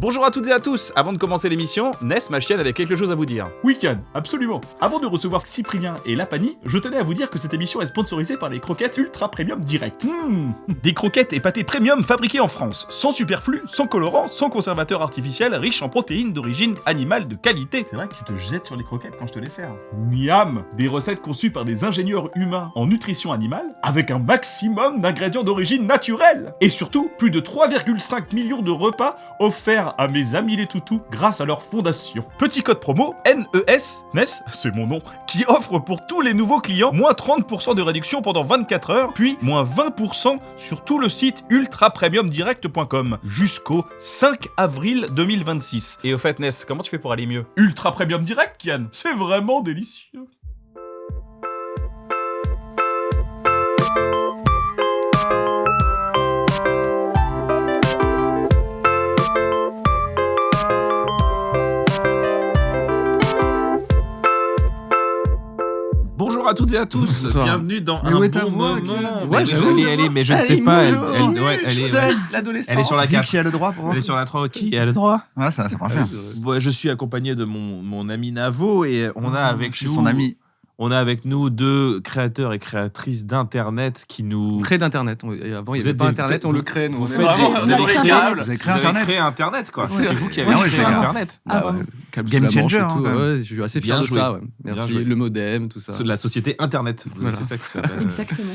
Bonjour à toutes et à tous. Avant de commencer l'émission, Ness, ma chienne, avait quelque chose à vous dire. Oui, Yann, absolument. Avant de recevoir Cyprien et Lapani, je tenais à vous dire que cette émission est sponsorisée par les croquettes Ultra Premium Direct. Des croquettes et pâtés premium fabriqués en France, sans superflu, sans colorant, sans conservateur artificiel, riches en protéines d'origine animale de qualité. C'est vrai que tu te jettes sur les croquettes quand je te les sers. Miam. Des recettes conçues par des ingénieurs humains en nutrition animale, avec un maximum d'ingrédients d'origine naturelle. Et surtout, plus de 3,5 millions de repas offerts à mes amis les toutous grâce à leur fondation. Petit code promo NES, Ness, c'est mon nom, qui offre pour tous les nouveaux clients moins 30% de réduction pendant 24 heures, puis moins 20% sur tout le site ultrapremiumdirect.com jusqu'au 5 avril 2026. Et au fait, Ness, comment tu fais pour aller mieux? Ultra Premium Direct, Yann, c'est vraiment délicieux. Bonjour à toutes et à tous, Bonsoir. bienvenue dans Mais un où est ta bon voix, moment. Claude Ouais, j'avoue. elle est, mais je ne Allez, sais pas. bonjour. Elle est l'adolescence. elle est sur la Dis 4. qui a le droit pour Elle est sur la 3, qui a le droit? Ah, ça va faire. Ouais, je suis accompagné de mon ami Navo et on a avec Je suis nous son ami. On a avec nous deux créateurs et créatrices d'internet qui nous Crée d'internet. Avant, il n'y Vous avait êtes pas des- internet, on vous- le crée. Nous, vous on faites est vraiment- des- on vous est avez des créé- câbles. Vous avez créé Vous avez Internet. créé Internet, quoi. Ouais. C'est vous qui avez Ah ouais, créé je regarde. Internet. Ah, ouais. ouais. Câble Game sous la manche changer, et tout. hein, quand même. Ouais, je suis assez fier Bien de joué. ça. Ouais. Bien Merci. joué. Le modem, tout ça. La société Internet, Voilà. c'est ça qui s'appelle. Exactement.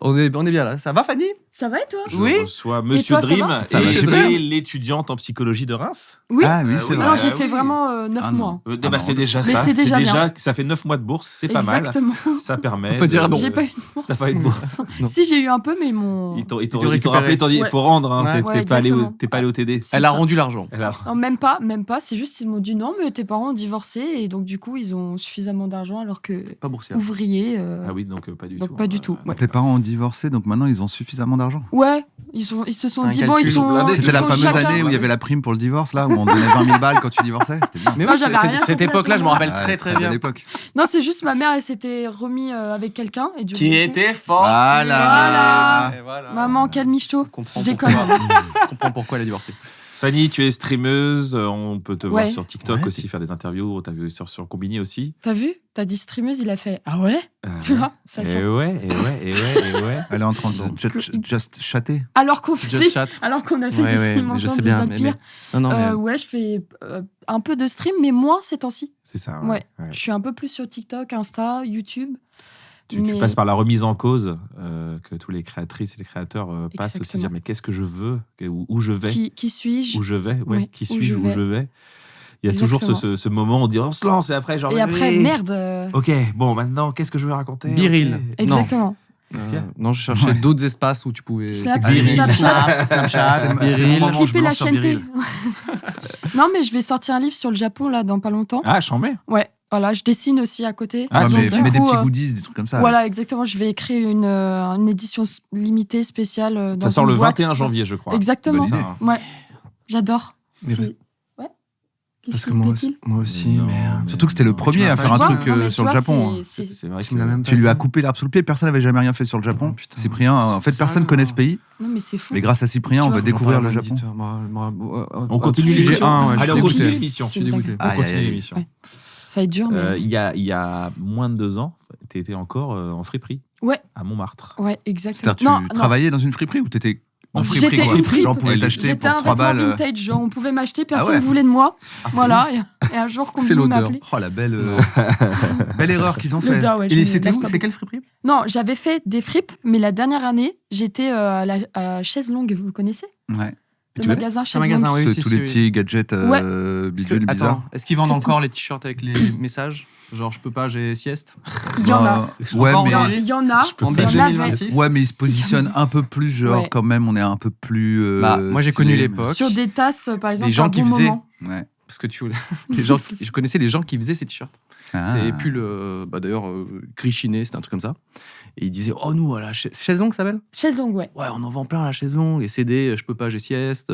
On est bien là. Ça va, Fanny? Ça va et toi? Je Oui. reçois Monsieur toi, ça Dream va Ça va et super. l'étudiante en psychologie de Reims. Oui. Ah oui, c'est oui. vrai. Alors j'ai Ah fait oui. vraiment 9 Ah non. mois. Bah, c'est déjà Mais ça. c'est déjà bien. Ça fait 9 mois de bourse, c'est pas mal. Exactement. Ça permet. On peut dire non. J'ai pas eu de bourse. T'as pas eu de bourse. Non. Si j'ai eu un peu, mais mon. Ils t'ont récupéré. rappelé, ils t'ont dit il Ouais. faut rendre. Hein. Ouais. T'es Ouais, pas allé exactement. t'es pas allé au TD. C'est Elle a ça. rendu l'argent. Alors, Non, même pas. C'est juste ils m'ont dit non, mais tes parents ont divorcé et donc du coup ils ont suffisamment d'argent alors que Pas boursière. ouvriers. ah oui, donc pas du Donc tout. pas du tout. Ouais. Tes parents ont divorcé, donc maintenant ils ont suffisamment d'argent. Ouais, ils se sont Un dit bon, ils calcul sont. blindé. ils C'était la sont fameuse chacun- année où il y avait la prime pour le divorce, là, où on donnait 20 000 balles quand tu divorçais. C'était bien. Mais Non, oui, j'avais rien cette compris à époque-là, ce je me rappelle Ah, très très belle bien. époque. Non, c'est juste ma mère, elle s'était remis avec quelqu'un et du coup. fort. Voilà. Maman, quel michto. On comprend Je pourquoi. déconne. On comprend pourquoi elle a divorcé. Fanny, tu es streameuse, on peut te voir Ouais. sur TikTok Ouais. aussi, faire des interviews, on t'a vu sur Combini aussi. T'as vu? T'as dit streameuse, il a fait ah ouais? Tu vois? Ça Et sent. ouais. Elle est en train de just chatter. Alors qu'on fait Just chat. Alors qu'on a fait Ouais, des ouais, streams mais je ensemble, sais des bien. Empires. Non, non, mais Ouais, je fais un peu de stream, mais moins ces temps-ci. C'est ça. Ouais. Je suis un peu plus sur TikTok, Insta, YouTube. Tu mais- passes par la remise en cause que tous les créatrices et les créateurs passent aussi, Exactement. dire mais qu'est-ce que je veux, où je vais, Qui suis-je? où je vais, Ouais, qui où suis-je, je où vais. je vais. Il y a toujours ce moment où on dit on se lance et après genre Et après, oui. merde. Ok, bon maintenant qu'est-ce que je vais raconter? Biril. Ok. Exactement. Qu'est-ce qu'il y a non, je cherchais Ouais. d'autres espaces où tu pouvais. Snap, t'exprimer. Snapchat. Snapchat, C'est mon Biril. moment. je Flipper me la lance sur chaîne T. Biril. Non, mais je vais sortir un livre sur le Japon là dans pas longtemps. Ah, j'en mets. Ouais, voilà, je dessine aussi à côté. Ah, Ouais, donc, mais du mets des coup, petits goodies, des trucs comme ça. Voilà, exactement. Je vais créer une édition limitée spéciale. Dans Ça sort une le boîte, 21 tout ça. janvier, je crois. Exactement. Bonne idée. Ça, hein. Ouais, j'adore. Mais C'est- Ouais. Qu'est-ce Parce que qui moi te aussi, plaît-il moi aussi, Non, mais. mais- Surtout que c'était le non, premier tu à m'as faire pas un dit. truc Non, mais sur tu le vois, Japon. C'est vrai Tu me l'as que même pas Tu lui as dit. coupé l'herbe sous le pied, personne n'avait jamais rien fait sur le Japon. Oh, putain. Cyprien, en fait, personne Ah, connaît non. ce pays, Non, mais c'est fou. mais grâce à Cyprien, Tu on vois, va découvrir le J'en Japon. parle à mon éditeur. on continue Sujet l'émission. 1, ouais, je Allez, suis on continue dégoûté. l'émission. Je suis dégoûté. On Aïe, continue aïe, aïe. l'émission. Ouais. Ça va être dur, mais. Il y a moins de 2 ans, tu étais encore en friperie. Ouais. À Montmartre. Ouais, exactement. C'est-à-dire, tu travaillais dans une friperie ou t'étais en friperie J'étais quoi une fripe. Genre, on pouvait t'acheter J'étais pour un 3 vêtement balles. vintage, genre on pouvait m'acheter, personne ouais. ne voulait de moi. Ah, c'est Voilà, et un jour qu'on C'est m'a l'odeur. appelé. Oh, la belle, belle erreur qu'ils ont fait. L'odeur, ouais, je Et me c'était lève où? pas C'est beaucoup. quelle friperie? Non, j'avais fait des fripes, mais la dernière année, j'étais à Chaise Longue, vous connaissez? Ouais. Le Tu magasin Un Chaise magasin, Longue. oui, Tous les petits gadgets Ouais. bidules bizarres. Attends, est-ce qu'ils vendent C'est encore les t-shirts avec les messages? Genre, je peux pas, j'ai sieste. Il y en a. Bah, ouais, Encore mais, aujourd'hui Il y en a. En il y biche en avait. 2026. ouais, mais ils se positionnent un peu plus, genre, Ouais. quand même, on est un peu plus. Bah, moi, j'ai stylé, connu mais- l'époque. Sur des tasses, par exemple, gens un qui bon faisaient- moment. Ouais. Parce que les gens, je connaissais les gens qui faisaient ces t-shirts. Ah. C'est pulls, d'ailleurs, Grichiné, c'était un truc comme ça. Et ils disaient, oh, nous, à la chaise longue, ça s'appelle? Chaise Longue, ouais. Ouais, on en vend plein à la chaise longue. Et CD, je peux pas, j'ai sieste.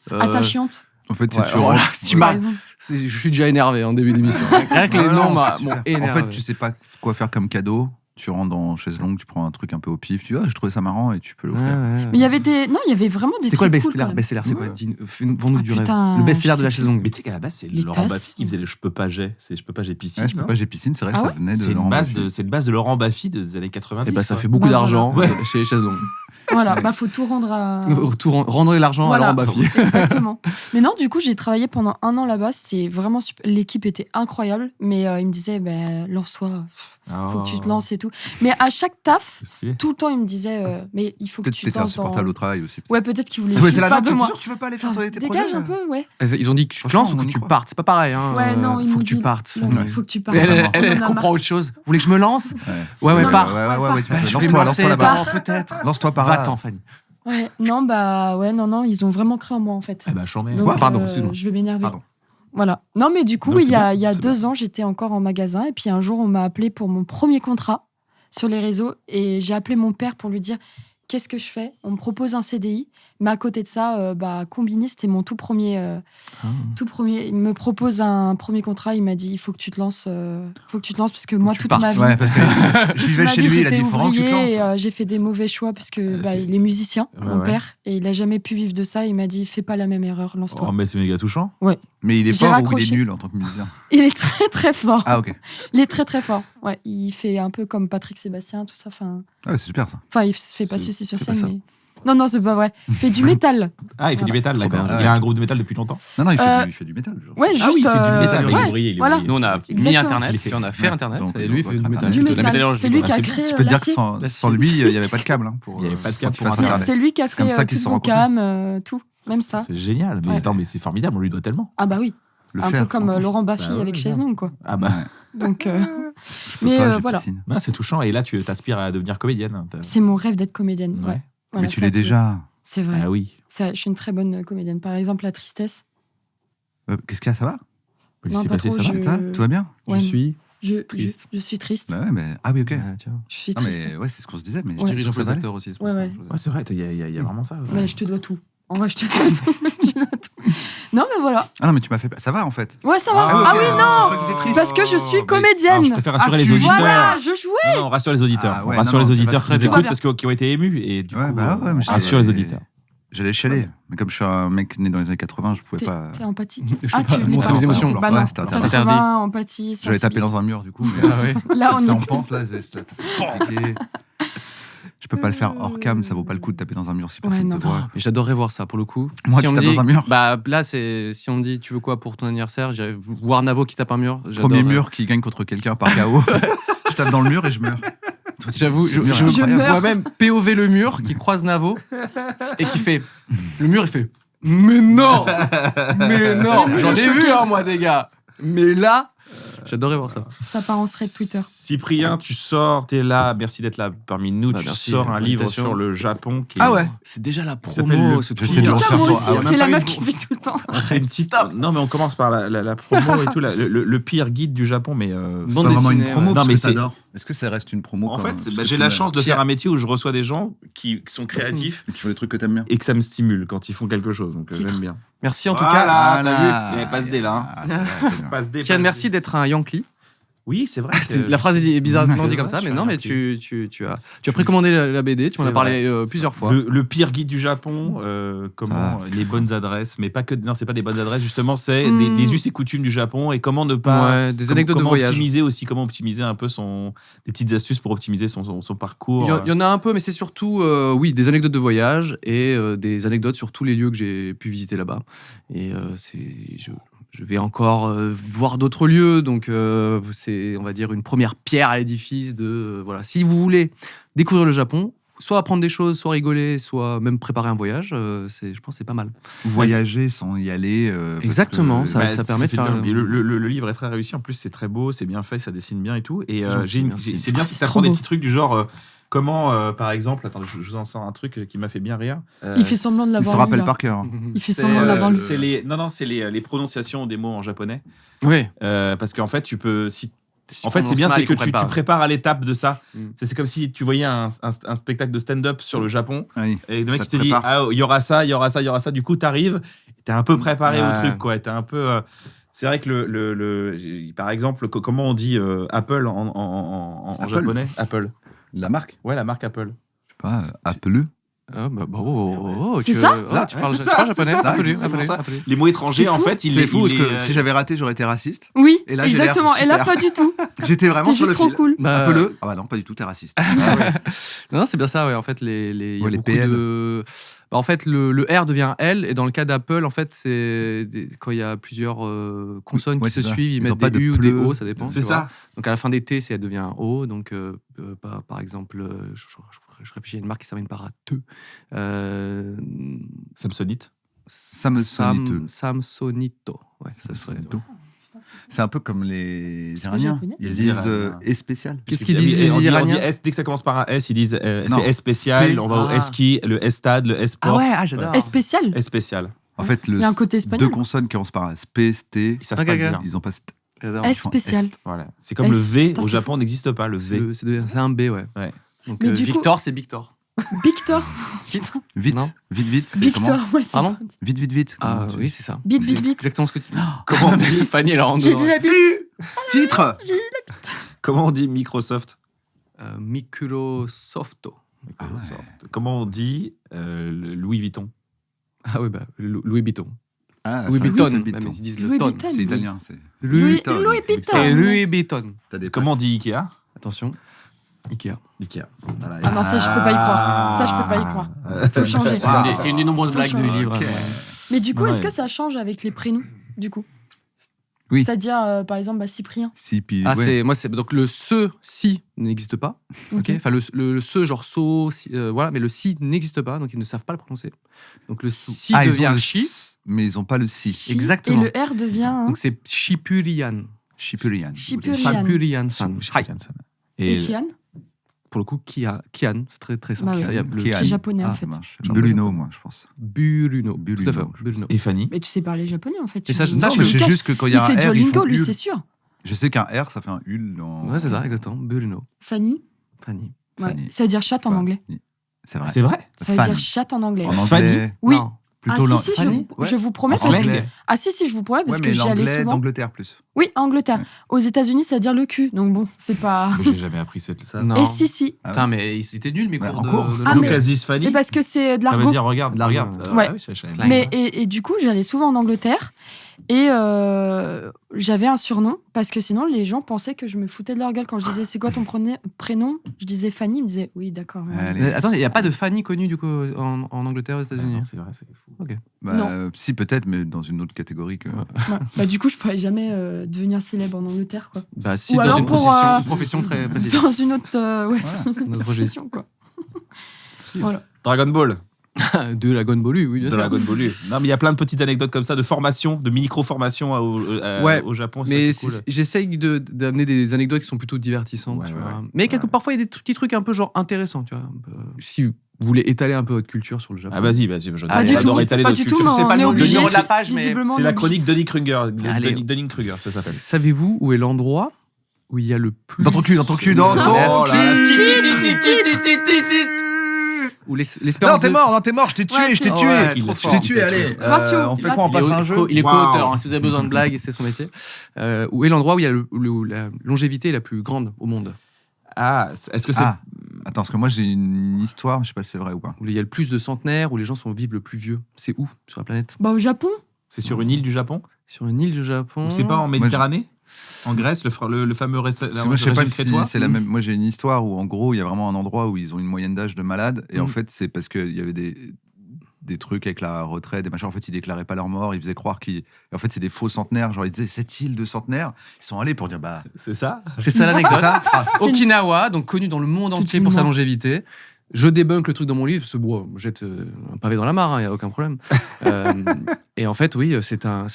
Attachante, En fait, Ouais, c'est tu voilà, rentres- si tu par m'as- exemple. Je suis déjà énervé en début d'émission. Rien que les Ah, noms non, m'ont c'est super. énervé. En fait, tu sais pas quoi faire comme cadeau. tu rentres dans chaise longue, tu prends un truc un peu au pif, tu dis, j'ai trouvé ça marrant et tu peux l'offrir. Mais il y avait vraiment des C'était quoi le trucs cool, best-seller quand même. Best-seller, c'est quoi Ouais. Vends-nous du rêve. putain, Le best-seller je de la sais chaise longue. Mais tu sais qu'à la base, c'est Les Laurent tasses. Baffy qui faisait le Je peux pas j'ai. C'est Je peux pas j'ai piscine. Ouais, je peux non pas, j'ai piscine, c'est vrai que Ah ça ouais venait de C'est Laurent Baffy. c'est une base de Laurent Baffy des années 90. Et bah, ça quoi. fait beaucoup Bah, d'argent voilà. chez les chaises longues. Voilà, Ouais. bah faut tout rendre à. Rendre l'argent Voilà. à Laurent Baffy. Exactement. Mais non, du coup, j'ai travaillé pendant 1 an là-bas. C'était vraiment super. L'équipe était incroyable, mais il me disait, lance-toi, faut que tu te lances et tout. Mais à chaque taf, C'est stylé. tout le temps, il me disait, mais il faut que Peut-être tu que te t'étais lances dans. insupportable au travail aussi. Ouais, peut-être qu'il voulait Toi, juste t'es là, pas non, de t'es moi. sûr que tu veux pas aller faire Enfin, tes dégage projets un peu, ouais. Ils ont dit que tu te Franchement, lances ou on que y tu croit. partes. C'est pas pareil. Hein. Ouais, non, ils faut m'ont que tu dit, partes. non, il faut que tu partes. Elle On en a comprend marre. autre chose. Vous voulez que je me lance Ouais, Ouais, Non, pars. ouais, tu Ouais, peux. Je vais me Lance-toi lancer là-bas. dedans, peut-être. Lance-toi par là. Va-t'en, Fanny. Ouais, non, non, ils ont vraiment cru en moi en fait. Eh bah, chambé. Donc, Pardon, excuse-moi. je vais m'énerver. Pardon. Voilà. Non, mais du coup, Non, oui, c'est il y a, bien, il y a c'est 2 ans, j'étais encore en magasin. Et puis un jour, on m'a appelé pour mon premier contrat sur les réseaux. Et j'ai appelé mon père pour lui dire qu'est-ce que je fais. On me propose un CDI. Mais à côté de ça, Combini, c'était mon tout premier. Il me propose un premier contrat. Il m'a dit il faut que tu te lances. Parce que moi, tu toute ma partes. vie. Ouais, parce que je toute vivais ma chez vie, lui, il a j'étais dit, faut vraiment que tu te ouvrier lances. et j'ai fait des mauvais choix parce que c'est- il est musicien, Ouais, mon ouais. père, et il a jamais pu vivre de ça. Il m'a dit fais pas la même erreur, lance-toi. Oh, mais c'est méga touchant. Mais il est J'ai fort ou il raccroché. est nul en tant que musicien? Il est très très fort. Ah, ok. Il est très très fort. Ouais, il fait un peu comme Patrick Sébastien, tout ça. Enfin, Ah, c'est super ça. il se fait pas C'est- ceci sur c'est pas scène. ça. Mais... Non, c'est pas vrai. Il fait du métal. Ah, il fait du Voilà. métal, Trop d'accord. bien. Il a un groupe de métal depuis longtemps. Non, il Euh, fait du métal. genre. Ouais, juste. Ah oui, il fait du métal, mais il est ouais, ouvrier. voilà. Nous, on a mis Exactement. Internet, Il fait- puis on a fait Ouais, Internet, donc, et lui, il fait du Internet. métal. Du Plutôt la métal. métallurgie. C'est lui Ah, qui a c'est- créé Je peux te dire que l'acier. sans lui, il n'y avait pas de câble. Hein, pour, Il y avait pas de câble pour pour Internet. C'est lui qui a C'est comme fait ça qu'ils toutes se sont vos rencontrés. cams, tout. Même ça. C'est génial. Mais Ouais. attends, mais c'est formidable, on lui doit tellement. Ah bah oui. Le Un faire, peu comme franchement. Laurent Baffy Bah ouais, avec grave. Chaise Longue, quoi. Ah bah, Donc, Je peux mais pas, j'ai voilà. piscine. non, c'est touchant. Et là, tu t'aspires à devenir comédienne. C'est mon rêve d'être comédienne. Ouais. Ouais. Voilà, Mais tu ça, l'es tout. déjà. C'est vrai. Ah oui. Je suis une très bonne comédienne. Par exemple, La Tristesse. Qu'est-ce qu'il y a, ça va? Il Non, s'est pas passé trop, ça. je- Ça va Tout va bien? Je Ouais, suis triste. Je suis triste. Bah ouais, mais... Ah oui, ok. tiens. Je suis Non, triste. mais ouais, c'est ce qu'on se disait. Mais Ouais. Dirige un peu ça les va aller. acteurs aussi. c'est pour Ouais, ça, ouais. je- Ouais, c'est vrai, il y a vraiment ça. Mais je te dois tout. En vrai, je te dois tout. Je te dois tout. Non, mais voilà. Ah non, mais tu m'as fait... Ça va, en fait. Ouais, ça va. Ah, Ah ok. oui, Je non. crois que t'étais triste. Parce que je suis Alors, comédienne. je préfère rassurer Ah, les tu- auditeurs. Voilà, je jouais. Non, on rassure les auditeurs. Ah On ouais, rassure non, les non, auditeurs ça qui va nous très écoutent bien. parce qu'ils ont été émus. Et du Ouais, coup, bah ouais, mais on rassure les auditeurs. J'allais chialer. Mais comme je suis un mec né dans les années 80, je pouvais pas... T'es empathique. Je sais Ah, pas, tu l'es montrer pas. mes émotions. Bah Ouais, non. c'était interdit. 80, empathie. J'allais taper dans un mur, du coup. Mais... Ah ouais. Là, on c'est y en est. pente, là. C'est compliqué. Je peux pas le faire hors cam, ça vaut pas le coup de taper dans un mur si personne Ouais, te non. voit. Mais j'adorerais voir ça pour le coup. Moi si qui on me tape dit, dans un mur. bah là c'est si on me dit tu veux quoi pour ton anniversaire, j'irai voir Navo qui tape un mur. Premier J'adorerais. mur qui gagne contre quelqu'un par KO. Je tape dans le mur et je meurs. J'avoue, Ce mur est je incroyable. vois même POV le mur qui croise Navo et qui fait le mur il fait mais non j'en ai vu hein, moi des gars mais là j'adorerais voir ça. Ça part en thread Twitter. Cyprien, tu sors, t'es là, merci d'être là parmi nous. Bah, tu merci, sors un livre l'invitation. sur le Japon. Qui est- Ah ouais. C'est déjà la s'appelle promo le- ce je truc. sais de le Putain, refaire moi toi. aussi, Ah ouais. c'est même la pas meuf eu qui de- fait tout le temps. On fait une petite. Non, mais on commence par la promo et tout, le pire guide du Japon. Mais C'est Bande vraiment une dessinée, promo ouais. parce Non, mais que c'est- t'adores. Est-ce que ça reste une promo en quand- fait, parce bah, que j'ai tu la m'as- chance de Tiens. faire un métier où je reçois des gens qui sont créatifs qui font des trucs que t'aimes bien. et que ça me stimule quand ils font quelque chose. Donc Titre. j'aime bien. Merci en tout Voilà. cas. t'as vu Il y avait pas ce dé, là, hein. Ah, c'est vrai, c'est bien. Passe des. Kian, merci d'être un Yankee. Oui, c'est vrai. La phrase est bizarrement C'est dit comme vrai, ça, je mais suis non, un mais Yankee. tu as précommandé la BD, tu m'en as C'est parlé vrai. plusieurs fois. Le pire guide du Japon, comment Ça les bonnes adresses, mais pas que. Non, c'est pas des bonnes adresses, justement, c'est Hmm. des us et coutumes du Japon et comment ne pas. Ouais, des anecdotes de comment voyage. optimiser aussi, comment optimiser un peu des petites astuces pour optimiser son parcours. Il y en a un peu, mais c'est surtout oui, des anecdotes de voyage et des anecdotes sur tous les lieux que j'ai pu visiter là-bas. Et je vais encore voir d'autres lieux, donc c'est, on va dire, une première pierre à l'édifice de voilà. Si vous voulez découvrir le Japon, soit apprendre des choses, soit rigoler, soit même préparer un voyage, je pense que c'est pas mal. Voyager sans y aller. parce Exactement, que- ça- Bah, permet de fait faire- bien. Et le livre est très réussi. En plus, c'est très beau, c'est bien fait, ça dessine bien et tout. Et C'est gentil, merci. c'est bien Ah, si c'est ça trop prend des beau. petits trucs du genre. Comment, par exemple, attendez, je vous en sors un truc qui m'a fait bien rire. Il fait semblant de Il l'avoir se lu, rappelle là. par cœur. Il fait C'est, semblant de l'avoir lu. c'est les prononciations des mots en japonais. Oui. Parce qu'en fait, tu peux. Si En tu fait, c'est bien, prononces c'est mal, que ils comprennent tu pas. prépares à l'étape de ça. Mm. C'est comme si tu voyais un spectacle de stand-up sur le Japon. Oui. Et le mec Ça il te te dit, prépare. ah, il y aura ça, il y aura ça, il y aura ça. Du coup, t'arrives, t'es un peu préparé au Ouais. truc, quoi. T'es un peu. C'est vrai que par exemple, comment on dit Apple en Apple. japonais? Apple. La marque? Ouais, la marque Apple. Je sais pas, Apple. Ah, bah, C'est ça tu parles c'est ça, japonais? c'est ça, Appelé, c'est pour appelé, ça. appelé. Les mots étrangers, C'est en fou. fait, C'est fou parce que si j'avais raté, j'aurais été raciste. Oui, Et là, j'ai l'air exactement. Et là, super. pas du tout. J'étais vraiment T'es sur juste le trop fil. cool. Bah, Apple. Ah bah non, pas du tout, t'es raciste. Non, c'est bien ça, ouais. En fait, il y a Ouais, les beaucoup PL. de. Bah, en fait, le R devient un L, et dans le cas d'Apple, en fait, quand il y a plusieurs consonnes Ouais, qui se c'est ça. suivent, ils Ils ont mettent pas des de U ou des pleu. O, ça dépend. C'est tu vois. ça. Donc à la fin des T, ça devient un O. Donc par exemple, je réfléchis à une marque qui s'amène par un Te. Samsonite. Samsonite. Samsonito. Ouais, ça se ferait. C'est un peu comme les C'est pas Iraniens. japonais. Ils Les disent Iraniens. et spécial. Qu'est-ce qu'ils disent, les on dit Iraniens? S, dès que ça commence par un S, ils disent Non. c'est S spécial, P. on va au Ah. S-ski, le S-stade, le S-sport. Ah ouais, j'adore. Et spécial. S spécial. En fait, Il y a un côté espagnol. deux consonnes qui commencent par un SP, ST, Ils savent Ok, pas le ok. dire. ils ont pas st. J'adore. S spécial. Voilà. C'est comme le S. V, Putain, au c'est Japon n'existe pas, le V. C'est un B, ouais. Ouais. Donc Mais du coup- Victor, c'est Victor. Victor. Putain. Vite, Non. vite, c'est Victor. comment Ouais, c'est Pardon pas- Vite. Ah comment tu- oui, c'est ça. Bit, C'est bit, bit. exactement ce que tu. Comment on dit, Fanny, elle rentre J'ai dedans. dit la bite. Titre. comment on dit Microsoft? Microsofto. Ah ouais. Microsoft. Comment on dit le Louis Vuitton? Ah oui, bah, Louis Vuitton. Ah, Louis c'est Vuitton. Louis Même Vuitton. ils disent Louis le ton. Vuitton. C'est italien. C'est Louis Vuitton. Vuitton. C'est Louis Vuitton. T'as des Comment on dit Ikea? Attention. Ikea. Ikea. Voilà. Ah non, ça, je peux pas y croire. Ça, je peux pas y croire. Faut changer. Ah. C'est une des nombreuses Faut blagues de changer. livres. Ok. Mais du coup, Ouais. est-ce que ça change avec les prénoms, du coup? Oui. C'est-à-dire, par exemple, Cyprien. Si, puis Ah, ouais. c'est donc le si n'existe pas. Ok. Enfin le se genre voilà, mais le si n'existe pas, donc ils ne savent pas le prononcer. Donc le si Ah, ils ont devient le chi. s, mais ils ont pas le si. Exactement. Et le R devient. hein, Donc c'est Shipurian. Shipurian. Shipurian. Shipurian-san. Hi. Et Et Kian. Pour le coup, Kian, c'est très très simple. Bah ouais. Ça, y a le Kian. C'est japonais, en Ah, fait. Ça marche. J'en Bruno, connais. moi, je pense. Bruno. Bruno. Tout à fait. Bruno. et Fanny? Mais tu sais parler japonais, en fait. Et ça, tu- ça, Non, je mais le c'est cache. juste que quand il y Il a un fait R, ils Duolingo, font lui, hul. c'est sûr. Je sais qu'un R, ça fait un hul. En... Ouais, c'est ça, exactement. Bruno. Fanny. Fanny. Ouais. Fanny. Ça veut dire chatte en Enfin, anglais. C'est vrai. C'est vrai? Ça veut Fan. dire chatte en anglais. En Fanny. anglais, Oui. Non. plutôt Ah, l'an- si, si, Fanny je vous promets, En parce que. anglais. Ah, si, je vous promets, parce Ouais, que mais j'y allais l'anglais souvent. d'Angleterre plus. Oui, Angleterre. Ouais. Aux États-Unis, ça veut dire le cul. Donc bon, c'est pas. J'ai jamais appris ça. Non. Et si. Ah Putain, mais c'était nul mes Ouais, cours en de cours. de Ah, langue. mais- Casis Fanny? Mais parce que c'est de Ça veut l'argot. dire regarde, L'argot. regarde. Ouais. Ah oui, je savais. Slang. Mais et du coup, j'allais souvent en Angleterre et j'avais un surnom parce que sinon les gens pensaient que je me foutais de leur gueule quand je disais c'est quoi ton prénom. Je disais Fanny, ils me disaient oui d'accord. ouais. Allez. Attends, il n'y a pas de Fanny connue du coup en Angleterre, aux Ah États-Unis. non, c'est vrai, c'est fou. Bah, Non. si, peut-être, mais dans une autre catégorie que. Ouais. Ouais. Bah, du coup, je pourrais jamais devenir célèbre en Angleterre quoi. Bah, si, Ou dans alors une pour, profession très précise. Dans une autre ouais, Notre registre. profession, quoi. Voilà. Dragon Ball. De la Gonbolu, oui, bien De sûr. la Dragon Ball. Non, mais il y a plein de petites anecdotes comme ça, de formation, de micro-formation Ouais, au Japon. Mais c'est cool. j'essaye d'amener des anecdotes qui sont plutôt divertissantes. Ouais, tu ouais, vois. ouais. Mais Ouais. parfois, il y a des petits trucs un peu genre intéressants. Tu vois, un peu. Si vous voulez étaler un peu votre culture sur le Japon. Ah, vas-y, Pas du j'adore tout, étaler pas notre du tout, culture. mais C'est pas on est le obligé. numéro de la page, mais Visiblement, C'est on la est obligé. chronique Dunning-Kruger. Allez. Dunning-Kruger, ça s'appelle. Savez-vous où est l'endroit où il y a le plus. Dans ton cul, dans ton cul, dans ton. Oh là là. Où Non, l'espérance t'es de- mort, je t'ai tué, Ouais, je t'ai c'est- tué. Ouais, Il trop l'a Je fort. t'ai tué, allez. Ratio, On fait là. quoi, on passe à un jeu Il est Wow. co-auteur, hein, si vous avez besoin de blagues, c'est son métier. Où est l'endroit où il y a la longévité la plus grande au monde? Ah, est-ce que c'est. Ah, attends, parce que moi j'ai une histoire, je sais pas si c'est vrai ou pas. Où il y a le plus de centenaires, où les gens vivent le plus vieux? C'est où sur la planète? Bah au Japon. C'est sur une île du Japon? Sur une île du Japon? Ou c'est pas en Méditerranée? En Grèce, le fameux Parce que moi je sais pas régime si crétois? c'est la même. Moi j'ai une histoire où en gros il y a vraiment un endroit où ils ont une moyenne d'âge de malades et en fait c'est parce qu'il y avait des trucs avec la retraite, des machins. En fait, ils déclaraient pas leur mort, ils faisaient croire qu'ils. Et en fait, c'est des faux centenaires. Genre, ils disaient cette île de centenaires. Ils sont allés pour dire bah. C'est ça? C'est ça l'anecdote. Ça, ah, Okinawa, donc connu dans le monde entier pour sa Effectivement. longévité. Je débunk le truc dans mon livre, parce que bon, je jette un pavé dans la mare, il n'y a aucun problème. Et en fait, oui, c'est en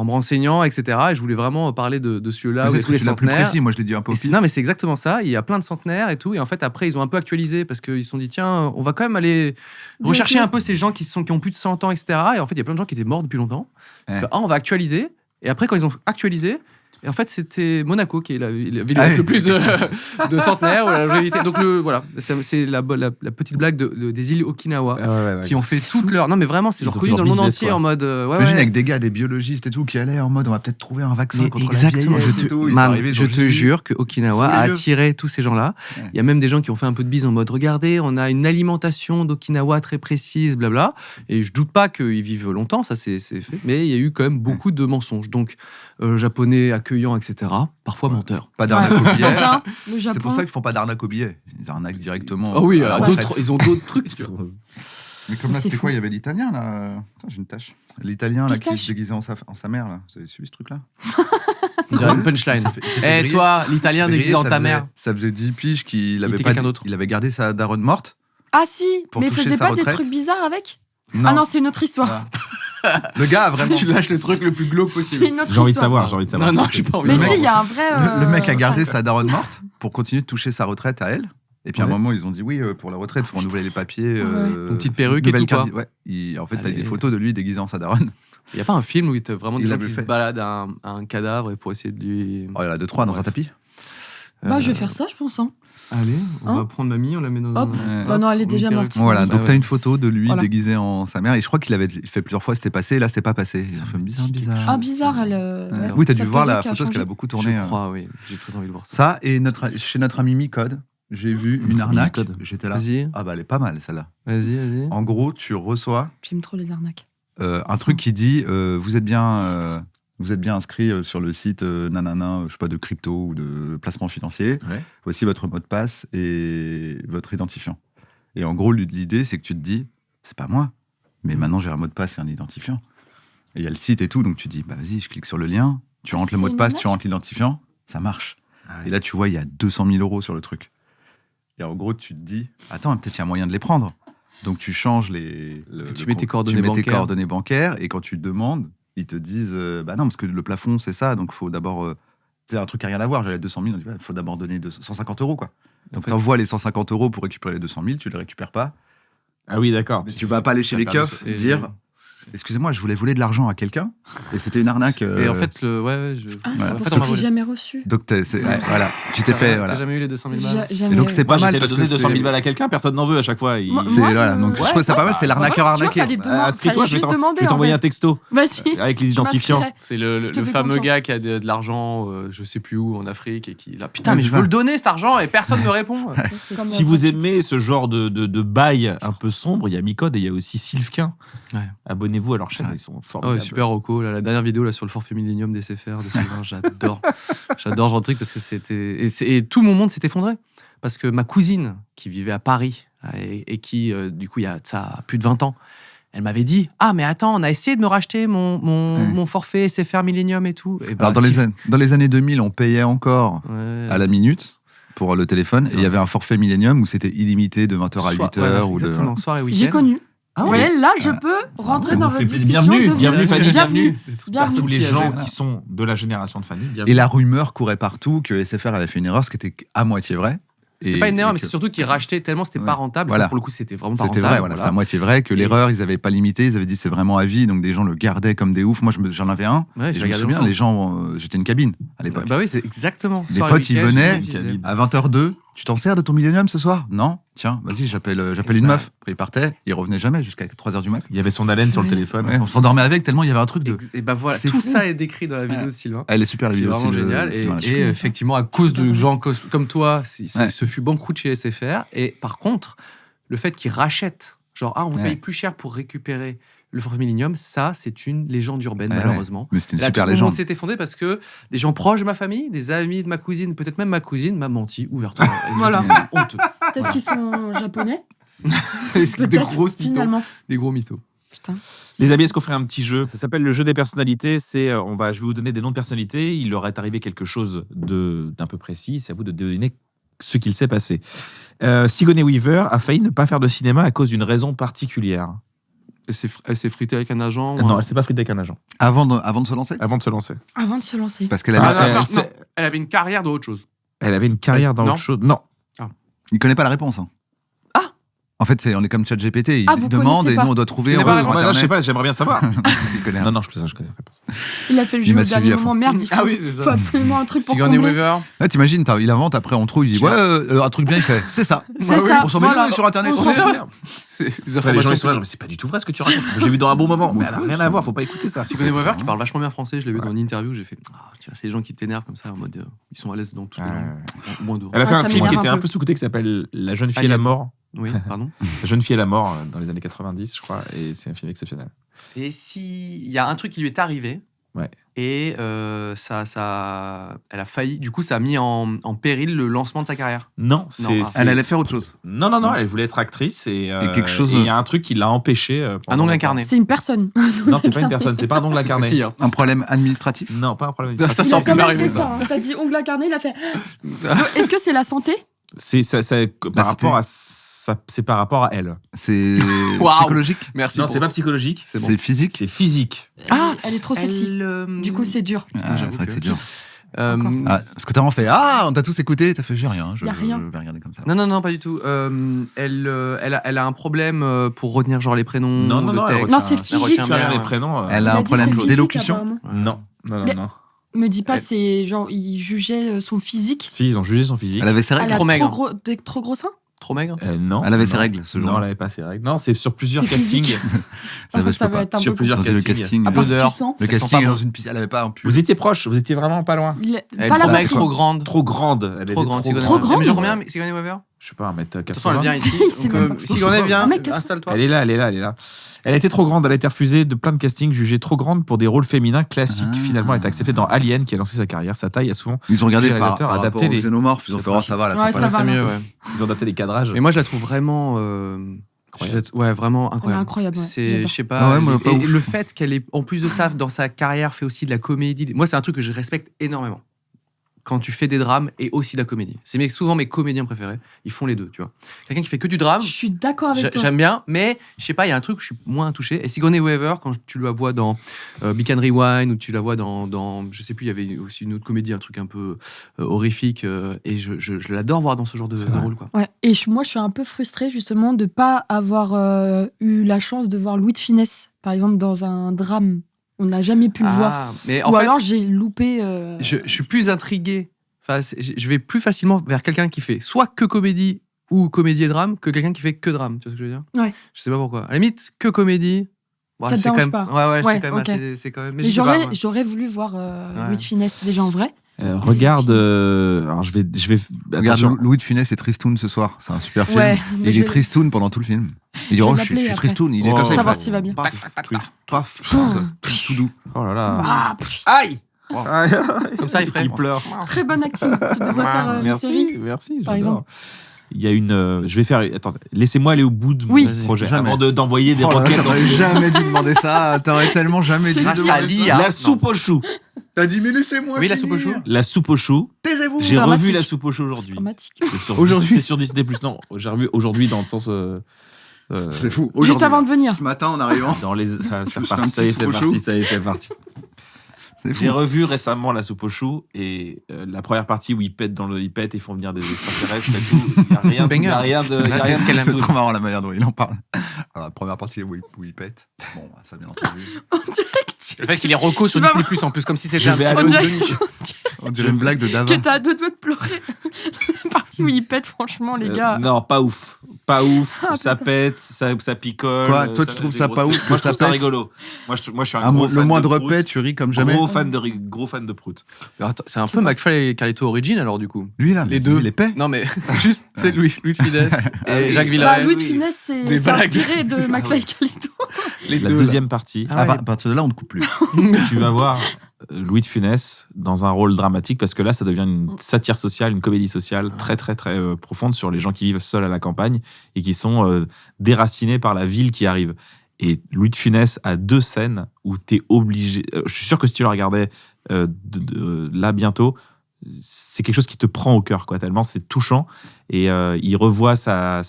me renseignant, etc. Et je voulais vraiment parler de ce lieu-là où il y a est-ce tous que les tu l'as plus centenaires. précis Moi, je l'ai dit un peu au Et pif. non, mais c'est exactement ça. Il y a plein de centenaires et tout. Et en fait, après, ils ont un peu actualisé parce qu'ils se sont dit, tiens, on va quand même aller rechercher un peu ces gens qui ont plus de 100 ans, etc. Et en fait, il y a plein de gens qui étaient morts depuis longtemps. Ouais. On va actualiser. Et après, quand ils ont actualisé, Et en fait, c'était Monaco qui est la ville avec le plus de centenaires ou la longévité. Donc voilà, c'est la petite blague des îles Okinawa qui ont fait toute leur. Non, mais vraiment, c'est genre connu dans le monde entier en mode. Imagine avec des gars, des biologistes et tout, qui allaient en mode on va peut-être trouver un vaccin contre la vieillesse. Je te jure que Okinawa a attiré tous ces gens-là. Il y a même des gens qui ont fait un peu de bise en mode regardez, on a une alimentation d'Okinawa très précise, blabla. Et je doute pas qu'ils vivent longtemps, ça c'est fait. Mais il y a eu quand même beaucoup de mensonges. Donc, japonais accueillant, etc. Parfois menteur. Pas d'arnaque au billet. Le Japon. C'est pour ça qu'ils font pas d'arnaque au billet. Ils arnaquent directement. Ah oui, ils ont d'autres trucs. Mais comme là, C'est c'était fou. quoi? Il y avait l'italien là. Attends, j'ai une tâche. L'italien là qui Pistache. se déguisait en sa mère là. Vous avez suivi ce truc là? On dirait une punchline. Eh toi, l'italien déguisé en ta mère. Ça faisait 10 piges qu'il avait était pas. quelqu'un d'autre. Il avait gardé sa daronne morte. Ah si, Pour mais il toucher faisait sa pas des retraite. trucs bizarres avec Non. Ah non, c'est une autre histoire. Voilà. Le gars a vraiment. Tu lâches le truc le plus glauque possible. C'est une autre J'ai envie de histoire. savoir. Non, j'ai pas envie. Mais Le si, mec- il y a un vrai. Le mec a gardé fan. sa daronne morte pour continuer de toucher sa retraite à elle. Et puis à un Ouais. moment, ils ont dit oui, pour la retraite, il faut renouveler les papiers. Ouais. Une petite perruque et tout, quoi. Ouais. En fait, t'as Allez. des photos de lui déguisé en sa daronne. Il n'y a pas un film où il te vraiment des Il gens l'avait qui se fait. baladent à un cadavre et pour essayer de lui. Oh, il y en a 2-3 dans un tapis. Bah, je vais faire ça, je pense. Hein. Allez, on Hein va prendre mamie, on la met dans Hop. un. Bah non, elle est Une déjà perruque. morte. Voilà, Bah donc ouais. t'as une photo de lui Voilà. déguisé en sa mère. Et je crois qu'il avait fait plusieurs fois, c'était passé. Et là, c'est pas passé. Il a fait bizarre. Ah, bizarre, elle. Ouais. Oui, t'as dû sa voir la perruque a photo parce qu'elle a changé. beaucoup tourné. Je crois, oui. J'ai très envie de voir ça. Ça, et chez notre ami Micode, j'ai vu une arnaque. Micode. J'étais là. Vas-y, Ah bah, elle est pas mal celle-là. vas-y. En gros, tu reçois J'aime trop les arnaques. un truc qui dit vous êtes bien inscrit sur le site nanana, je sais pas, de crypto ou de placement financier. Ouais. Voici votre mot de passe et votre identifiant. Et en gros, l'idée, c'est que tu te dis, c'est pas moi, mais maintenant j'ai un mot de passe et un identifiant. Et il y a le site et tout, donc tu te dis, bah vas-y, je clique sur le lien, tu rentres le C'est mot de une passe, arnaque tu rentres l'identifiant, ça marche. Et là, tu vois, il y a 200 000 euros sur le truc. Et en gros, tu te dis, attends, peut-être il y a moyen de les prendre. Donc tu changes Tu mets tes coordonnées tes bancaires. coordonnées bancaires, et quand tu demandes, ils te disent bah non, parce que le plafond c'est ça, donc il faut d'abord. C'est un truc qui n'a rien à voir, j'avais 200 000, on dit il faut d'abord donner 150 euros quoi. Donc En fait- t'envoies les 150 euros pour récupérer les 200 000, tu les récupères pas. Ah oui, d'accord. Mais tu vas pas aller chez T'as les perdu keufs ce- dire excusez-moi, je voulais voler de l'argent à quelqu'un, et c'était une arnaque. Et en fait, Ah, Ouais. c'est En pour fait, ça on que m'a j'ai volé. jamais reçu. Donc voilà, tu t'es fait. T'as Voilà. jamais eu les 200 000 balles Jamais. Et donc c'est Moi, pas mal. j'essaie de parce donner que 200 000 c'est- balles à quelqu'un, personne n'en veut à chaque fois. Moi, C'est moi, voilà, je- donc je ouais, trouve ça pas mal, c'est l'arnaqueur Tu vois, arnaqué. Inscris-toi, je vais demander. t'envoyer en un fait. texto Vas-y. avec les Je identifiants. m'inscrirai. C'est Je te le fais fameux confiance. gars qui a de l'argent, je sais plus où, en Afrique, et qui là, putain, Ouais, mais c'est je veux ça. le donner cet argent et personne me répond. C'est comme Si la vous petite- aimez ce genre de bail un peu sombre, il y a Micode et il y a aussi Sylvquin. Ouais. Abonnez-vous à leur chaîne, Ouais. ils sont Oh, formidables. super Rocco, là, la dernière vidéo là, sur le forfait Millennium des SFR de Sylvain, j'adore. J'adore ce genre de truc parce que c'était. Et tout mon monde s'est effondré. Parce que ma cousine, qui vivait à Paris et qui, du coup, il y a de ça plus de 20 ans, elle m'avait dit ah, mais attends, on a essayé de me racheter mon forfait SFR Millennium et tout. Et Alors dans les années 2000, on payait encore Ouais. à la minute pour le téléphone, et il y avait un forfait Millennium où c'était illimité de 20h à 8h. Voilà, c'est ou de... exactement, soirée week-end. J'ai connu. Ah Vous ouais. voyez, là, je peux rentrer On dans vous votre fait discussion. bienvenue, de bienvenue, Fanny, bienvenue. Tous Bienvenue. les gens Voilà. qui sont de la génération de Fanny. Et bienvenue. la rumeur courait partout que SFR avait fait une erreur, ce qui était à moitié vrai. C'était Et- pas une erreur, et mais que- c'est surtout qu'ils rachetaient tellement c'était pas Ouais. rentable. Voilà. Ça, pour le coup, c'était vraiment pas C'était rentable. vrai, voilà, c'était à moitié vrai, que Et- l'erreur, ils avaient pas limité, ils avaient dit c'est vraiment à vie, donc des gens le gardaient comme des oufs. Moi, j'en avais un, Ouais, et j'ai je me regardé souviens, longtemps. les gens, j'étais une cabine à l'époque. Bah oui, c'est exactement. Les Soirée potes, ils week-end, venaient, je disais. à 20h02, tu t'en sers de ton Millennium ce soir? Non? Tiens, vas-y, j'appelle une meuf. Après, il partait, il revenait jamais jusqu'à 3h du mat. Il y avait son haleine sur le téléphone. Ouais, on s'endormait avec tellement il y avait un truc de. Et bah voilà, C'est tout fou. ça est décrit dans la vidéo Ouais. de Sylvain. Elle est super la Qui est vidéo vraiment aussi, génial. Sylvain Lachou. Et effectivement, à cause de gens comme toi, Ouais. ce fut banqueroute chez SFR. Et par contre, le fait qu'ils rachètent, genre, on vous Ouais. paye plus cher pour récupérer le forfait Millennium, ça, c'est une légende urbaine, Ouais, malheureusement. Mais c'était une Là, super tout le monde légende. s'est effondré parce que des gens proches de ma famille, des amis de ma cousine, peut-être même ma cousine, m'a menti ouvertement. Elle m'a Voilà. dit, c'est honteux. Peut-être qu'ils sont japonais. C'est des Peut-être, grosses mythos. finalement. Des gros mythos. Putain. Les amis, est-ce qu'on ferait un petit jeu? Ça s'appelle le jeu des personnalités. Je vais vous donner des noms de personnalités. Il leur est arrivé quelque chose d'un peu précis. C'est à vous de deviner ce qu'il s'est passé. Sigourney Weaver a failli ne pas faire de cinéma à cause d'une raison particulière. Elle s'est fritée avec un agent ou Non, un- elle s'est pas fritée avec un agent Avant de se lancer? avant de se lancer. Avant de se lancer. Parce qu'elle Ah, avait. elle- non, c'est- non, elle avait une carrière de autre chose. Elle avait une carrière dans Non. autre chose. Non. Il connaît pas la réponse. Hein. Ah En fait, on est comme ChatGPT. Il Ah, vous demande connaissez et pas. nous on doit trouver. Tu On connais va pas sur la Moi, là, je sais Internet. pas, j'aimerais bien savoir. S'il connaît. Non, je plaisante, je connais la réponse. Il a fait le Il jeu m'a au suivi dernier à fond. moment. Merde, il Ah oui, c'est ça. faut absolument un truc pour Sigourney combler. Weaver. Ah, t'imagines, il invente, après on trouve, il dit Tiens. ouais, un truc bien, il fait, c'est ça. C'est ça. On s'en met voilà. on est sur internet. On on s'en sait fout. faire. C'est les Après, les gens informations. ils sont là, genre, mais c'est pas du tout vrai ce que tu racontes. J'ai vu dans un bon moment, mais elle a rien à voir, faut pas écouter ça. Sigourney Weaver qui parle vachement bien français, je l'ai vu dans une interview, j'ai fait tiens, c'est des gens qui t'énervent comme ça en mode ils sont à l'aise dans toutes les langues. Moins d'eau. Elle a fait Ouais, un ça film qui m'énerve était un un peu. peu sous-côté qui s'appelle La jeune fille et Alien. la mort. Oui, pardon. La jeune fille et la mort dans les années 90, je crois, et c'est un film exceptionnel. Et si il y a un truc qui lui est arrivé, Ouais. et elle a failli, du coup ça a mis en péril le lancement de sa carrière. Non, c'est. Elle allait faire autre chose. Non, elle voulait être actrice et quelque chose- et il y a un truc qui l'a empêché. Un pendant ongle longtemps. incarné. C'est une personne. Non, c'est pas une personne, c'est pas un ongle C'est incarné. précis, hein. Un problème administratif. Non, pas un problème. Ça Il sent a que quand ça même m'arrive, fait ça. ça. Hein. T'as dit ongle incarné, il a fait. Est-ce que c'est la santé? C'est ça, Bah, par rapport à c'est par rapport à elle. C'est Waouh. psychologique. Merci. Non, pour- c'est pas psychologique, C'est bon. C'est physique. c'est physique. Elle est trop sexy. Du coup, c'est dur. Ah, c'est vrai que c'est dur. Encore. Ah, parce que t'as vraiment fait on t'a tous écouté, t'as fait j'ai rien. Y a rien. Je vais regarder comme ça. Non, pas du tout. Elle a un problème pour retenir genre les prénoms. Non, le elle texte. Non, c'est elle physique. retient bien, bien les ouais. prénoms. Elle Il a un dit problème c'est physique, d'élocution. apparemment. Non. Mais- Non. Me dis pas, Elle- c'est genre, il jugeait son physique. Si, ils ont jugé son physique. Elle avait ses Elle règles. a Trop maigre. des trop gros seins. Trop maigre. Non. Elle avait ses non. règles, ce Non, jour-là. elle avait pas ses règles. Non, c'est sur plusieurs C'est physique. castings. Ça va, je Ça peux va pas. être un Sur peu plusieurs Dans le castings. casting. À part si L'odeur. tu sens. Le Ça sent casting pas est dans bon. une piscine. Elle avait pas un pull. Vous étiez proche, vous étiez vraiment pas loin. Il est- Elle est Pas la trop maigre, batterie. trop grande. Trop grande. Elle Trop était grande. trop Sigourney grande. Trop Elle mesure grande. combien, Sigourney Weaver? Je sais pas, 1m80. De toute façon, elle vient ici. C'est Donc, même pas- Sigourney, viens, 1m80. installe-toi. Elle est là. Elle était trop grande, elle a été refusée de plein de castings jugée trop grande pour des rôles féminins classiques. Ah. Finalement, elle est acceptée dans Alien, qui a lancé sa carrière. Sa taille a souvent. Ils ont regardé Les par réalisateurs rapport adaptaient aux les- xénomorphes. Ils ont fait ça va là. Ouais, ça ça passe. va. C'est là. mieux, ouais. Ils ont adapté les cadrages. Mais moi, je la trouve vraiment. Incroyable. Ouais, vraiment Elle est incroyable. incroyable. ouais. C'est, J'adore. je sais pas. Ah ouais, moi, et pas ouf. le fait qu'elle est, en plus de ça, dans sa carrière, fait aussi de la comédie. Moi, c'est un truc que je respecte énormément. Quand tu fais des drames et aussi de la comédie. C'est souvent mes comédiens préférés. Ils font les deux, tu vois. Quelqu'un qui fait que du drame, Je suis d'accord avec toi. j'aime bien, mais je sais pas, il y a un truc que je suis moins touché. Et Sigourney Weaver, quand tu la vois dans Big and Rewind, ou tu la vois dans je sais plus, il y avait aussi une autre comédie, un truc un peu horrifique, et je l'adore voir dans ce genre de C'est vrai. rôle, quoi. Ouais. Et moi, je suis un peu frustrée justement de pas avoir eu la chance de voir Louis de Finesse, par exemple, dans un drame. On n'a jamais pu le voir. Mais en Ou fait, alors j'ai loupé. je suis plus intrigué. Enfin, je vais plus facilement vers quelqu'un qui fait soit que comédie ou comédie et drame que quelqu'un qui fait que drame. Tu vois ce que je veux dire? Ouais. Je sais pas pourquoi. À la limite, que comédie. Ça te c'est quand dérange même. pas. Ouais, Ouais, c'est quand même ok. c'est quand même. Mais je sais pas, moi. j'aurais voulu voir Ouais. Louis de Finesse déjà en vrai. Regarde. Alors, je vais. Regarde, Attention. Louis de Funès et Tristoun ce soir. C'est un super film. Ouais. Et il est Tristoun pendant tout le film. Il dit Je vais je l'appeler suis après. Tristoun. Il est Oh. comme ça. il Savoir fait s'il va bien. paf, paf, tout doux. Oh là là. Ah, pff, Aïe. Wow. Comme ça, il ferait. Il pleure. très bonne acting. Tu devrais faire une série. Merci. par j'adore. Il y a une. Je vais faire. Attends, laissez-moi aller au bout de mon Oui. projet Jamais. avant d'envoyer des Oh là là, roquettes. dans T'aurais tous les- jamais dû demander ça. T'aurais tellement jamais C'est dit. grâce de à demander l'IA. ça. La soupe aux choux. T'as dit mais laissez-moi. Oui, la finir. soupe aux choux. La soupe aux choux. Taisez-vous. J'ai dramatique. revu la soupe aux choux C'est aujourd'hui. dramatique. Aujourd'hui. C'est sur Disney+. Non, j'ai revu aujourd'hui dans le sens. C'est fou. Juste Aujourd'hui, avant de venir. Ce matin en arrivant. Dans les. Ça fais un part, petit ça y est, c'est soupe aux parti. choux. Ça y est, c'est parti. C'est fou. J'ai revu récemment la soupe aux choux et la première partie où ils pètent ils pètent et font venir des extraterrestres et tout. Il n'y a rien, Banger. y a rien de. Y a Là, rien de c'est ce C'est Tristoun. trop marrant la manière dont il en parle. Alors, la première partie où il pète. Bon, ça bien entendu. On dirait que Le fait qu'il est reco sur Tu vas Disney+, en plus, comme si c'était Je un vais petit aller peu au- de niche. On dirait une blague de Dava. que t'as à deux doigts de pleurer. La partie où il pète, franchement, les gars. Non, pas ouf. Pas ouf. Ah, Ça putain. pète, ça picole. Quoi, toi, tu trouves des ça grosses pas ouf têtes. que Moi, je ça trouve ça pète rigolo. Moi, je suis un Ah, gros le fan moindre de Prout. pet, tu ris comme jamais. Gros fan de Prout. Alors, attends, c'est un Je peu pense- McFly et Carlito Origin, alors, du coup. Lui là, Les mais deux. lui, les paix. Non, mais juste, c'est Louis de Funès Ah et oui. Jacques Bah, Villeray. Louis de oui. Funès, Des c'est blagues. inspiré de McFly et Carlito. Les La deux, deuxième partie, Ah ouais. À partir de là, on ne coupe plus. tu vas voir Louis de Funès dans un rôle dramatique parce que là, ça devient une satire sociale, une comédie sociale très, très, très profonde sur les gens qui vivent seuls à la campagne et qui sont déracinés par la ville qui arrive. Et Louis de Funès a 2 scènes où tu es obligé. Je suis sûr que si tu la regardais là bientôt, c'est quelque chose qui te prend au cœur, quoi, tellement c'est touchant. Et il revoit sa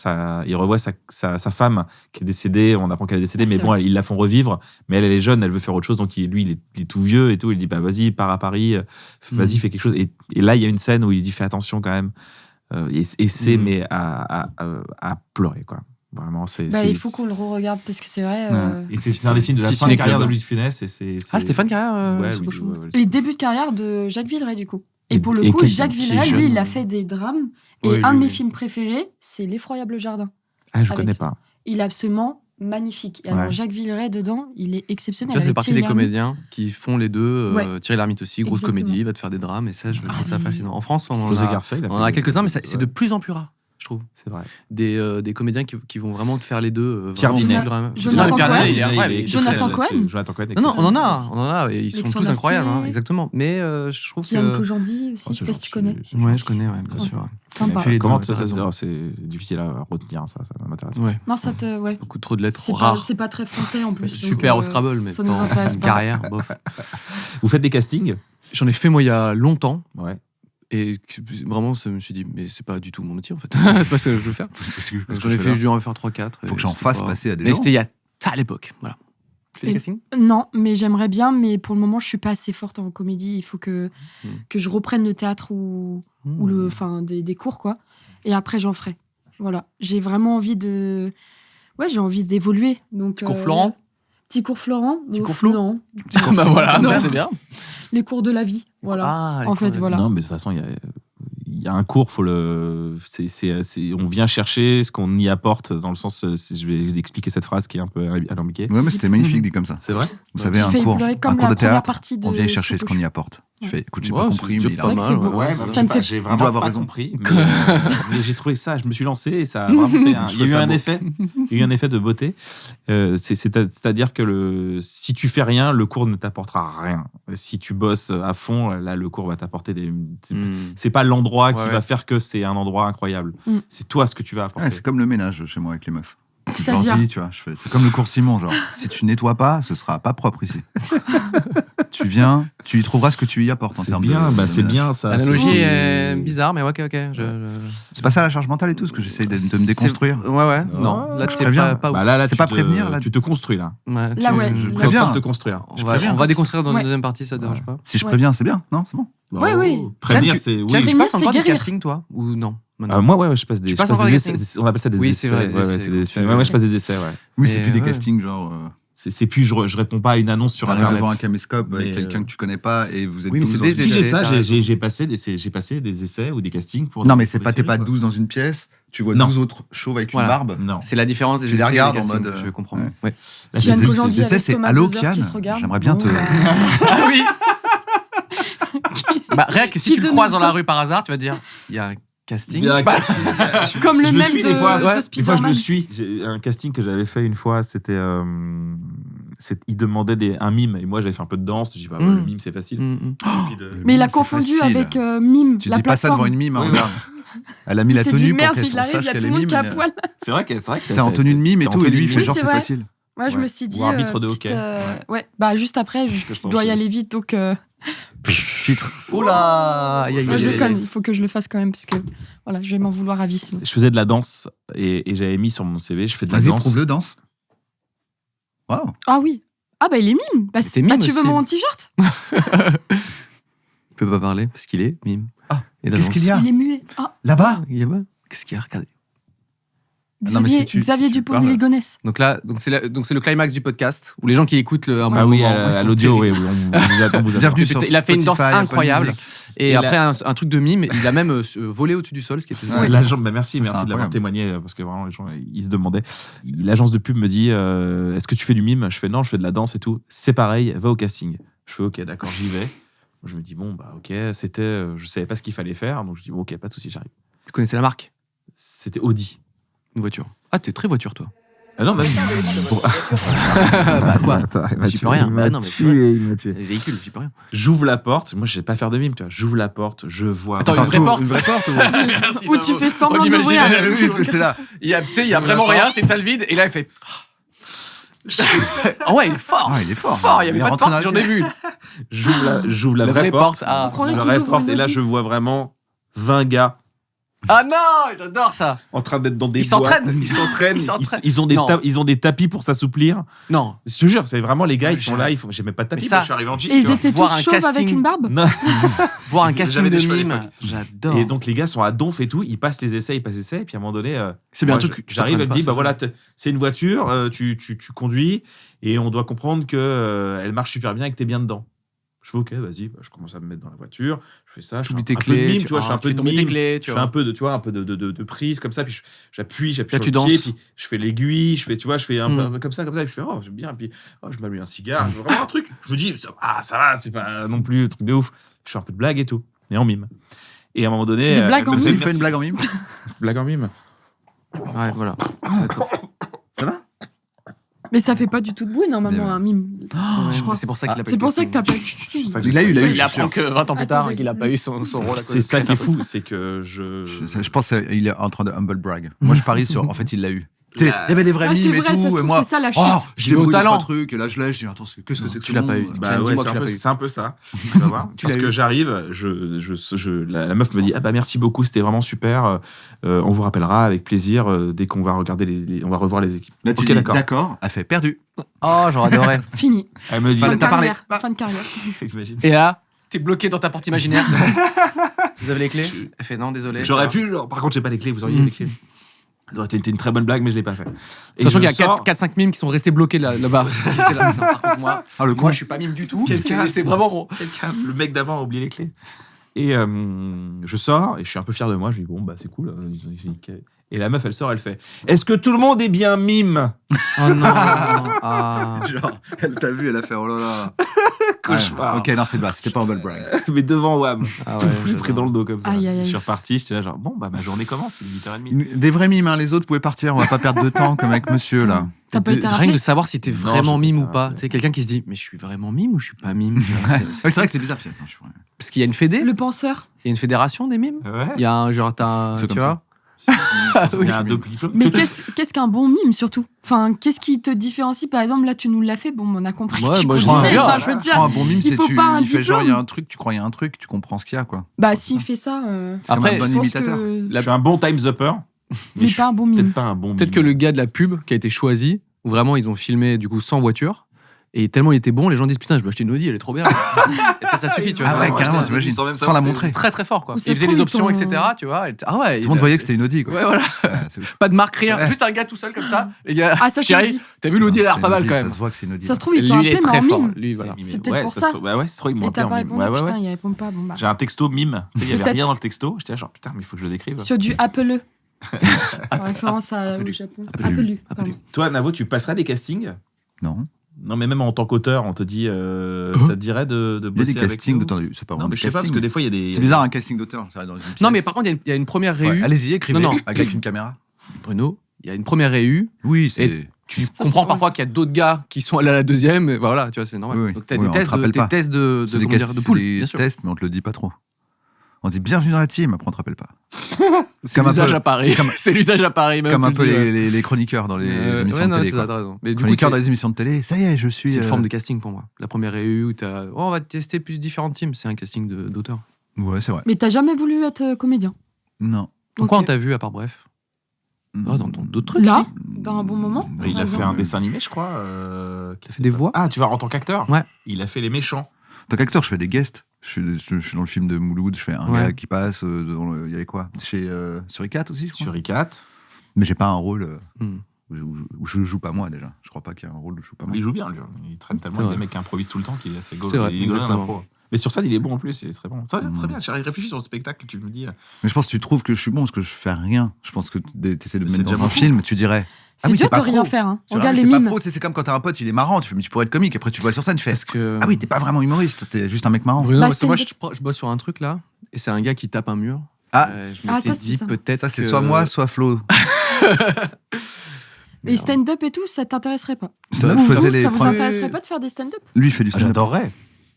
femme qui est décédée. On apprend qu'elle est décédée, Ah, mais c'est bon, ils la font revivre. Mais elle est jeune, elle veut faire autre chose. Donc lui, il est tout vieux et tout. Il dit bah vas-y, pars à Paris, vas-y, fais quelque chose. Et là, il y a une scène où il dit fais attention quand même. Et c'est mais à pleurer, quoi. Vraiment, c'est. Bah, il faut qu'on le re-regarde parce que c'est vrai. Et c'est un des films de la Petit fin de ciné-club. carrière de Louis de Funès. Et Stéphane Carrière, Ouais, c'est Louis beau de- show. ouais, ouais, Les débuts de carrière de Jacques Villeray, du coup. Et Et- pour le et coup, quel- Jacques qui est Villeray, jeune, lui, il a fait des drames. Et Oui, un lui, de mes oui. films préférés, c'est L'Effroyable Jardin. Ah, je Avec- connais pas. Il est absolument magnifique. Et alors, Ouais. Jacques Villeray, dedans, il est exceptionnel. Ça, c'est Avec partie Thierry des Lhermitte. comédiens qui font les deux. Thierry Lhermitte aussi, grosse Exactement. comédie, il va te faire des drames, et ça, je trouve ça mais- fascinant. En France, on en José a, Garcia, il a on fait en a des- quelques-uns, mais c'est ouais. de plus en plus rare, je trouve. C'est vrai. Des comédiens qui vont vraiment te faire les deux. Pierre vraiment Dinet. full drame. Jonathan Pierre Dinet, Cohen. il est incroyable, il est Jonathan exceptionnel Cohen. là-dessus. Jonathan Cohen. Non, on en exceptionnel. a, et ils sont Alexandre tous incroyables, hein, Astier. exactement. Mais je trouve Yann que. Kojandi aussi, Oh, je sais c'est pas si tu gentil, connais. c'est Ouais, gentil. je connais, ouais, bien sûr. Sympa. fait les deux, Comment ouais, ça t'as se raison. c'est difficile à retenir, ça m'intéresse. Ouais, Non, ça te. Ouais. beaucoup trop de lettres C'est pas, rares. c'est pas très français en plus. Super donc, au Scrabble, mais ça nous pas intéresse en pas. carrière, bof. Vous faites des castings? J'en ai fait, moi, il y a longtemps. Ouais. Et vraiment, je me suis dit, mais c'est pas du tout mon métier, en fait. C'est pas ce que je veux faire. Donc, j'en ai fait, je dois en faire 3-4. Faut que j'en fasse passer à des Mais gens. c'était il y a à l'époque, voilà. Tu fais des Et- castings? Non, mais j'aimerais bien, mais pour le moment, je suis pas assez forte en comédie. Il faut que je reprenne le théâtre ou enfin des cours, quoi. Et après, j'en ferai. Voilà. J'ai vraiment envie de. Ouais, j'ai envie d'évoluer. Donc. Cours Florent? Petit cours Florent. Petit Ouf, cours Flo? Non. Bah voilà, Non. bah, c'est bien. Les cours de la vie. Voilà. Ah, En fait, voilà. Non, mais de toute façon, il y a un cours, faut on vient chercher ce qu'on y apporte, dans le sens, je vais expliquer cette phrase qui est un peu alambiquée. Ouais, mais c'était magnifique dit comme ça. C'est vrai? Vous savez, J'ai un failli cours pleurer un comme cours la de première théâtre, partie de on vient chercher ce Soupe qu'on au y chou. apporte. Tu Ouais. fais, écoute, j'ai Ouais, pas c'est compris, déjà mais il pas a C'est vrai que c'est mal, beau. ouais. bah, Ça me fait. j'ai Il vraiment doit avoir pas raison. compris. Mais j'ai trouvé ça, je me suis lancé et ça a vraiment fait il y a eu un effet. Il y a eu un effet de beauté. C'est-à-dire que si tu fais rien, le cours ne t'apportera rien. Si tu bosses à fond, là, le cours va t'apporter des. C'est pas l'endroit qui Ouais, va ouais. faire que c'est un endroit incroyable. C'est toi ce que tu vas apporter. Ouais, c'est comme le ménage chez moi avec les meufs. Je leur C'est-à-dire dis, tu vois, c'est comme le cours Simon, genre, si tu nettoies pas, ce sera pas propre ici. Tu viens, tu y trouveras ce que tu y apportes en C'est termes bien, de bah, c'est ménage. bien ça. L'analogie c'est- est bizarre, mais ok. C'est pas ça la charge mentale et tout, ce que j'essaye de me déconstruire. Ouais. Non, Non, là, je tu préviens. pas Bah là, C'est tu pas te- prévenir, là. Tu te construis là. Ouais, Là, ouais. Je Tu es en préviens. train de te construire. On va déconstruire dans Ouais. une deuxième partie, ça te dérange pas? Si je Ouais. préviens, c'est bien, non? C'est bon. Ouais, oui. Prévenir, Tu- c'est. Tu Oui. passes encore c'est des guérir. castings, toi? Ou non maintenant Moi, ouais, je passe des. Tu je passes passe encore des des essais. castings? On appelle ça des Oui, essais. c'est vrai, des Ouais, essais, c'est des essais. quand tu Ouais, fais je passe des essais, ouais. Oui, Mais, c'est plus des ouais. castings, genre, C'est plus, je réponds pas à une annonce sur t'arrives Internet. devant un caméscope avec Mais, quelqu'un que tu connais pas et vous êtes oui, mais 12 c'est dans des une Si essais. j'ai pièce. ça, t'as j'ai passé des essais ou des castings pour. Non, des mais c'est pas, t'es pas séries, quoi. 12 dans une pièce, tu vois Non. 12 autres chauves avec une Voilà. barbe. Non. C'est la différence des Tu les essais et regardes des en castings, mode, je comprends. ouais. Ouais. Là, Kian c'est- Kojandi les essais, avec c'est Thomas Allô, Dozer Kian, qui se regarde. j'aimerais bien Bon, te- bah, Ah oui. Bah, rien que si Qui tu le donne- croises dans la rue par hasard, tu vas te dire, il y a un casting. Il y a un Bah, Comme le Je le même suis de, des fois. de Des fois, je Spider-Man. le suis. J'ai un casting que j'avais fait une fois, c'était. Il demandait un mime, et moi j'avais fait un peu de danse. Je dis, bah, ouais, le mime, c'est facile. Mm. Il suffit de- Mais il a C'est confondu facile. avec Mime, Tu la dis pas ça plateforme. devant une mime, hein, Oui, regarde. Elle a mis Il la s'est dit tenue pour merde, qu'elle il arrive, sache il y a qu'elle tout est le monde mime. qui a mais poil. C'est vrai que T'es en tenue de mime et t'es en tout, et tenue lui, il de fait mime. genre Oui, c'est c'est vrai. facile. Ouais, je Ouais. me suis dit. Ou arbitre de petite, hockey. ouais, bah juste après, Que je je t'en dois y chie. aller vite, donc Titre. Oh là aïe, aïe, moi, aïe, je aïe, déconne. aïe. Il faut que je le fasse quand même, parce que voilà, je vais m'en vouloir à vie sinon. Je faisais de la danse et j'avais mis sur mon CV, je fais de la Vas-y, danse. prouve-le, danse. Waouh. Ah oui. Ah bah il est mime. Bah, t'es mime tu veux aussi. mon t-shirt? Il peut pas parler parce qu'il est mime. Ah, Et la qu'est-ce danse. qu'il y a Il est muet. Ah, Là-bas. Il y a pas Qu'est-ce qu'il y a Regardez. Non, mais Xavier, si tu- Xavier si tu Dupont de parles. Ligonnès. Donc là, c'est le climax du podcast où les gens qui écoutent un Ah bon oui, moment, ils à sont l'audio, terribles. oui, on vous attend. Bienvenue sur Il a fait une danse Spotify, Apple incroyable. Music. Et Et après, un truc de mime, il a même volé au-dessus du sol, ce qui était. C'est l'agent, bah merci C'est de l'avoir incroyable. témoigné parce que vraiment les gens ils se demandaient. L'agence de pub me dit est-ce que tu fais du mime? Je fais non, je fais de la danse et tout. C'est pareil, va au casting. Je fais ok, d'accord, j'y vais. Je me dis bon bah ok, je savais pas ce qu'il fallait faire donc je dis bon, ok, pas de souci, j'arrive. Tu connaissais la marque? C'était Audi. Une voiture. Ah, t'es très voiture, toi. Ah non, même. Bah quoi J'y peux rien. Bah non, mais c'est vrai. il m'a tué. Les véhicules, j'y peux rien. J'ouvre la porte. Moi, je sais pas faire de mime. Tu vois. J'ouvre la porte. Je vois. Attends, une vraie porte Où tu fais semblant On d'ouvrir. imagine- Oui, parce que j'étais là. Il y a vraiment rien, c'est une salle vide, et là il fait. Ah ouais, il est fort! Ah, il est fort. Fort, il y avait est pas de rentré porte, dans j'en la ai vu. J'ouvre la vraie porte. Ah, On croirait La qu'ils vraie ouvrent porte. une Et là, Audi. je vois vraiment 20 gars Ah non, j'adore ça. en train d'être dans des Ils boîtes. s'entraînent. Ils s'entraînent. Ils s'entraînent. Ils ont Non. ils ont des tapis pour s'assouplir. Non. Je te jure, c'est vraiment les gars, Ouais, ils sont là, ils font. J'ai même pas de tapis. Mais ça- Moi, je suis arrivé en jean. Et ils tu vois. étaient Voir tous un chauves avec casting. une barbe. Non. Voir un J'avais casting des de cheveux à mime, l'époque. j'adore. Et donc les gars sont à donf et tout, ils passent les essais, et puis à un moment donné, c'est bien un moi, truc. que tu j'arrive, elle me t'entraînes dit, pas, bah voilà, c'est une voiture, tu conduis, et on doit comprendre que elle marche super bien et que t'es bien dedans. Je fais ok, vas-y, bah, je commence à me mettre dans la voiture, je fais ça, je Tu fais oublies tes un peu de clés, mime, tu vois, je fais un peu de mime, clés, je fais un peu de, tu vois, un peu de prise comme ça, puis j'appuie Là, sur tu le pied, danses. puis je fais l'aiguille, je fais, tu vois, je fais un Mm. peu comme ça, et puis je fais oh c'est bien, puis oh, je m'allume un cigare, je fais vraiment un truc, je me dis ça va, c'est pas non plus un truc de ouf, je fais un peu de blague et tout, et en mime. Et à un moment donné, Des blagues elle en me mime. fait Tu fais une blague en mime? blague en mime. Ouais, voilà. D'accord. Ça va? Mais ça fait pas du tout de bruit normalement Mais- un mime. je crois. C'est pour ça qu'il a pas C'est eu pour de ça que t'as pas. casting. Si. ça que Il a eu, Oui, je il suis apprend sûr. que 20 ans plus tard Attendez, qu'il a pas eu son rôle à cause C'est de ça qui est Christophe. fou, c'est que Je pense qu'il est en train de humble brag. Moi, je parie sur. En fait, il l'a eu. Tu sais, il y avait des vrais Ah, c'est mimes et vrai, ça se tout, et trouve, moi. c'est ça la chute. Oh, je Il est au débrouille deux, talent. trois trucs, et là, je lève, je dis, attends, qu'est-ce que c'est que Tu ce l'as pas monde eu. bah Dis-moi ouais, que c'est tu l'as pas eu. c'est un peu ça. Tu vas voir. Tu Parce l'as que eu. j'arrive, la meuf me dit ah bah merci beaucoup, c'était vraiment super. On vous rappellera avec plaisir dès qu'on va regarder on va revoir les équipes. Là, tu Ok, dis, d'accord. d'accord, a fait perdu. Oh, j'aurais adoré. Fini. Elle me dit Fallait Fin de t'as parlé. carrière. Ah. Fin de carrière. t'imagines. Et là, t'es bloqué dans ta porte imaginaire. Vous avez les clés? Elle fait non, désolé. J'aurais pu, par contre j'ai pas les clés. Vous auriez les clés. Ça aurait été une très bonne blague, mais je l'ai pas fait. Et Sachant je qu'il y a sors- 4-5 mimes qui sont restés bloqués là-bas. C'était là. Non, par contre, moi, Ah, le con. moi, je suis pas mime du tout. Quelqu'un- C'est vraiment bon. Quelqu'un, le mec d'avant a oublié les clés. Et je sors et je suis un peu fier de moi. Je dis bon bah c'est cool. Et la meuf elle sort, elle fait est-ce que tout le monde est bien mime? Oh non. Ah. Genre, elle t'a vu, elle a fait, oh là là. Cauchemar. Ouais, ok, non, c'est bas, c'était pas humble brag. Mais devant Wam. Ah ouais, J'ai pris dans le dos comme ça. Aïe, aïe, aïe. Je suis reparti, j'étais là genre bon bah ma journée commence, il est 8h30. Des vrais mimes, hein, les autres pouvaient partir, on va pas perdre de temps comme avec monsieur là. T'as pas été Rien que rappelé de savoir si t'es Non, vraiment j'ai mime pas ou été pas. rappelé. Tu sais, quelqu'un qui se dit mais je suis vraiment mime ou je suis pas mime? Ouais, c'est vrai que c'est bizarre, puis attends, je suis vrai. Parce qu'il y a une fédé, Le penseur. il y a une fédération des mimes. Ouais. Il y a un genre C'est tu comme vois. Il y a un double diplôme. Mais qu'est-ce qu'un bon mime surtout? Enfin, qu'est-ce qui te différencie? Par exemple, là, tu nous l'as fait. Bon, on a compris. Ouais, tu moi, je conduisais. dis rien. Enfin, je veux dire, Prends un bon mime, il c'est faut pas un il fait genre, il y a diplôme. un truc, tu crois il y a un truc, tu comprends ce qu'il y a, quoi. bah, s'il fait ça, C'est comme Après, un bon je pense imitateur. que. Je suis un bon times upper, Mais je pas un bon suis mime. peut-être pas un bon Peut-être mime. que le gars de la pub qui a été choisi, où vraiment ils ont filmé du coup sans voiture, et tellement il était bon, les gens disent putain, je dois acheter une Audi, elle est trop bien. Et peut-être ça suffit, tu vois. Ah ouais, Vraiment, carrément, acheter un- t'imagines, sans même sans savoir la que t'es- montrer. Très très fort quoi. Ou Il ça faisait se trouve, les ils options, t'ont- etc. Tu vois. Ah ouais. Tout le monde voyait que c'était une Audi, quoi. Ouais, voilà. Ouais, c'est ouf. Pas de marque, rien. Ouais. Juste un gars tout seul comme ça. Les gars, Ah, ça, c'est chérie, Audi. t'as vu l'Audi, elle a l'air C'est pas une mal Audi, quand Ça même. se voit que c'est une Audi. Ça se trouve, Et ils t'ont lui, il est appelé, mais très en fort. mime. Lui, voilà. C'est peut-être Ouais, pour ça ça. se trouve- bah ouais, c'est trop, ils m'ont Et appelé t'as en pas mime. répondu, Ouais, ouais, putain, ouais. il répond pas. Bon, bah. J'ai un texto mime. Tu sais, il y avait Peut-être. rien dans le texto. J'étais là genre putain, mais il faut que je le décrive. Sur du Apple. En référence au Japon. Apple. pardon. Toi, Navo, tu passerais des castings? Non. Non, mais même en tant qu'auteur, on te dit, ça te dirait de Il y a bosser des avec castings nous? d'auteur. C'est pas Non, vraiment mais des je sais pas, parce castings. que des fois, il y a des... C'est bizarre un casting d'auteur, ça arrive dans une pièce. Non, mais par contre, il y a une première Ouais, réu. allez-y, écrivez Non, non. avec une caméra. Bruno, il y a une première réu. Oui, c'est. Tu Ça, comprends c'est parfois qu'il y a d'autres gars qui sont allés à la deuxième. Et voilà, tu vois, c'est normal. Oui, oui. Donc, t'as Oui, des on tests te rappelle des pas. tests de C'est des comment dire, cast- de c'est poule, des bien sûr. tests, mais on te le dit pas trop. On dit bienvenue dans la team, après on te rappelle pas. C'est Comme un l'usage peu- à Paris. comme- C'est l'usage à Paris. même Comme un tu peu le dis, ouais. les chroniqueurs dans les émissions ouais, de non, télé. c'est ça, quoi. t'as raison. Mais du coup, Chroniqueurs c'est dans les émissions de télé, ça y est, je suis. c'est une forme de casting pour moi. La première réu où t'as. Oh, on va tester plus différentes teams. C'est un casting d'auteur. Ouais, c'est vrai. Mais t'as jamais voulu être comédien? Non. Pourquoi Ok. on t'a vu à part bref? Ah, dans d'autres trucs. Là, si. dans un bon moment. Il par a fait exemple. un dessin animé, je crois. Il a fait des voix. Ah, tu vois, en tant qu'acteur? Ouais. Il a fait Les Méchants. En tant qu'acteur, je fais des guests. Je suis dans le film de Mouloud, je fais un Ouais. gars qui passe. Il y avait quoi sur ICAT aussi, je crois. Sur ICAT. Mais j'ai pas un rôle Hmm. où je joue pas moi déjà. Je crois pas qu'il y a un rôle où je joue pas moi. Il joue bien, lui. Il traîne tellement C'est avec des vrai. mecs qui improvisent tout le temps qu'il est assez C'est vrai, il est gaulin, exactement. l'impro. Mais sur scène, il est bon en plus, il est très bon. Ça, c'est très Mm. bien. J'ai réfléchi sur le spectacle, tu me dis. Mais je pense que tu trouves que je suis bon parce que je fais rien. Je pense que tu essaies de me C'est mettre déjà dans un beaucoup. film, tu dirais. C'est oui, dur t'es pas de rien pro. faire. Hein. Tu vois, Regarde mais les t'es pas mimes. pro, tu sais, c'est comme quand t'as un pote, il est marrant, tu fais, mais tu pourrais être comique. Après, tu vois sur scène, tu fais. Parce que. Ah oui, t'es pas vraiment humoriste, t'es juste un mec marrant. Bruno, Bah, parce que moi, je stand-up. bosse sur un truc là, et c'est un gars qui tape un mur. Ah. Je Ah, m'étais ça, c'est dit ça. peut-être. Ça, c'est que- soit moi, soit Flo. Et stand-up et tout, ça t'intéresserait pas? Ça Vous, faisait vous, les ça vous premiers- intéresserait pas de faire des stand-up? Lui, il fait du stand-up. J'adorerais.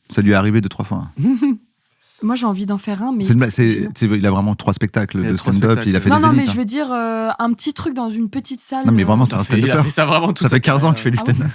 Ça lui est arrivé 2-3 fois. Moi, j'ai envie d'en faire un, mais. Il a vraiment 3 spectacles Il y a de 3 stand-up. spectacles. Il a fait Non, des non, mais zéniths. je veux dire un petit truc dans une petite salle. Non, mais vraiment, c'est un Il a stand-upper. fait ça vraiment tout Ça fait 15 ans qu'il fait du Ah ouais stand-up.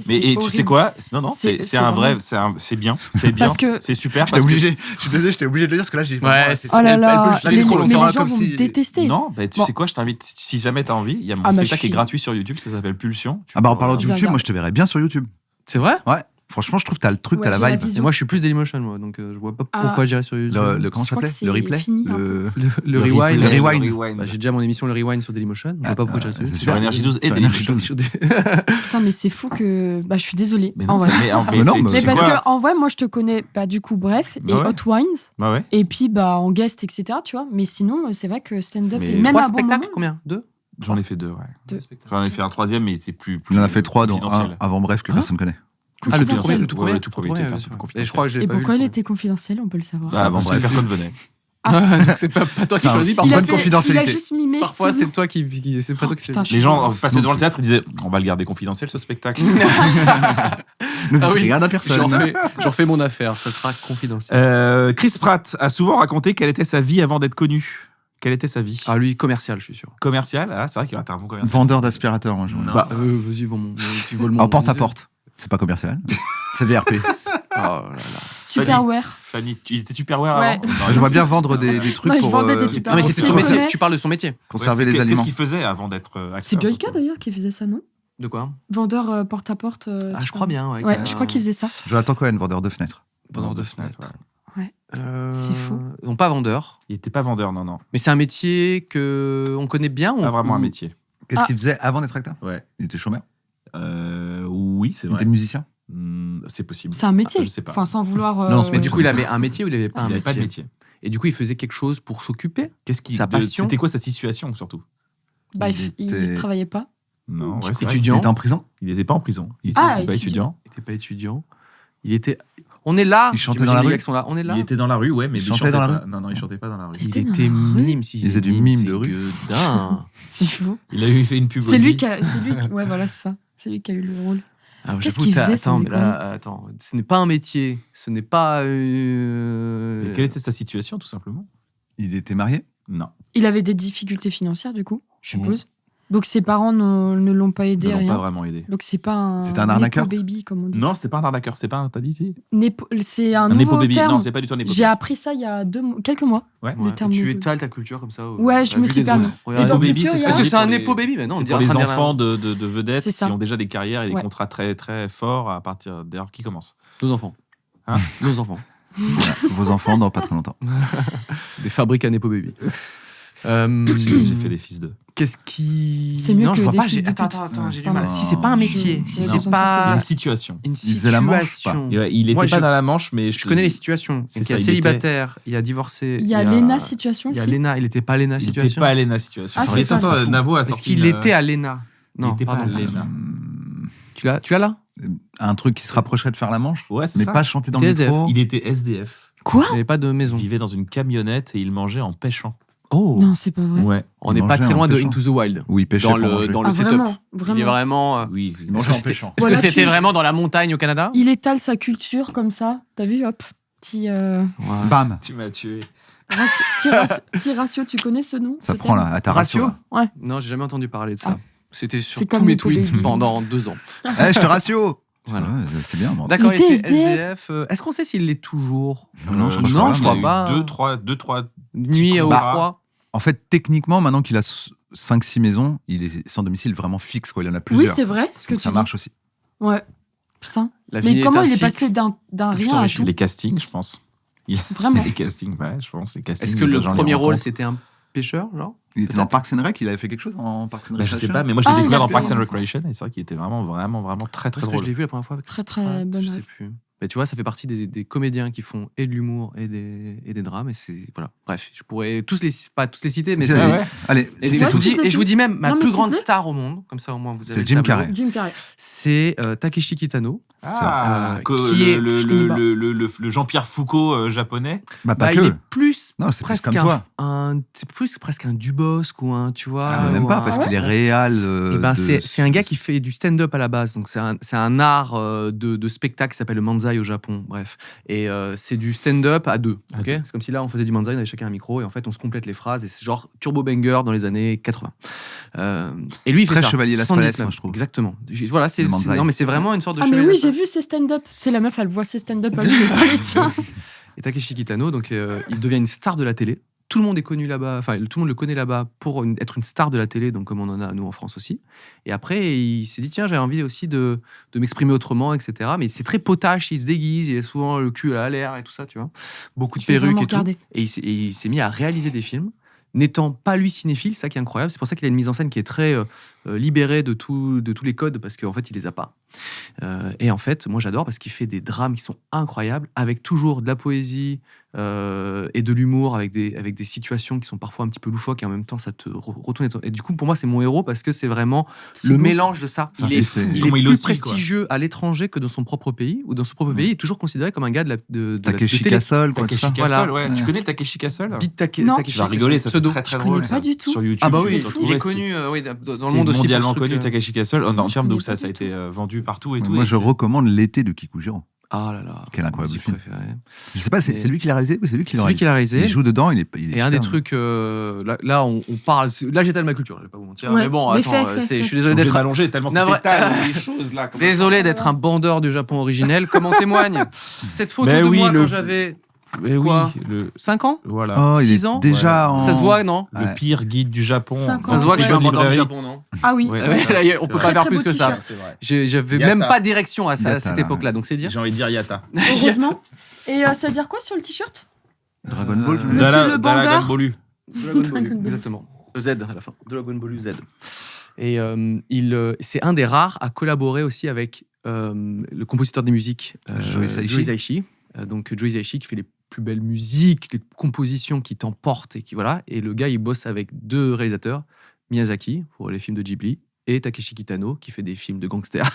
Mais et tu sais quoi? Non, c'est un vrai, c'est bien, c'est bien, Parce que- c'est super. J'étais obligé. Je suis désolé, j'étais obligé de le dire parce que là, j'ai. Ouais, c'est Oh là elle là, peut le mais, filer trop mais longtemps. les gens comme vont si- me détester. Non, bah, tu Bon. sais quoi, je t'invite, si jamais t'as envie, il y a mon Ah, bah, spectacle je qui est suis- gratuit sur YouTube, ça s'appelle Pulsion. Tu Ah bah en peux- parlant de Je vais YouTube, moi regarder. je te verrais bien sur YouTube. C'est vrai? Ouais. Franchement, je trouve que t'as le truc, Ouais, t'as la j'ai la vibe. vision. Et moi, je suis plus Dailymotion, moi, donc je vois pas Ah. pourquoi j'irais sur YouTube. Le comment Je ça crois s'appelait? que c'est Le replay fini, un Le- Le rewind. Le rewind. Bah, j'ai déjà mon émission Le Rewind sur Dailymotion. Je vois pas pourquoi j'irais sur c'est YouTube. Sur super. Énergie 12 et Sur Dailymotion. Énergie Sur des- Putain, mais c'est fou que. Bah, je suis désolée. Mais en non, vrai. mais non, mais- Mais c'est parce quoi que en vrai, moi, je te connais, bah, du coup, bref, Bah et ouais. Hot Wines, Bah ouais. et puis bah en guest, etc. Tu vois. Mais sinon, c'est vrai que stand-up Mais et même 3 à bon spectacles, moment. combien 2? J'en ai fait 2, ouais. Deux. J'en ai fait un 3e, mais c'est plus. Il en a fait 3 dont confidentiel. un avant bref que Hein personne connaît. Ah, le tout Confidentiel. premier, le tout Ouais, premier. le tout premier, il était un bien peu sûr. confidentiel. Et je crois que j'ai Et pas vu pourquoi le il premier. était confidentiel, on peut le savoir. Bah, Ah, bon, parce que bref. personne venait. Donc c'est pas toi qui C'est un- choisis, Il bonne a parfois. fait- confidentialité. Il a juste mimé. Parfois, tout. c'est toi qui. C'est pas toi qui putain, fais. je Les suis gens mort. passaient devant le théâtre, ils disaient on va le garder confidentiel ce spectacle. Ne Ah oui. regarde à personne. J'en fais mon affaire, ça sera confidentiel. Chris Pratt a souvent raconté quelle était sa vie avant d'être connu. Quelle était sa vie? Ah, lui, commercial, je suis sûr. Commercial? Ah, c'est vrai qu'il va être un bon commercial. Vendeur d'aspirateur, moi. Non. Bah, vas-y, tu voles mon. En porte à porte. C'est pas commercial. C'est VRP. Oh là là. Tupperware. Fanny, il était Tupperware Ouais. avant? Non, Je vois bien vendre des trucs Ouais, je pour vendais des Non, mais c'était Qui son métier. connaît Tu parles de son métier. conserver les Qu'est-ce aliments. qu'il faisait avant d'être acteur? C'est Joyka d'ailleurs qui faisait ça, non? De quoi? Vendeur porte-à-porte. Ah, je crois bien. Ouais, je crois qu'il faisait ça. Jonathan Cohen, vendeur de fenêtres. Vendeur de fenêtres. ouais. C'est fou. Non, pas vendeur. Il était pas vendeur, non. Mais c'est un métier que on connaît bien. Pas vraiment un ou- métier. Qu'est-ce Ah. qu'il faisait avant d'être acteur? Ouais. Il était chômeur. Oui, c'est Il vrai. était musicien. C'est possible. C'est un métier. Je sais pas. Enfin, sans vouloir. Non, c'est Mais Ouais, du coup, il avait un métier ou il avait pas Il un n'avait métier pas de métier. Et du coup, il faisait quelque chose pour s'occuper. Qu'est-ce qui, Sa passion. C'était quoi sa situation surtout? Bah, Il il était- travaillait pas. Non, Du ouais, coup, c'est vrai. Il étudiant. était en prison. Il n'était pas en prison. Il était Ah, pas étudiant. Il était pas étudiant. Il était. On est là. Il chantait J'imagine dans la les rue. gars qui sont là. On est là. Il était dans la rue, ouais, mais Il il chantait chantait dans la pas. rue Non, il chantait pas dans la rue. Il Il était dans était la rue. mime. Si Il faisait du mime de c'est rue. Dingue. C'est fou. Il a eu fait une pub. C'est Audi. lui qui a. Ouais, voilà, c'est ça. C'est lui qui a eu le rôle. Ah, Qu'est-ce j'avoue, qu'il faisait, sans attends, mais là, attends, ce n'est pas un métier, ce n'est pas. Mais quelle était sa situation, tout simplement? Il était marié. Non. Il avait des difficultés financières, du coup, je suppose. Donc ses parents ne l'ont pas Ils aidé, ne l'ont rien. pas vraiment aidé. Donc c'est pas un. C'était un arnaqueur Nepo baby, comme on dit. Non, c'était pas un arnaqueur, c'est pas un. T'as dit si? C'est un Un nouveau Nepo Baby. terme. Non, c'est pas du tout un Nepo J'ai Baby. appris ça il y a quelques mois. Ouais. le terme tu Nepo. étales ta culture comme ça. Ouais, je à me vue suis des permis. autres. Regarde, dans Nepo le Baby, futur, c'est ce il y que a- Est-ce que c'est un pour les- Nepo Baby? Mais non, on C'est dirait pour en les train de dire enfants de vedettes C'est qui ça. ont déjà des carrières et des Ouais. contrats très très forts à partir. D'ailleurs, qui commence? Nos enfants. Hein Nos enfants. Voilà. Vos enfants dans pas très longtemps. Des fabriques à Nepo Baby. J'ai fait des fils d'eux. Qu'est-ce qui. C'est mieux non, que je vois des pas. fils de Attends, pute. j'ai du Pardon. mal. Si c'est pas un métier, Je- si j'ai c'est besoin de C'est pas une situation. une Il faisait la manche, situation. Et ouais, il Moi, était je- pas dans la Manche, mais Je connais les situations. C'est Donc, il y ça, a il célibataire, il y a divorcé. Il y a Lena situation Il y a aussi. Lena. Il était pas Lena Il était situation. pas à l'ENA situation. Ah, c'est Attends, ça, attends, Navo a Est-ce sorti. qu'il une- était à Lena? Il Non, était pas pardon. à l'ENA. Tu l'as là? Un truc qui se rapprocherait de faire la manche, Ouais, c'est mais ça. pas chanter dans Il le était métro. Il était SDF. Quoi? Il n'y avait pas de maison. Il vivait dans une camionnette et il mangeait en pêchant. Oh. Non, c'est pas vrai. Ouais. On Il n'est pas mangeait très en loin de pêchant. Into the Wild. Oui, il pêchait Dans pour le manger. dans le Ah, setup. vraiment, Il est vraiment. vraiment. Oui. Il mangeait Est-ce que en c'était pêchant. est-ce que Voilà, c'était tu- vraiment dans la montagne au Canada? Il étale sa culture comme ça. T'as vu, hop. Petit, Ouais. Bam. Tu m'as tué. petit ratio, tu connais ce nom? Ça ce prend terme là, à ta Ratio ratio. Non, j'ai jamais entendu parler de ça. Ah. C'était sur C'est tous comme mes les tweets baby. pendant 2 ans. Eh, je te ratio. Voilà. Ouais, c'est bien. bon. D'accord, Il il était était SDF. Est-ce qu'on sait s'il l'est toujours? Non, je crois non, pas. je Il y a crois eu pas. deux, trois. Nuit au Bah, froid. En fait, techniquement, maintenant qu'il a 5-6 maisons, il est sans domicile vraiment fixe. Quoi. Il en a Oui, plusieurs. c'est vrai, ce que Donc tu ça dis. marche aussi. Ouais. Putain. La vie Mais comment un il est cycle. passé d'un rien à tout? Les castings, je pense. Vraiment. Les castings, ouais, je pense. Les castings, Est-ce que le les gens les premier rôle, rencontrent. c'était un pêcheur, genre? Il était dans Parks and Rec, il avait fait quelque chose en Parks and Bah, je Recreation. sais pas, mais moi je l'ai Ah, découvert il a dans Parks fait- and Recreation et c'est vrai qu'il était vraiment très très Parce que drôle. je l'ai vu la première fois avec Très, Chris très Pratt, bonne je sais rêve. plus. Mais tu vois, ça fait partie des comédiens qui font et de l'humour et des drames. Et c'est. Voilà. Bref, je pourrais pas tous les citer, mais C'est- c'est. Ah ouais. Allez, Et, c'est je vous tout. dis, s'il te et je vous dis même ma Non, mais plus s'il grande te plaît. star au monde, comme ça au moins vous avez C'est le Jim tableau. Carrey. Jim Carrey. C'est Takeshi Kitano. Ah, qui est- je connais pas. le Jean-Pierre Foucault japonais. Bah, pas Bah, que. il est plus Non, c'est plus presque comme toi. c'est plus presque un Dubosc ou un, tu vois. Ah, même ou pas, un- parce qu'il est réel. Eh ben, c'est un gars qui fait du stand-up à la base, donc c'est un art de spectacle qui s'appelle le manzai au Japon, bref. Et c'est du stand-up à deux, À ok. deux. C'est comme si là on faisait du manzai, on avait chacun un micro et en fait on se complète les phrases et c'est genre turbo banger dans les années 80. Et lui il fait Très ça. Chevalier Las 70 Palais, slam. moi, je trouve. Exactement. Voilà, Le manzai. non mais c'est vraiment une sorte de Ah mais Chevalier oui, Las j'ai Palais. vu ses stand-up. C'est la meuf, elle voit ses stand-up à lui, mais pas les tiens. Et Takeshi Kitano, donc il devient une star de la télé. Tout le monde est connu là-bas, enfin tout le monde le connaît là-bas pour être une star de la télé, donc comme on en a nous en France aussi. Et après, il s'est dit tiens, j'ai envie aussi de m'exprimer autrement, etc. Mais c'est très potache, il se déguise, il a souvent le cul à l'air et tout ça, tu vois. Beaucoup de Je vais perruques vraiment et tout. regarder. Et il s'est mis à réaliser des films. N'étant pas lui cinéphile, ça qui est incroyable, c'est pour ça qu'il a une mise en scène qui est très libérée de tous les codes, parce qu'en fait, il les a pas. Et en fait, moi j'adore parce qu'il fait des drames qui sont incroyables, avec toujours de la poésie et de l'humour, avec des situations qui sont parfois un petit peu loufoques, et en même temps, ça te retourne. Et du coup, pour moi, c'est mon héros parce que c'est vraiment C'est le beau. mélange de ça. Enfin, Il est, c'est- il est comment il plus oscille, quoi. prestigieux à l'étranger que dans son propre pays, ou dans son propre pays, il est toujours considéré comme un gars de la Takeshi télé. Castle, quoi, tout Takeshi ça. Castle, Voilà. ouais. Tu Ouais. connais Takeshi Castle Beat Non. Takeshi, Tu vas c'est rigoler, son ça c'est pseudo. très très Je connais drôle. pas ça. du tout. Sur YouTube. Ah bah tu oui, peux il trouver, est connu dans le c'est monde aussi. mondialement pour ce truc, connu, Takeshi Castle, en Non, je termes connais d'où ça pas a du été vendu partout et tout. Moi, et je c'est- recommande L'été de Kikujiro. Ah là là. Quel incroyable musique film. préférée. Je sais pas, c'est Et- lui qui l'a réalisé ou c'est lui qui C'est l'a lui qui l'a réalisé. Il joue dedans, il est Et un des super. trucs, là on parle, là j'étale ma culture, je vais pas vous mentir, Ouais, mais bon, mais attends, fais. je suis Je désolé suis d'être m'allonger tellement Non, vrai- c'était les choses là. comme ça. désolé d'être un bandeur du Japon originel, comme en témoigne cette photo Mais de oui, moi le- quand j'avais Mais oui, Quoi 5 ans. Voilà. Oh, il 6 est ans déjà Ouais. en... Ça se voit, non Le Ouais. pire guide du Japon. 5 Ça ans. se voit que je suis un Bonne bandeur du librairie. Japon, non Ah oui. Ouais, Ouais, là, c'est on peut vrai. pas faire Très plus beau que ça. t-shirt. C'est vrai. J'avais Yata. même pas direction à Yata, cette là. époque-là, donc c'est dire. J'ai envie de dire Yata. Heureusement. Et ça veut dire quoi sur le t-shirt? Dragon Ball, tu me Monsieur dis le bandeur. Dragon Ball U. Dragon Ball, Dragon Ball. exactement. Z à la fin. Dragon Ball Z. Et c'est un des rares à collaborer aussi avec le compositeur des musiques, Joe Hisaishi. Joe Hisaishi. Donc Joe Hisaishi qui fait les plus belles musiques, les compositions qui t'emportent et qui voilà. Et le gars il bosse avec 2 réalisateurs, Miyazaki pour les films de Ghibli et Takeshi Kitano qui fait des films de gangsters.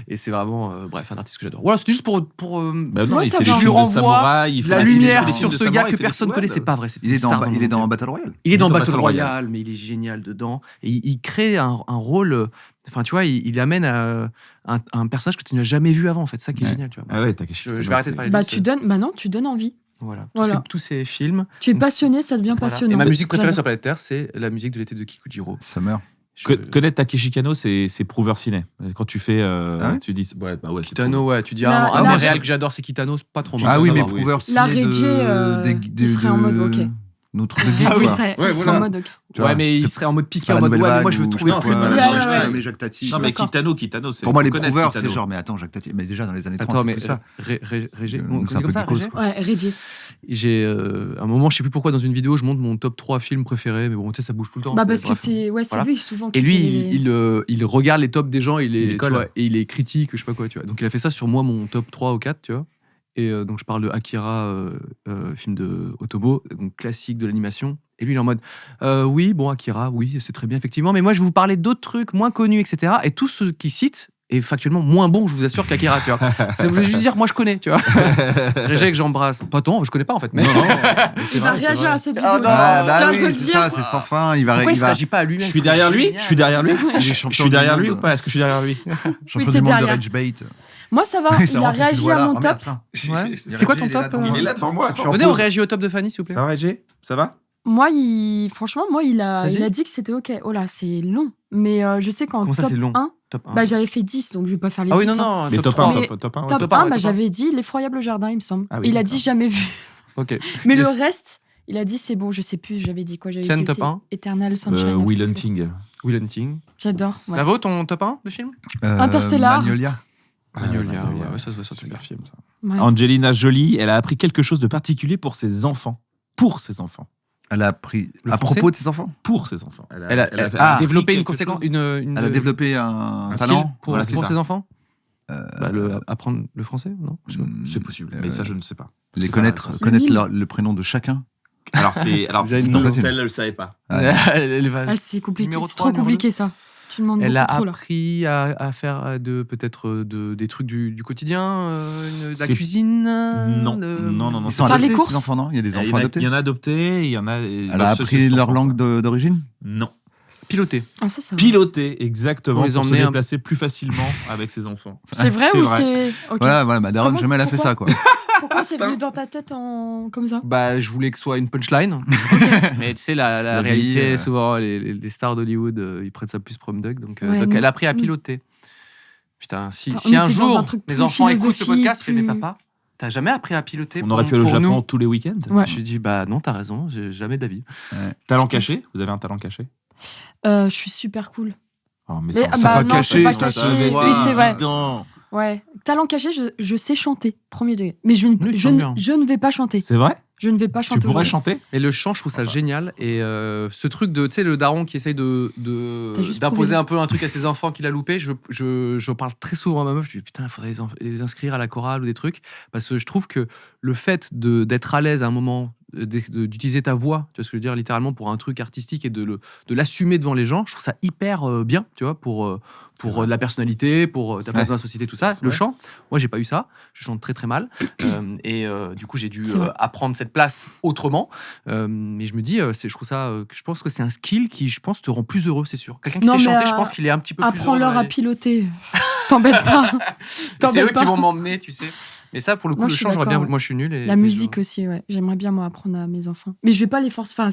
Et c'est vraiment bref un artiste que j'adore. Voilà, c'était juste pour Bah non, Ouais, il t'as fait des bien. films de renvoie samouraï. il fait la des films lumière de sur ce gars samouraï, que il fait personne des- connaissait ouais, pas vrai. C'est Il est une star dans, le il est dans monde entier. Battle Royale. Il est dans dans Battle Battle Royale, Royale. mais il est génial dedans. Et il crée un rôle. Enfin, tu vois, il amène un personnage que tu n'as jamais vu avant. En fait, ça qui est Ouais. génial. Tu vois. Ah ouais, Takeshi. Je vais arrêter de parler de Bah lui, tu c'est- donnes, bah non, tu donnes envie. Voilà. Voilà. Tous ces films. Tu es Donc, passionné, ça devient Voilà. passionnant. Et ma musique préférée J'adore. sur Planète Terre, c'est la musique de l'été de Kikujiro. Summer. Connaître Takeshi Kitano, c'est prouver ciné. Quand tu fais, Ah ouais tu dis, ouais, bah ouais, c'est Kitano, ouais, tu dis La- un la- des réels que j'adore, c'est Kitano, c'est pas trop mal. Ah oui, ça mais va. Prover La ciné reggae, il serait en mode, ok. Nos trucs de geek, Ah oui, quoi. ça, Ouais, il serait voilà. en mode ok. Tu Ouais, vois, mais il c'est serait en mode pas piqué, la en mode nouvelle ouais, mais vague moi je veux ou- trouver Non, plus. c'est pas la Ouais, nouvelle ouais, vague. mais Jacques Tati. Non, mais D'accord. Kitano, c'est. Pour moi, faut les connaître prouvers, c'est Kitano. genre, mais attends, Jacques Tati. Mais déjà, dans les années 30, Attends, c'est mais plus ça. Régé, Donc, on c'est un dit comme peu ça, geekos, Régé quoi. Ouais, Reggie. J'ai un moment, je sais plus pourquoi, dans une vidéo, je montre mon top 3 films préférés, mais bon, tu sais, ça bouge tout le temps. Bah c'est- parce que bref. c'est Voilà. lui souvent qui Et lui, fait les- il regarde les tops des gens, il Il tu colle. vois, et il est critique, je sais pas quoi, tu vois. Donc il a fait ça sur moi, mon top 3 ou 4, tu vois. Et donc je parle de Akira, film de Otomo, donc classique de l'animation. Et lui, il est en mode, oui, bon, Akira, oui, c'est très bien, effectivement, mais moi, je vais vous parler d'autres trucs moins connus, etc. Et tout ce qu'il cite est factuellement moins bon, je vous assure, qu'Akira, tu vois. Ça veut juste dire, moi, je connais, tu vois. Régé, que j'embrasse. Pas tant, je connais pas, en fait, mais... Non, non. Il va réagir à cette vidéo. Ah non, Ah, Je bah tiens à oui, te le c'est dire. ça, c'est sans fin. Il va, Pourquoi il il se va réagit pas à lui-même? Je suis derrière lui. Je suis derrière lui. il est Je champion suis du derrière lui monde. ou pas? Est-ce que je suis derrière lui? champion Oui, t'es du monde de derrière. Rage Bait. Moi ça va, Ça il a rentre, tu le réagi vois à là. mon Ah, merde, top. putain. Ouais. Il C'est quoi est ton là top devant moi. Il est là devant moi. Je suis en Venez, on pause. réagit au top de Fanny, s'il vous plaît. Ça va, Régé? Ça va? Moi, franchement, il a Vas-y. dit que c'était ok. Oh là, c'est long. Mais je sais qu'en Comment ça, top c'est long 1, Top 1. bah, j'avais fait 10, donc je vais pas faire les Ah 10. oui, non, hein. non, Mais top 3. 1, Mais top 1. Top top 1, un, ouais, bah, top un. j'avais dit L'Effroyable Jardin, il me semble. Ah oui, Et il a d'accord. dit jamais vu. Ok. Mais le Yes. reste, il a dit c'est bon, je sais plus, j'avais dit quoi. J'avais Tiens, dit top aussi 1. Eternal Sunshine. Will of the Spotless. Hunting. Will Hunting. J'adore. ouais. Bravo, ton top 1 de film? Interstellar. Magnolia. Magnolia, ouais, ça se voit sur super Twitter. film, ça. Ouais. Angelina Jolie, elle a appris quelque chose de particulier pour ses enfants. Pour ses enfants. Elle a appris. Le À français propos de ses enfants. Pour ses enfants. Elle a fait- Ah, appris développé une quelque conséquence, chose. une Elle a développé un skill talent. pour, Voilà, pour c'est ses ça. enfants. Bah, apprendre le français, non? C'est possible, mais ça, je ne sais pas. Les C'est connaître, pas la connaître réponse. le prénom de chacun. Alors, c'est. Alors, Vous avez une non, note. celle-là, elle ne le savait pas. Ouais. Elle va- Ah, c'est compliqué, Numéro c'est 3, trop compliqué ça. Tu demandes Elle a beaucoup trop, là. appris à faire peut-être des trucs du quotidien, de la C'est- cuisine. Non. le- Non. Ils sont Faire les adoptés, courses. ces enfants, non? Il y a des Il y enfants en a- adoptés. il y en a adoptés, il y en a. Elle a appris leur langue d'origine. Non. Piloter. Ah, ça. Piloter, exactement, Pour les pour se emmener un- déplacer plus facilement avec ses enfants. C'est vrai C'est ou vrai. c'est. Ok. Voilà, ma daronne, Comment- jamais elle a fait pourquoi ça, quoi. Pourquoi c'est venu dans ta tête comme ça? Bah, je voulais que ce soit une punchline. Mais tu sais, la La vie, réalité, souvent, les stars d'Hollywood, ils prennent ça plus prom duck. Donc Ouais, elle a appris à mm. piloter. Putain, si Attends, un mais t'es dans un jour, truc mes plus enfants écoutent le philosophie, podcast, ils font, mais plus- papa, t'as jamais appris à piloter On aurait pu pour aller au Japon nous tous les week-ends. Ouais. Je lui dis, bah non, t'as raison, j'ai jamais de la vie. Talent caché. Vous avez un talent caché? Je suis super cool. Oh, mais Mais, ça, ah ça bah pas non, caché, c'est pas ça caché. se Oui, voit. c'est vrai. Évident. Ouais. Talent caché, je sais chanter. Premier degré. Mais je ne, Oui, tu je, chantes ne- bien. je ne vais pas chanter. C'est vrai? Je ne vais pas Tu chanter. pourrais aujourd'hui. chanter? Et le chant, je trouve ça génial. Et ce truc de, tu sais, le daron qui essaye T'as juste d'imposer prouvé. un peu un truc à ses enfants qu'il a loupé, je parle très souvent à ma meuf. Je dis, putain, il faudrait les inscrire à la chorale ou des trucs. Parce que je trouve que le fait d'être à l'aise à un moment, d'utiliser ta voix, tu vois ce que je veux dire, littéralement pour un truc artistique et de l'assumer devant les gens, je trouve ça hyper bien, tu vois, pour de la personnalité, pour ta place dans la société, tout ça. C'est Le vrai. chant, moi, j'ai pas eu ça. Je chante très très mal. Et du coup, j'ai dû C'est vrai. apprendre cette place autrement. Mais je me dis, je pense que c'est un skill qui, je pense, te rend plus heureux, c'est sûr. Quelqu'un qui Non, sait mais, chanter, je pense qu'il est un petit peu plus heureux. Apprends-leur dans à la vie. piloter. T'embête pas. C'est T'embête eux qui pas. vont m'emmener, tu sais. Mais ça, pour le coup, Non, le je suis chant, j'aurais bien. d'accord. Moi, je suis nul. La musique aussi, ouais. J'aimerais bien, moi, apprendre à mes enfants. Mais je vais pas les forcer. Enfin,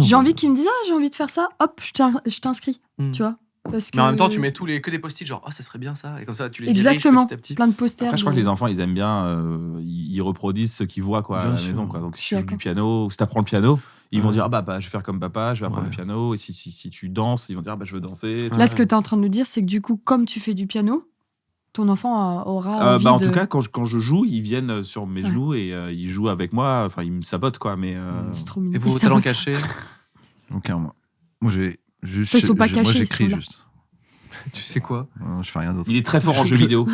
j'ai envie qu'ils me disent, j'ai envie de faire ça. Hop, je t'inscris. Hmm. Tu vois. Parce que... Mais en même temps, tu mets que des post-it, genre, oh, ça serait bien ça. Et comme ça, tu les Exactement. diriges petit à petit. Plein de posters. Après, je crois de- que les enfants, ils aiment bien, ils reproduisent ce qu'ils voient quoi, à Bien la sûr. maison. Quoi. Donc, si Je tu suis joues du d'accord. piano, ou si tu apprends le piano, ils vont Ouais. dire ah bah, je vais faire comme papa, je vais apprendre Ouais. le piano. Et si tu danses, ils vont dire ah bah, je veux danser. Ouais. Là, ce que tu es en train de nous dire, c'est que du coup, comme tu fais du piano, ton enfant aura envie En de... tout cas, quand je joue, ils viennent sur mes Ouais. genoux et ils jouent avec moi. Enfin, ils me sabotent quoi. Mais C'est trop mignon. Et vous, Ils vos talents sabotent. cachés Ok, moi j'ai juste. Ils sont pas moi cachés, ils j'écris sont là. juste. Tu sais quoi Je fais rien d'autre. il est très fort en Je- jeux vidéo.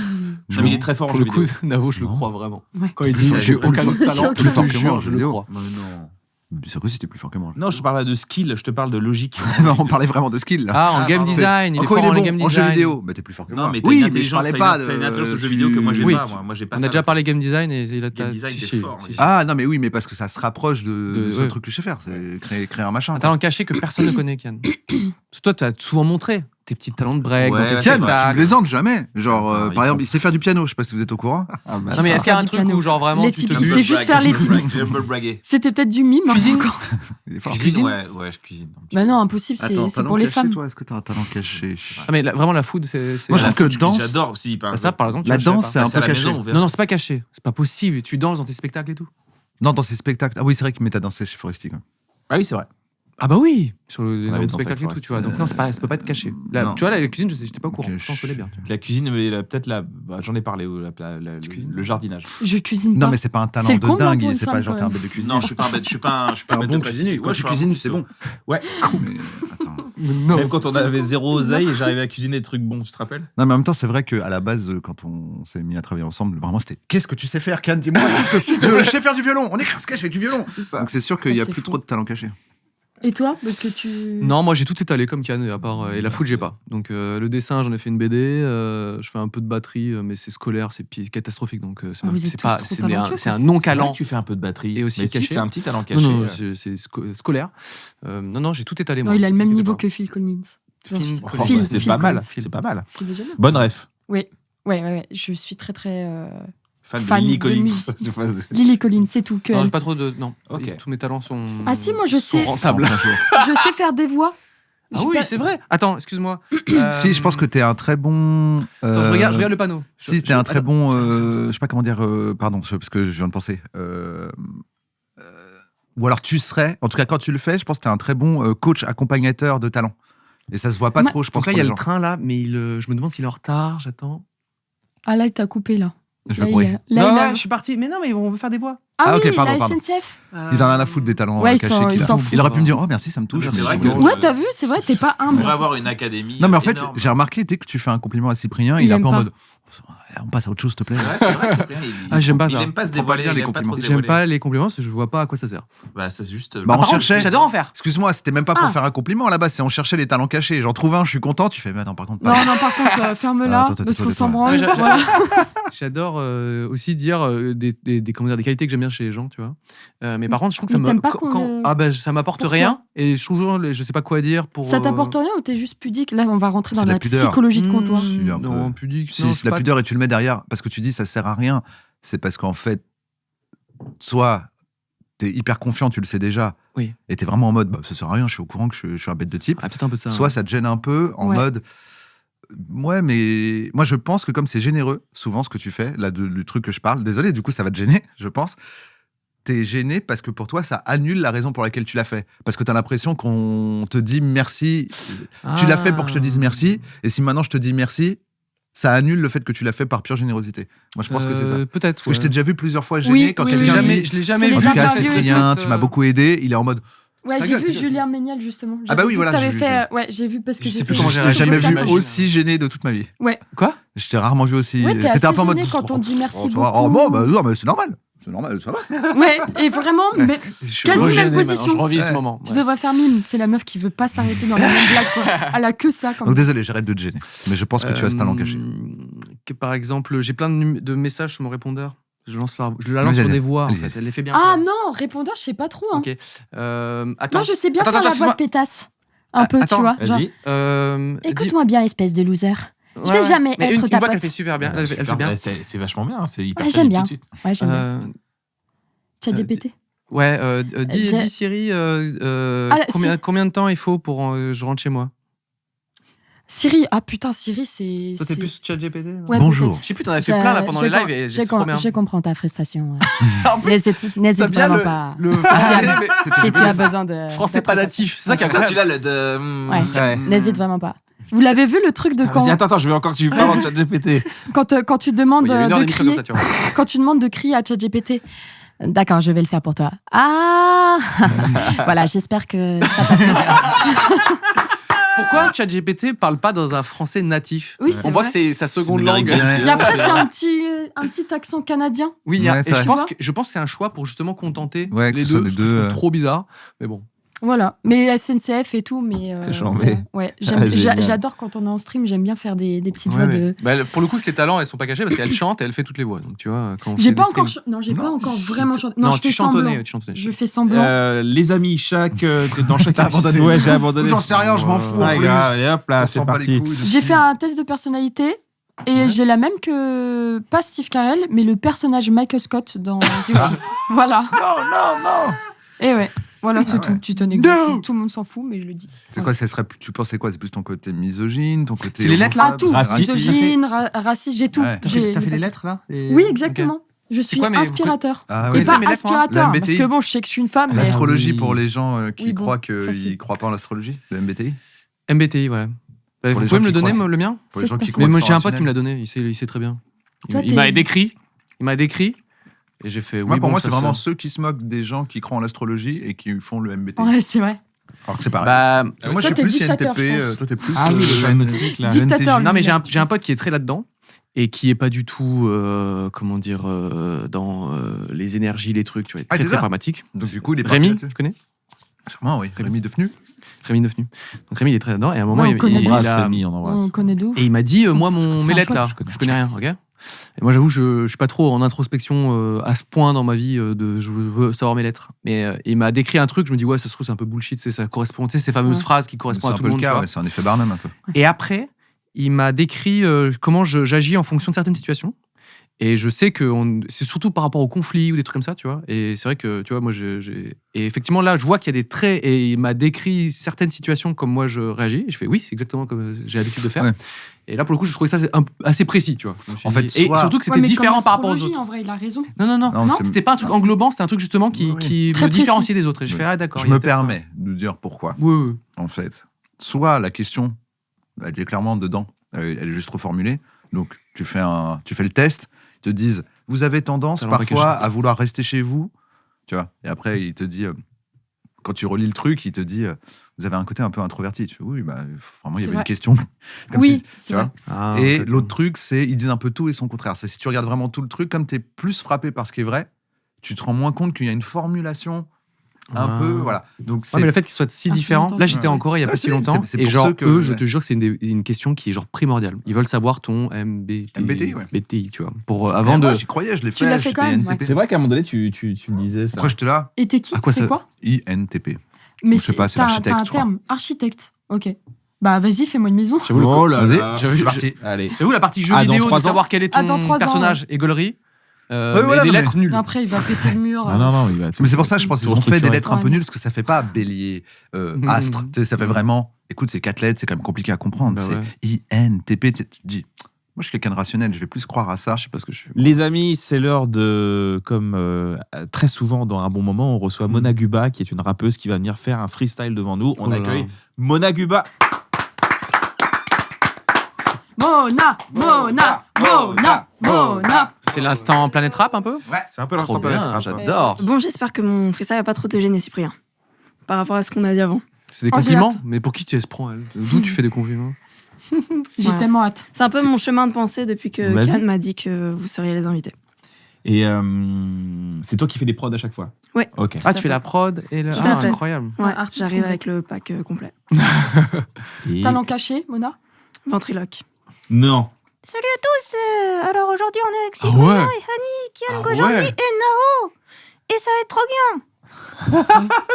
je- Non, mais il est très fort en Pour jeux le coup, vidéo. Navo, je le Non. crois vraiment. Ouais. Quand il Plus dit fort- j'ai aucun autre talent, plus je fort te que moi, jure, en je jeu le vidéo. crois. Mais non. C'est quoi si t'es plus fort que moi? Non, je parle là de skill. Je te parle de logique. Non, on parlait vraiment de skill là. Ah, en Ah, game pardon. design, il est Encore fort en game en jeu design. vidéo. Bah t'es plus fort que Non, moi. mais t'as Oui, une mais je intelligence, parlais t'as pas une intelligence de de jeux vidéo que moi j'ai Oui. pas. Moi j'ai pas On ça, a déjà là. parlé game design et il a Game design, si, t'es si, fort, si, oui. si. Ah non mais oui, mais parce que ça se rapproche de ce ouais. truc que je sais faire, c'est créer un machin. Un quoi. talent caché que personne ne connaît, Kian. Parce que toi, tu as souvent montré tes petits talents de break Ouais, dans tes ouais, Tiens, c'est tu spectacles. plaisantes jamais. Genre, Ah, par il exemple, faut- il sait faire du piano. Je sais pas si vous êtes au courant. Ah, bah, Non, mais ça. est-ce qu'il y a un Du truc piano. où, genre, vraiment, Les tu te typiques, bues c'est juste faire les typiques. J'ai un peu bragué. C'était peut-être du mime. hein, Cuisine. encore. Il est fort. Cuisine, ouais, je cuisine. Bah non, impossible, c'est talent pour les caché, femmes. Toi, est-ce que t'as un talent caché? Ah, mais vraiment, la food, c'est. Moi, je La trouve que food, danse- J'adore aussi. Bah, ça, par exemple, tu La vois, je savais danse, pas. c'est un à peu la caché. maison, on verra. Non, non, c'est pas caché. C'est pas possible. Tu danses dans tes spectacles et tout. Non, dans ces spectacles. Ah oui, c'est vrai que mais t'as dansé chez Foresti. Quoi. Ah oui, c'est vrai. Ah bah oui, sur le On avait dansé spectacle et avec tout, tu vois. Donc non, ça peut pas être caché. Non. Tu vois, la cuisine, j'étais pas au courant. Ok, Je t'en connais bien. La cuisine, mais peut-être j'en ai parlé, cuisines le jardinage. Je cuisine pas. Non, mais c'est pas un talent C'est de con, non, dingue. pour une C'est pas femme, genre quand t'es un même. bête de cuisine. Non, je suis pas un bête, je suis pas un T'es un bête bon de cuisinier. pâtissier. Quand Ouais, tu je suis un cuisines, bon c'est bon. Ouais. Mais, attends. Non. Même quand on avait zéro oseille, j'arrivais à cuisiner des trucs bons, tu te rappelles? Non, mais en même temps, c'est vrai qu'à la base, quand on s'est mis à travailler ensemble, vraiment, c'était qu'est-ce que tu sais faire, Kian? Dis-moi, qu'est-ce que je sais faire du violon. On écrit un sketch avec du violon. C'est ça. Donc c'est sûr qu'il y a c'est plus fou. trop de talent caché. Et toi Parce que tu... Non, moi j'ai tout étalé comme Kian, à part. Et la foot, j'ai pas. Donc le dessin, j'en ai fait une BD. Je fais un peu de batterie, mais c'est scolaire, c'est catastrophique. Donc c'est Ah, vous êtes c'est tous pas. trop C'est talentueux, c'est un quoi. C'est vrai non-calant. que tu fais un peu de batterie. Et aussi mais si, caché. c'est un petit talent Non, caché. non, c'est scolaire. Non, j'ai tout étalé. Non, moi. il a le même T'inquiète niveau pas. que Phil Collins. Phil Oh, Collins. Phil, bah, c'est Phil pas mal. Collins. C'est pas mal. C'est déjà bien. Bonne ref. Ouais. Je suis très, très... Fan Fan de Lily de Collins. musique. Lily Collins, c'est tout. Que Non, elle. j'ai pas trop de. Non. Ok. Et tous mes talents sont. Ah si, moi, je sont sais. rentables. Je sais faire des voix. Ah J'ai oui, pas- c'est vrai. Attends, excuse-moi. Si, je pense que t'es un très bon. Attends, je regarde le panneau. Si, t'es un très Attends. bon. Je sais pas comment dire. Pardon, parce que je viens de penser. Ou alors tu serais, en tout cas quand tu le fais, je pense que t'es un très bon coach accompagnateur de talent. Et ça se voit pas Ma- trop, je pense. Donc là, il pour y a les le gens. train là, mais je me demande s'il est en retard. J'attends. Ah là, il t'a coupé, là. Je Là, vais il courir. a- là, non, il a- je suis parti. Mais non, mais on veut faire des voix. Ah, Ah, ok, oui, pardon, la pardon. SNCF. Ils en ont rien à foutre des talents Ouais, ils cachés s'en- qu'il ils a. s'en foutent. Il aurait pu me dire oh merci, ça me touche. Mais ça c'est me vrai touche. que- Ouais, t'as vu, c'est vrai, t'es pas On humble. pourrait avoir une académie. Non mais en fait, énorme. j'ai remarqué dès que tu fais un compliment à Cyprien, Il il est un aime peu en pas. mode On passe à autre chose, s'il te plaît. C'est vrai que Cyprien, j'aime pas ça. Il aime pas se Prends pas dévoiler, bien il les aime pas trop compliments. se J'aime dévoiler. pas les compliments parce que je vois pas à quoi ça sert. Bah, c'est juste. Bah, on Par contre, cherchait. j'adore en faire. Excuse-moi, c'était même pas pour Ah. faire un compliment là-bas, c'est on cherchait les talents cachés. J'en trouve un, je suis content, tu fais, mais attends, par contre, pas. Non, par contre, Ah, ferme-la, toi, parce qu'on toi, s'en toi. branle. Ouais, Voilà. J'adore aussi dire comment dire, des qualités que j'aime bien chez les gens, tu vois. Mais par contre, je trouve que ça Mais me t'aimes pas qu'on le- ça m'apporte pour rien et je trouve je sais pas quoi dire pour. Ça t'apporte rien ou t'es juste pudique? Là, on va rentrer C'est dans de la la pudeur. psychologie de comptoir. Si, un Non, peu. pudique. Si non, je c'est suis la pas- pudeur et tu le mets derrière parce que tu dis ça sert à rien, c'est parce qu'en fait, soit t'es hyper confiant, tu le sais déjà, Oui. et t'es vraiment en mode, bah, ça sert à rien, je suis au courant que je suis un bête de type. Ah, peut-être un peu de ça. Soit ça te gêne un peu en Ouais. mode, ouais, mais moi je pense que comme c'est généreux, souvent ce que tu fais, là, le truc que je parle, désolé, du coup ça va te gêner, je pense. T'es gêné parce que pour toi, ça annule la raison pour laquelle tu l'as fait. Parce que t'as l'impression qu'on te dit merci. Tu l'as fait pour que je te dise merci. Et si maintenant je te dis merci, ça annule le fait que tu l'as fait par pure générosité. Moi, je pense que c'est ça. Peut-être. Parce que je t'ai déjà vu plusieurs fois gêné Oui, quand oui, Je l'ai quelqu'un oui. dit jamais, je l'ai jamais C'est en les tout cas, interviews et Cyprien, tout. tu m'as beaucoup aidé. Il est en mode. Ouais, Ta j'ai gueule, vu ta gueule. Julien Méniel justement. Ah bah oui, voilà, T'avais j'ai vu, fait. Ouais, j'ai vu parce que Je j'ai sais plus fait comment Je j'ai t'ai réagi. jamais J'ai vu jamais aussi gêné de toute ma vie. Quoi Je t'ai rarement vu aussi. Ouais, t'es T'étais assez un peu en mode. gêné quand on dit merci ça va. beaucoup. Oh, bon, bah, non, mais c'est normal. C'est normal, ça va. Ouais, et vraiment, mais Je suis Quasi regêné même maintenant, position. Je revis ce Ouais. moment. tu devrais faire mime. C'est la meuf qui veut pas s'arrêter dans la même blague, quoi. Elle a que ça quand Donc même. désolé, j'arrête de te gêner. Mais je pense que tu as ce talent caché. Que, par exemple, j'ai plein de messages sur mon répondeur. Je la lance Vas-y, sur vas-y. des voix, en Vas-y, fait. vas-y. Elle les fait bien. Ah celle-là. non, répondeur, je sais pas trop. Hein. Ok. Attends. Moi, je sais bien Attends, faire la attends, voix de pétasse. Un peu, attends, tu vois. Genre, Vas-y. Dis- écoute-moi bien, espèce de loser. Je vais Ouais, jamais mais être une ta voix qu'elle pote. fait super bien. Elle fait Super, bien. ouais, c'est vachement bien, c'est hyper Ouais, j'aime quali bien. tout de suite. Ouais, j'aime bien. Euh, ChatGPT. Ouais, dis J'ai- Siri, Ah, combien de temps il faut pour je rentre chez moi? Siri. Ah putain, Siri, c'est. Toi, t'es c'est- plus ChatGPT? Ouais, Bonjour. peut-être. Je sais plus, t'en as fait plein là pendant les lives et je c'est trop bien. je comprends ta frustration. En plus, N'hésite ça vient vraiment pas. le Ah, français, j'aime. mais Si tu as besoin de. français pas natif. C'est ça qui est Toi, tu incroyable. l'as le de. Ouais. Ouais. N'hésite vraiment pas. Vous l'avez vu le truc de Putain, quand, Vas-y, attends, je veux encore que tu parles en chat GPT. quand tu demandes Il y a une heure de d'émission comme crier, ça, tu vois. quand tu demandes de crier à ChatGPT. D'accord, je vais le faire pour toi. Ah Voilà, j'espère que ça t'a plu. Pourquoi ChatGPT parle pas dans un français natif? Oui, c'est On voit vrai. que c'est sa seconde une langue. américaine. Il y a presque un petit accent canadien. Oui, Ouais, et c'est vrai. je pense que c'est un choix pour justement contenter Ouais, que les ce soit deux. les Ce que deux, je trouve trop bizarre, mais bon. Voilà, mais SNCF et tout, mais C'est charmé. ouais, Ah, génial. j'adore quand on est en stream, j'aime bien faire des petites Ouais, voix ouais. de. Bah, pour le coup, ses talents, elles sont pas cachées parce qu'elle chante et elle fait toutes les voix. Donc tu vois, quand on J'ai fait pas des encore, streams- non, j'ai pas Non, encore je- vraiment chanté. Non, je tu fais semblant. chantonnais, tu chantonnais. Je fais semblant. Les amis, dans chaque T'as abandonné. Ouais, j'ai abandonné. J'en sais rien, je m'en fous. en Ouais, plus. grave, et hop là, On c'est s'en bat les parti. couilles de J'ai qui. fait un test de personnalité et Ouais. j'ai la même que pas Steve Carell, mais le personnage Michael Scott dans The Office. Voilà. Non. Et ouais. Voilà, c'est Ah tout. ouais. Tu tenais No. tout le monde s'en fout, mais je le dis. C'est quoi, ça serait, tu pensais quoi? C'est plus ton côté misogyne, ton côté. C'est les lettres, là. Ah, tout. Raciste. Misogyne, raciste, j'ai tout. Ouais. J'ai- lettres là Oui, exactement. Je suis quoi, mais inspirateur. Ah Et ouais, c'est pas mes lettres, moi. aspirateur, Le parce MBTI. que bon, je sais que je suis une femme, mais L'astrologie oui. pour les gens qui Oui, bon, croient qu'ils facile. croient pas en l'astrologie, le MBTI. MBTI, voilà. Bah, Pour vous les pouvez gens me le qui donner, croient- le mien? Pour les Ça gens se qui passe croient Mais moi, qu'ils j'ai sont un pote qui me rationnels. l'a donné, il sait très bien. Toi, Il m'a t'es- décrit, et j'ai fait. Moi, oui, pour bon, moi, ça c'est vraiment se- ceux qui se moquent des gens qui croient en l'astrologie et qui font le MBTI. Ouais, c'est vrai. Alors que c'est pareil. Bah, Moi, Toi, je suis t'es plus dictateur, INTP, je pense. toi, t'es plus. Ah oui, le fameux truc là. Dictateur, non, mais lui, j'ai un pote qui est très là-dedans et qui est pas du tout, comment dire, dans les énergies, les trucs, tu vois, Ah, très c'est très ça. pragmatique. Donc, du coup, il est parti Rémi, là-dessus. tu connais? Sûrement, oui. Rémi Defnu. Rémi Defnu. Donc Rémi, il est très là-dedans et à un moment, Ouais, on il, connaît il On embrasse a- Rémi, on embrasse. On connaît de ouf. et il m'a dit, moi, C'est mes un lettres pote, là, je connais rien, ok? Et moi, j'avoue, je suis pas trop en introspection à ce point dans ma vie je veux savoir mes lettres. Mais il m'a décrit un truc, je me dis, ouais, ça se trouve, c'est un peu bullshit, ça correspond, tu sais, ces fameuses Ouais. phrases qui C'est correspondent à un tout peu le le monde. tu cas, vois. ouais, c'est un effet Barnum un peu. Et après, il m'a décrit comment j'agis en fonction de certaines situations. Et je sais que c'est surtout par rapport aux conflits ou des trucs comme ça, tu vois. Et c'est vrai que, tu vois, moi, et effectivement, là, je vois qu'il y a des traits et il m'a décrit certaines situations comme moi je réagis. Et je fais, oui, c'est exactement comme j'ai l'habitude de faire. Ouais. Et là, pour le coup, je trouvais ça assez précis, tu vois. Je me suis En fait, dit- et soit- surtout que Ouais, c'était mais différent comme par rapport aux l'astrologie, autres. En vrai, il a raison. Non, Non, c'est- c'était pas un truc englobant, c'était un truc justement qui, Oui, oui. qui Très me précis. différenciait des autres. Et je Oui. fais, ah d'accord. Je il y a me peut-être- permets de dire pourquoi. Oui, oui. En fait, soit la question, elle est clairement dedans, elle est juste reformulée. Donc, tu fais le test, ils te disent, vous avez tendance Talent parfois package. à vouloir rester chez vous, tu vois. Et après, il te dit, quand tu relis le truc, il te dit vous avez un côté un peu introverti. Tu fais oui, bah, vraiment, il y C'est avait vrai. une question. Comme Oui, si- c'est tu vois. vrai. Et l'autre truc, c'est ils disent un peu tout et son contraire. C'est si tu regardes vraiment tout le truc, comme tu es plus frappé par ce qui est vrai, tu te rends moins compte qu'il y a une formulation un peu. Voilà. Donc, Ouais, mais le fait qu'ils soient si Ah, c'est différents. longtemps. Là, j'étais en Ouais. Corée il y a pas Ouais, si c'est- longtemps. c'est Et pour genre, ceux que- eux, je ouais. te jure que c'est une question qui est genre primordiale. Ils veulent savoir ton MBTI, ouais. BTI, tu vois. Pour, Mais avant moi, de. j'y croyais, je l'ai fait. Tu l'as fait quand j'étais même, INTP. C'est vrai qu'à un moment donné, tu me disais ça. Pourquoi j'étais là Et t'es qui? À quoi C'est ça- quoi? INTP. Mais Je sais pas, c'est t'as l'architecte, un je crois. terme, architecte. Ok. Bah vas-y, fais-moi une maison. J'avoue, le Oh là Vas-y, là. c'est parti. Allez. J'avoue, la partie jeu Ah, dans vidéo, 3 de savoir quel est ton Ah, dans 3 ans, personnage et gaulerie. Ouais, mais voilà, les non, mais- lettres nulles. Après, il va péter le mur. Ah, non, il va. Mais c'est pour ça, je pense qu'ils Tout ont fait des restructuré. lettres un peu Ouais. nulles parce que ça fait pas bélier, astre. Tu sais, ça fait vraiment. Écoute, c'est 4 lettres, c'est quand même compliqué à comprendre. Bah c'est ouais. INTP. Tu te dis, moi, je suis quelqu'un de rationnel, je vais plus croire à ça. Je sais pas ce que je fais. Les amis, c'est l'heure de, comme très souvent dans un bon moment, on reçoit Mona Guba, qui est une rappeuse qui va venir faire un freestyle devant nous. On Oh là là. accueille Mona Guba. Mona, Mona, Mona, Mona. C'est l'instant Planète Rap un peu. C'est un peu Trop l'instant bien, planète rap. j'adore. Bon, j'espère que mon freestyle va pas trop te gêner, Cyprien. Par rapport à ce qu'on a dit avant. C'est des Oh, j'ai compliments. hâte. Mais pour qui tu se prends, elle D'où tu fais des compliments? J'ai Ouais. tellement hâte. C'est un peu mon chemin de pensée depuis que Vas-y. Kian m'a dit que vous seriez les invités. Et c'est toi qui fais des prods à chaque fois. Ouais. Ok. Ah, tu fais la prod et le. Tout à Ah, fait. incroyable. Ouais, artiste j'arrive complet. avec le pack complet. Et- Talent caché, Mona? Ventriloque. Non. Salut à tous. Alors aujourd'hui, on est avec Ah ouais. Kian, Gojandi et Nao. Et ça va être trop bien.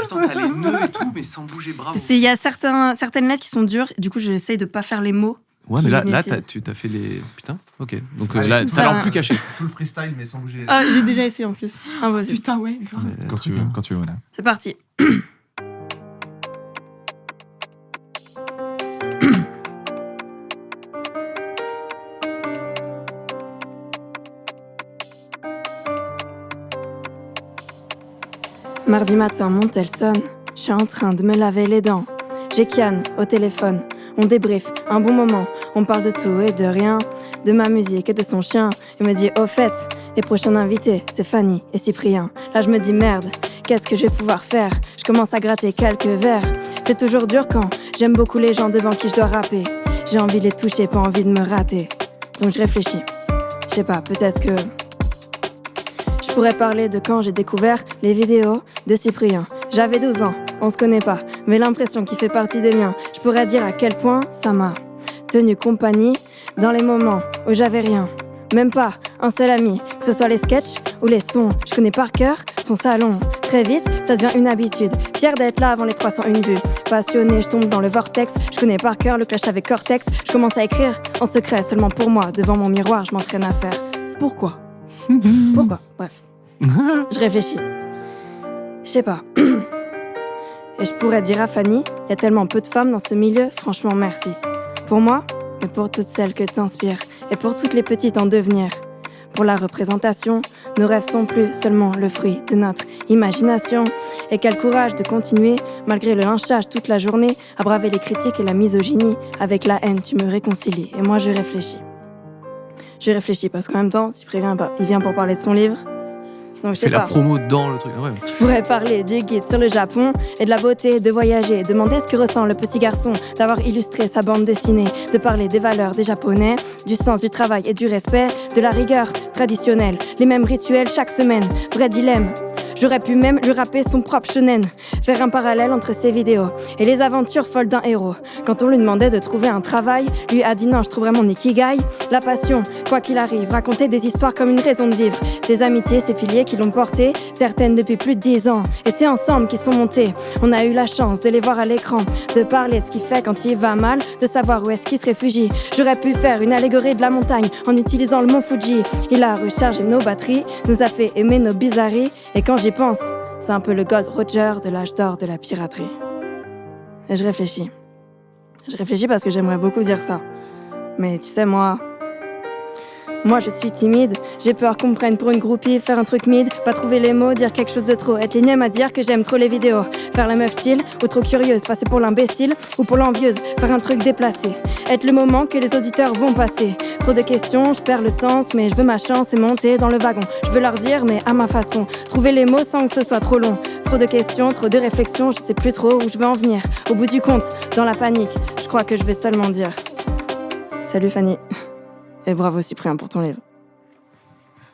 Putain, t'as les nœuds et tout, mais sans bouger, bravo. Il y a certaines lettres qui sont dures. Du coup, j'essaye de pas faire les mots. Ouais, mais là, qui là nécessite- tu t'as fait les. Putain, ok. Donc Allez, là, ça t'as l'air va. plus caché. Tout le freestyle, mais sans bouger. Ah, j'ai déjà essayé en plus. Impossible. Putain, ouais, grave. Quand tu veux, Mona. C'est parti. Mardi matin, mon tel sonne. Je suis en train de me laver les dents. J'ai Kian au téléphone. On débrief un bon moment. On parle de tout et de rien. De ma musique et de son chien. Il me dit, au fait, les prochains invités, c'est Fanny et Cyprien. Là, je me dis, merde, qu'est-ce que je vais pouvoir faire? Je commence à gratter quelques verres. C'est toujours dur quand j'aime beaucoup les gens devant qui je dois rapper. J'ai envie de les toucher, pas envie de me rater. Donc je réfléchis. Je sais pas, peut-être que je pourrais parler de quand j'ai découvert les vidéos de Cyprien. J'avais 12 ans, on se connaît pas, mais l'impression qui fait partie des miens. Je pourrais dire à quel point ça m'a tenu compagnie dans les moments où j'avais rien. Même pas un seul ami, que ce soit les sketchs ou les sons. Je connais par cœur son salon. Très vite, ça devient une habitude. Fier d'être là avant les 301 vues. Passionné, je tombe dans le vortex. Je connais par cœur le clash avec Cortex. Je commence à écrire en secret, seulement pour moi. Devant mon miroir, je m'entraîne à faire. Pourquoi? Pourquoi? Bref. Je réfléchis. Je sais pas. Et je pourrais dire à Fanny, y a tellement peu de femmes dans ce milieu, franchement merci. Pour moi, mais pour toutes celles que t'inspires. Et pour toutes les petites en devenir. Pour la représentation, nos rêves sont plus seulement le fruit de notre imagination. Et quel courage de continuer, malgré le lynchage toute la journée, à braver les critiques et la misogynie. Avec la haine, tu me réconcilies. Et moi, je réfléchis. Je réfléchis parce qu'en même temps, Cyprien, il vient pour parler de son livre. Donc, je sais Fais la pas. promo dans le truc. Ah ouais. Je pourrais parler du guide sur le Japon et de la beauté de voyager, demander ce que ressent le petit garçon, d'avoir illustré sa bande dessinée, de parler des valeurs des Japonais, du sens du travail et du respect, de la rigueur traditionnelle, les mêmes rituels chaque semaine, vrai dilemme. J'aurais pu même lui rapper son propre shonen, faire un parallèle entre ses vidéos et les aventures folles d'un héros. Quand on lui demandait de trouver un travail, lui a dit non, je trouverai mon ikigai. La passion, quoi qu'il arrive, raconter des histoires comme une raison de vivre. Ses amitiés, ses piliers qui l'ont porté, certaines depuis plus de 10 ans. Et c'est ensemble qu'ils sont montés. On a eu la chance de les voir à l'écran, de parler de ce qu'il fait quand il va mal, de savoir où est-ce qu'il se réfugie. J'aurais pu faire une allégorie de la montagne en utilisant le mont Fuji. Il a rechargé nos batteries, nous a fait aimer nos bizarreries. Et quand j'y pense, c'est un peu le Gold Roger de l'âge d'or de la piraterie. Et je réfléchis. Je réfléchis parce que j'aimerais beaucoup dire ça. Mais tu sais, moi, je suis timide. J'ai peur qu'on me prenne pour une groupie, faire un truc mid, pas trouver les mots, dire quelque chose de trop. Être l'énième à dire que j'aime trop les vidéos. Faire la meuf chill ou trop curieuse, passer pour l'imbécile ou pour l'envieuse. Faire un truc déplacé. Être le moment que les auditeurs vont passer. Trop de questions, je perds le sens, mais je veux ma chance et monter dans le wagon. Je veux leur dire, mais à ma façon. Trouver les mots sans que ce soit trop long. trop de questions, trop de réflexions, je sais plus trop où je veux en venir. Au bout du compte, dans la panique, je crois que je vais seulement dire salut Fanny. Et bravo Cyprien pour ton livre.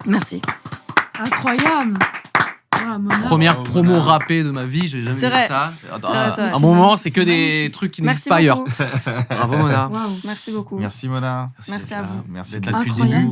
Merci. Incroyable. Ah, Mona. Première Bravo, promo Mona. rappée de ma vie, j'ai jamais C'est vu vrai. ça. c'est vrai. Un bon moment, c'est C'est que des magnifique. trucs qui Merci n'existent pas ailleurs. beaucoup. Bravo Mona. Waouh. Merci beaucoup. Merci Mona. Merci à vous. Merci D'être là depuis le Incroyable.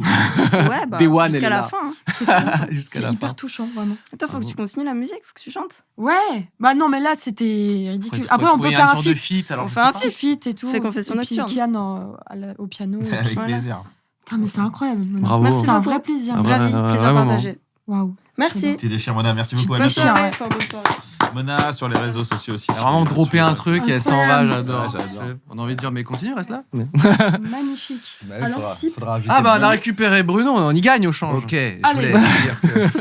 début. Ouais, bah, Day one, elle jusqu'à est la là. fin. Hein. C'est fou. Jusqu'à C'est la hyper fin. touchant, vraiment. Attends, faut que tu continues la musique, faut que tu chantes. Ouais. Bah non, mais là, c'était ridicule. Après, on peut une faire un sorte de feat. feat. Alors On je fait sais un pas. Petit feat et tout. Fais confession et puis nocturne. Kian au piano. et puis Avec voilà. plaisir. Putain, mais c'est incroyable. Mona. Bravo. Merci C'est un beaucoup. vrai plaisir. Un vrai- Merci, un plaisir vrai moment. partagé. Waouh. Merci. Tu déchires Mona, merci beaucoup. À Tu bientôt. déchires. Ouais, enfin, bonne soirée. Mona sur les réseaux sociaux aussi. Elle a vraiment droppé un truc et elle s'en va, Incroyable. j'adore. Ouais, j'adore. On a envie de dire, mais continue, reste là. Magnifique. Bah, Alors, si. faudra inviter Ah bah on a Bruno. récupéré Bruno, on y gagne au change. Ok, je Allez. voulais dire que...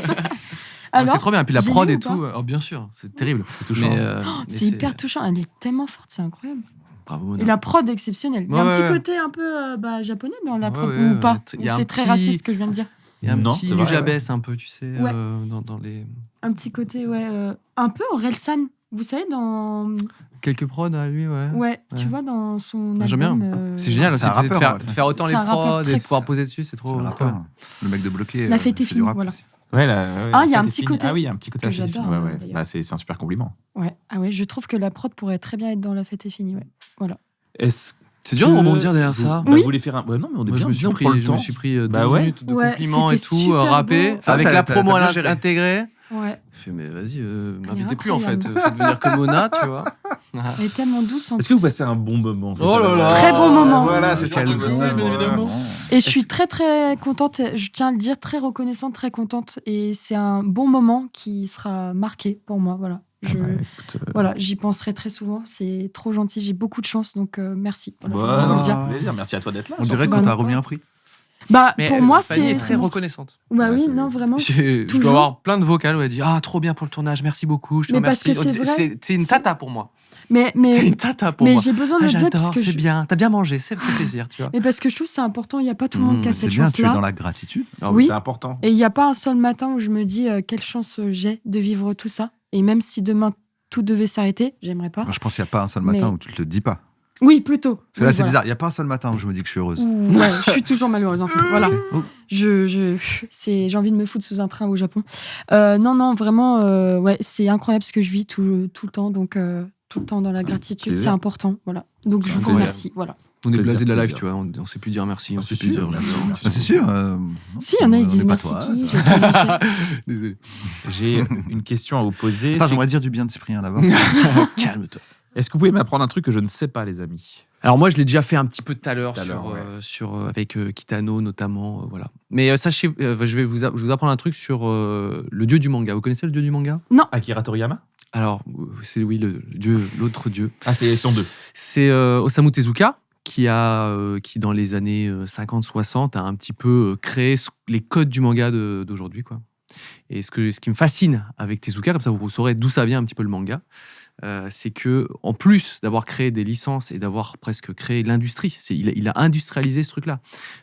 Ah, c'est trop bien. Et puis la j'ai prod mis et ou pas tout, oh, bien sûr, c'est terrible. C'est touchant. Mais C'est hyper touchant. Elle est tellement forte, c'est incroyable. Bravo Mona. Et la prod exceptionnelle. Il y a un Ouais, petit ouais. côté un peu japonais dans la Ouais, prod, ouais, ou pas. il Ou y a un c'est très petit- raciste ce que je viens de dire. Il y a un Non, petit c'est vrai, Nujabes un peu, tu sais, Ouais. dans les... Un petit côté, ouais. Un peu Orelsan. Vous savez, dans. Quelques prods à lui, ouais. Ouais, tu Ouais. vois, dans son Ah, j'aime album. bien. C'est génial C'est aussi un de rappeur, faire, ouais. de faire autant C'est les un rappeur prods et très de pouvoir poser dessus, c'est trop... Le rappeur, le mec de bloqué. La fête il est fait du finie, rap voilà. aussi. Ouais, Ah, il y a un fête est petit finie. côté Ah oui, il y a un petit côté que à la fête est j'adore, finie. Ouais, ouais. d'ailleurs. Bah, c'est un super compliment. Ouais. Ah ouais, je trouve que la prod pourrait très bien être dans La Fête est finie, ouais. Est-ce C'est dur de rebondir derrière ça. Bah, Oui. vous voulez faire un. Ouais, non, mais on est Moi, bien, je me suis on prend le temps. pris 2 Bah ouais. minutes de Ouais, compliments et c'était tout, super rappé, beau. Ça, avec t'as- la t'as promo bien à géré. intégrée. Ouais. Je fais, mais vas-y, Elle m'invitez est plus en fait. incroyable. Faites venir que Mona, tu vois. Elle est tellement douce en Est-ce que vous plus. passez un bon moment Oh là là. Très bon moment. Voilà, c'est ça Quel qu'on veut, bon bien évidemment. moment. Et je suis très très contente, je tiens à le dire, très reconnaissante, très contente. Et c'est un bon moment qui sera marqué pour moi. Voilà. Voilà, j'y penserai très souvent. C'est trop gentil, j'ai beaucoup de chance, donc merci. Voilà, je voulais vous le dire. Plaisir. Merci à toi d'être là. On dirait surtout. qu'on Bah, t'a remis un prix. Bah, Mais pour moi, Fanny est c'est. très reconnaissante. Bah Ouais, oui, c'est- non, vraiment. Je Toujours. dois avoir plein de vocales où elle dit ah trop bien pour le tournage, merci beaucoup, je te Mais parce remercie. que c'est vrai. C'est une tata pour moi. Mais, C'est une tata pour mais moi. j'ai besoin de Ah, le dire parce j'adore, que c'est je... bien. T'as bien mangé, ça me fait plaisir, tu vois. Mais parce que je trouve que c'est important, il n'y a pas tout le monde qui a C'est cette bien, tu es chance-là. dans la gratitude. Ah Oui. C'est important. Et il n'y a pas un seul matin où je me dis quelle chance j'ai de vivre tout ça. Et même si demain tout devait s'arrêter, j'aimerais pas. Moi, je pense qu'il n'y a pas un seul matin Mais- où tu te le dis pas. Oui, plutôt. Parce que là, Oui, c'est voilà. bizarre. Il n'y a pas un seul matin où je me dis que je suis heureuse. Ouais, je suis toujours malheureuse en fait. Voilà. Oh. J'ai envie de me foutre sous un train au Japon. Non, vraiment, ouais, c'est incroyable ce que je vis tout le temps. Donc, tout le temps dans la gratitude, Plaisir. c'est important. Voilà. Donc, je vous Incroyable. remercie. Voilà. On est Plaisir, blasé de la live, plaisir. tu vois, on sait plus dire merci, on Ah, sait c'est plus sûr, dire merci, merci. Ah, c'est sûr. Si, il y en a, ils on disent est pas merci toi, qui. ça. j'ai été lâchée. Désolé. J'ai une question à vous poser. Attends, C'est- j'aimerais dire du bien de Cyprien d'abord. Calme-toi. Est-ce que vous pouvez m'apprendre un truc que je ne sais pas, les amis? Alors moi, je l'ai déjà fait un petit peu tout à l'heure Tout à l'heure, avec Kitano notamment, voilà. Mais sachez, je vais vous apprendre un truc sur le dieu du manga. Vous connaissez le dieu du manga? Akira Toriyama? Alors, c'est oui le dieu, l'autre dieu. Ah, c'est son 2. C'est Osamu Tezuka qui dans les années 50-60 a un petit peu créé les codes du manga d'aujourd'hui, quoi. Et ce qui me fascine avec Tezuka, comme ça vous saurez d'où ça vient un petit peu le manga, c'est que en plus d'avoir créé des licences et d'avoir presque créé l'industrie, il a industrialisé ce truc-là.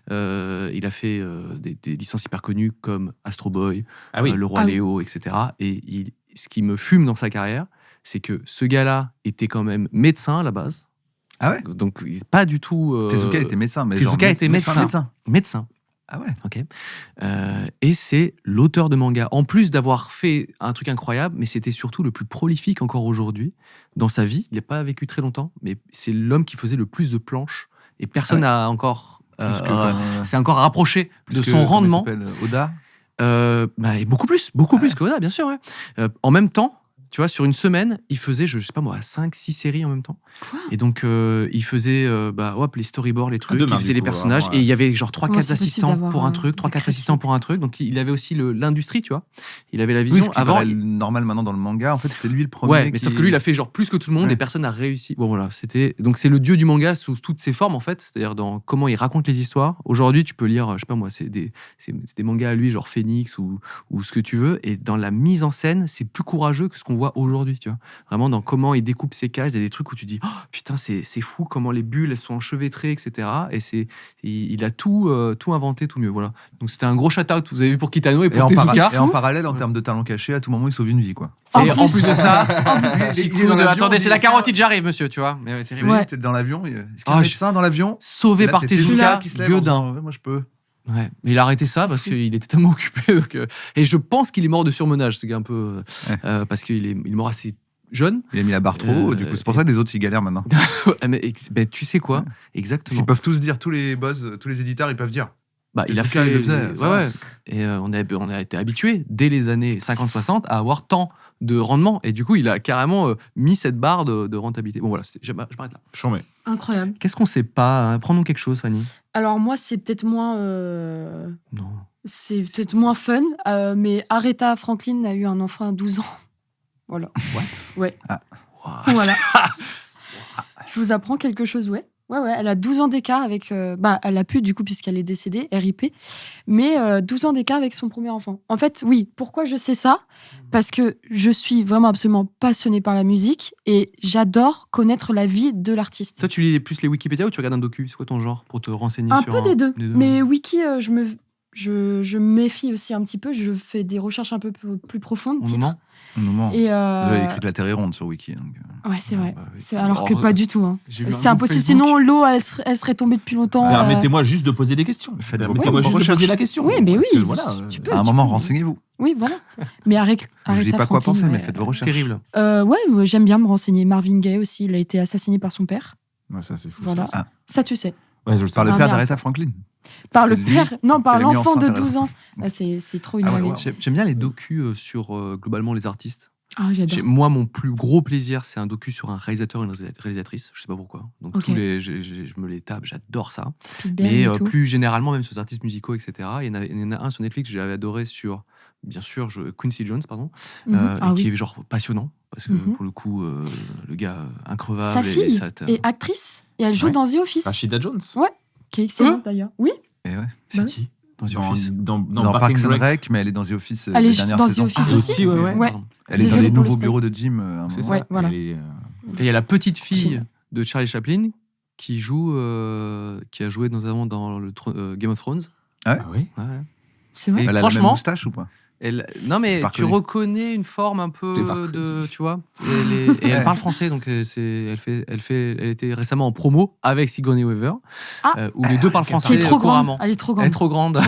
Il a fait des licences hyper connues comme Astro Boy, Ah oui. Le Roi Ah oui. Léo, etc. Et ce qui me fume dans sa carrière, c'est que ce gars-là était quand même médecin à la base. Ah ouais. Donc, il est pas du tout. Tezuka était médecin. Mais Tezuka genre était médecin. Médecin. Ah ouais. Ok. Et c'est l'auteur de manga. En plus d'avoir fait un truc incroyable, mais c'était surtout le plus prolifique encore aujourd'hui dans sa vie. Il n'a pas vécu très longtemps, mais c'est l'homme qui faisait le plus de planches. Et personne n'a encore. C'est encore rapproché de son rendement. Il s'appelle Oda. Et beaucoup plus qu'Oda, bien sûr. Ouais. En même temps, tu vois, sur une semaine, il faisait, je sais pas moi, 5-6 séries en même temps. Quoi Et donc, il faisait les storyboards, les trucs, demain, il faisait du les coup, personnages, vraiment, et il y avait genre Comment 3-4 c'est possible assistants d'avoir, pour un truc, la 3-4 créativité assistants pour un truc. Donc, il avait aussi l'industrie, tu vois. Il avait la Oui, vision. ce qui Avant, paraît normal maintenant dans le manga, en fait, c'était lui le premier. ouais, mais sauf que lui, il a fait genre plus que tout le monde Ouais. et personne n'a réussi. Bon, voilà, donc c'est le dieu du manga sous toutes ses formes, en fait, c'est-à-dire dans comment il raconte les histoires. Aujourd'hui, tu peux lire, je sais pas moi, c'est des mangas à lui, genre Phoenix ou ce que tu veux, et dans la mise en scène, c'est plus courageux que ce qu'on voit voit aujourd'hui, tu vois. Vraiment, dans comment il découpe ses cages, il y a des trucs où tu dis oh, putain, c'est fou comment les bulles elles sont enchevêtrées, etc. Et il a tout inventé, tout mieux. Voilà. Donc c'était un gros shout-out, vous avez vu pour Kitano et pour Tezuka. Et en parallèle, en termes de talent caché, à tout moment, il sauve une vie, quoi. Et en plus de ça, attendez, c'est la carotide, carotide, j'arrive, monsieur, tu vois. Mais c'est Ouais. T'es dans l'avion, est-ce qu'il y a un médecin dans l'avion sauvé par Tezuka, Gueudin. Moi, je peux. Ouais, mais il a arrêté ça parce qu'il était tellement occupé. Donc, et je pense qu'il est mort de surmenage, c'est un peu parce qu'il est mort assez jeune. Il a mis la barre trop haut, du coup. C'est pour ça que les autres, ils galèrent maintenant. mais tu sais quoi exactement. Ils peuvent tous dire, tous les boss, tous les éditeurs, ils peuvent dire. Bah, il a fait. Il le faisait, ouais. Et on a été habitué dès les années 50-60 à avoir tant de rendement. Et du coup, il a carrément mis cette barre de rentabilité. Bon, voilà, je m'arrête là. Chambé. Incroyable. Qu'est-ce qu'on sait pas Prends-nous quelque chose, Fanny. Alors, moi, c'est peut-être moins. Non. C'est peut-être moins fun, mais Aretha Franklin a eu un enfant à 12 ans. Voilà. What Ouais. Wow. Voilà. Je vous apprends quelque chose, ouais. Ouais, elle a 12 ans d'écart avec... elle a plus, du coup, puisqu'elle est décédée, RIP. Mais 12 ans d'écart avec son premier enfant. En fait, oui, pourquoi je sais ça ? Parce que je suis vraiment absolument passionnée par la musique et j'adore connaître la vie de l'artiste. Toi, tu lis plus les Wikipédia ou tu regardes un docu ? C'est quoi ton genre pour te renseigner Un sur peu des deux. Mais Wiki, je me méfie aussi un petit peu. Je fais des recherches un peu plus profondes. Au moment. Et Vous avez écrit que la Terre est ronde sur Wiki. Donc... Ouais, c'est vrai. Bah, oui. Alors que pas du tout. Hein. C'est impossible. Sinon, l'eau, elle serait tombée depuis longtemps. Permettez-moi juste de poser des questions. Permettez-moi juste de poser la question. Oui, mais oui. Que, voilà, tu peux. À un moment, renseignez-vous. Oui, voilà. Mais arrête. Je ne dis pas quoi penser, mais faites vos recherches. Terrible. Ouais, j'aime bien me renseigner. Marvin Gaye aussi, il a été assassiné par son père. Ouais, ça, c'est fou. Voilà. Ça, tu sais. Ouais, je le sais. Par le père d'Aretha Franklin. Par le père, non, par qui l'a mis l'enfant de enceinte, 12 ans. C'est trop une dinguerie. J'aime bien les docus sur globalement les artistes. Ah, j'adore. Moi, mon plus gros plaisir, c'est un docu sur un réalisateur et une réalisatrice. Je sais pas pourquoi. Donc Ok. je me les tape, j'adore ça. Spielberg Mais et tout. plus généralement, même sur les artistes musicaux, etc. Il y en a un sur Netflix que j'avais adoré sur, bien sûr, Quincy Jones, pardon, qui est genre passionnant. Parce que pour le coup, le gars increvable. Sa fille et est actrice et elle joue dans The Office. Rashida Jones. Ouais, qui est excellente d'ailleurs. Oui. Et ouais. C'est Bah qui dans The Dans, Office dans, Dans Parks Parks and and Rec. Rec, mais elle est dans The Office. Elle les est dernières dans The saisons. Office Ah, aussi. aussi, ouais. Ouais. Pardon. Elle est dans Désolée les pour le nouveaux spoil. bureaux de Jim. à un C'est moment. ça. Ouais, voilà. Elle est, Et il y a la petite fille de Charlie Chaplin qui a joué notamment dans le Game of Thrones. Ah oui. Ouais. C'est vrai. Et Elle a la même franchement, moustache ou pas non mais Pas tu reconnu. reconnais une forme un peu T'es pas reconnu. de, tu vois. Et elle parle français, donc elle était récemment en promo avec Sigourney Weaver, où les deux parlent français C'est trop couramment. grande. Elle est trop Elle est grande. trop grande.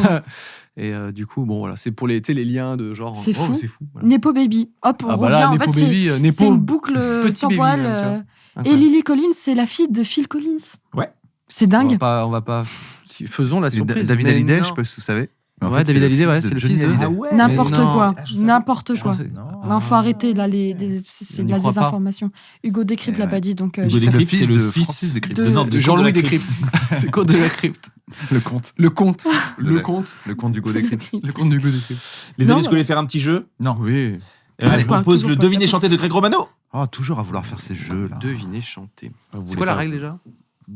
Et du coup, bon voilà, c'est pour les liens de genre. C'est fou. C'est fou. Voilà. Nepo Baby. Hop, on Ah revient. bah là, En Nepo fait, Baby, c'est Nepo une boucle petit baby, temporelle. même, tu vois. Et Incroyable. Lily Collins, c'est la fille de Phil Collins. Ouais. C'est dingue. On va pas. Faisons la Et surprise. David mais Hallyday, non. je sais pas si vous savez. Mais en Ouais, fait, David Hallyday, le c'est le Johnny fils de- Hallyday. Ah ouais. N'importe Mais non. quoi. Ah, je savais. N'importe quoi. Non. Non, faut arrêter là, c'est de la n'y crois pas. désinformation. Hugo Décrypte Eh l'a ouais. pas dit, donc Hugo je sais. C'est le Décrypte, fils c'est le de fils Francis Décrypte. de- Jean-Louis Décrypte. Décrypte. C'est Comte de la Crypte. Le comte. Le comte. Le Le- comte. Le comte d'Hugo Décrypte. Le comte d'Hugo Décrypte. Les Non, amis, est-ce que vous voulez faire un petit jeu Non. Oui. Allez. Je propose Toujours le pas. deviner chanter de Greg Romano. Oh, toujours à vouloir faire ces jeux-là. Deviner, chanter. Vous C'est voulez quoi la pas- règle déjà?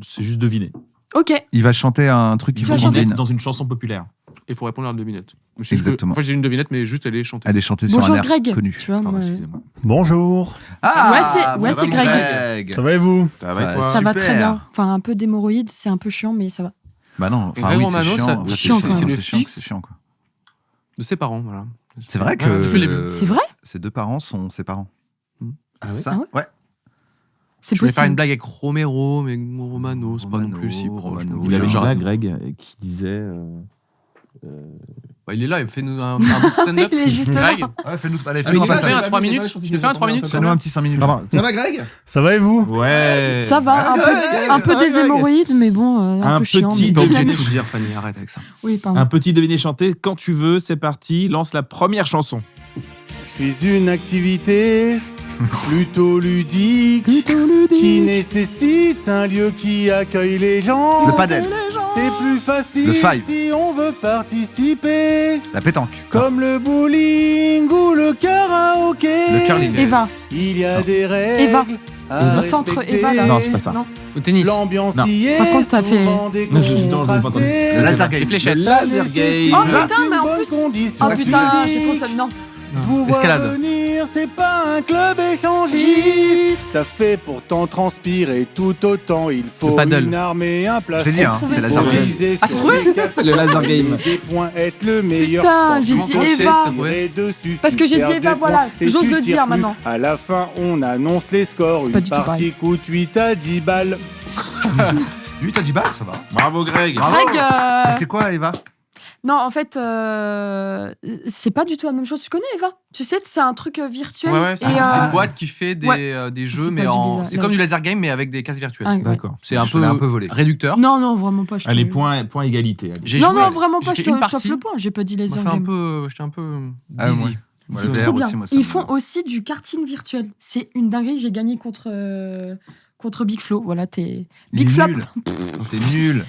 C'est juste deviner. Ok. Il va chanter un truc qui Tu vous vas chanter combine. Dans une chanson populaire. Il faut répondre à la devinette. Exactement. J'ai une devinette, mais juste elle est chantée. Elle est chantée sur Bonjour un air Greg. connu. Tu vois, Pardon, moi, excusez-moi. Bonjour, c'est Greg. ça va et vous? Ça va et Ça toi ça va super. très bien. Enfin, un peu d'hémorroïdes, c'est un peu chiant, mais ça va. Bah non, enfin Greg oui, Romano, c'est ça- chiant. chiant, C'est quoi. chiant, le c'est chiant, fils. c'est chiant, quoi. De ses parents, voilà. C'est vrai que Ouais, les deux. C'est vrai. ses deux parents sont ses parents. Ah oui. Ça, Ah ouais ouais. C'est Je voulais faire une possible. blague avec Romero, mais Romano, c'est pas non Romano, plus si proche. Romano. donc Il y avait Oui, un j'arrête. gars, Greg, qui disait. Bah, il est là, il fait nous un bout de stand-up. Il est juste là. Greg, Ouais, fais-nous il un nous passage. fait un 3 minutes. Il nous fait un 3 minutes. Fais-nous un petit 5 minutes. Ça va, Greg Ça va et vous? Ouais. Ça va, un peu des hémorroïdes, mais bon, un Un peu chiant. petit mais- Pas obligé de Deviner. tout dire, Fanny, arrête avec ça. Oui, pardon. Un petit deviner chanter quand tu veux, c'est parti, lance la première chanson. Je suis une activité plutôt ludique qui nécessite un lieu qui accueille les gens. Le padel, C'est plus facile Le five. si on veut participer, la pétanque, comme le bowling ou le karaoké. le curling, Eva. Il y a des règles. Eva. à Le centre respecter. Eva, là. Non, c'est pas ça. Non. Au tennis. L'ambiance Non. y est Par contre, ça fait- souvent Non, je l'ai pas entendu. décontractée. Le laser game. Les fléchettes. Ça Laser nécessite game. Oh putain, mais en une bonne plus. condition Oh putain, j'ai trop de physique. ça. Non. Je vous vois Escalade. venir, c'est pas un club échangiste. Giste. Ça fait pourtant transpirer tout autant. Il faut paddle. une armée, un Je plastron. l'ai dit, hein, c'est laser Faut game. viser Ah, sur c'est vrai les quatre C'est le laser points, game. Des points, être le meilleur. Putain, Quand j'ai tu dit tires Eva. dessus, Parce tu que j'ai dit perds Eva, des voilà. points et J'ose tu le tires dire plus. maintenant. À la fin, on annonce les scores. C'est pas Une du tout partie coûte 8 à 10 balles. Lui, t'as dit balles, ça va. Bravo, Greg. Bravo. Greg, Mais c'est quoi, Eva? non, en fait, c'est pas du tout la même chose. Tu connais Eva? Tu sais, c'est un truc virtuel. Ouais, c'est et, une boîte qui fait des, ouais. des C'est jeux, pas mais du en. laser- C'est comme du laser game, mais avec des cases virtuelles. Ah, ouais. D'accord. C'est un Je l'ai un peu peu volé. réducteur. Non, non, vraiment pas. Allez, point égalité. allez. J'ai Non, joué, non, vraiment pas. j'ai Je fait une t'offre partie. le point. J'ai pas dit les J'étais un peu Ah, dizzy. moi. Moi, C'est le VR trop bien. aussi, moi, ça Ils me- font aussi du karting virtuel. C'est une dinguerie. J'ai gagné contre Big Flo. Voilà, t'es Il Big est Flop. nul. T'es nul.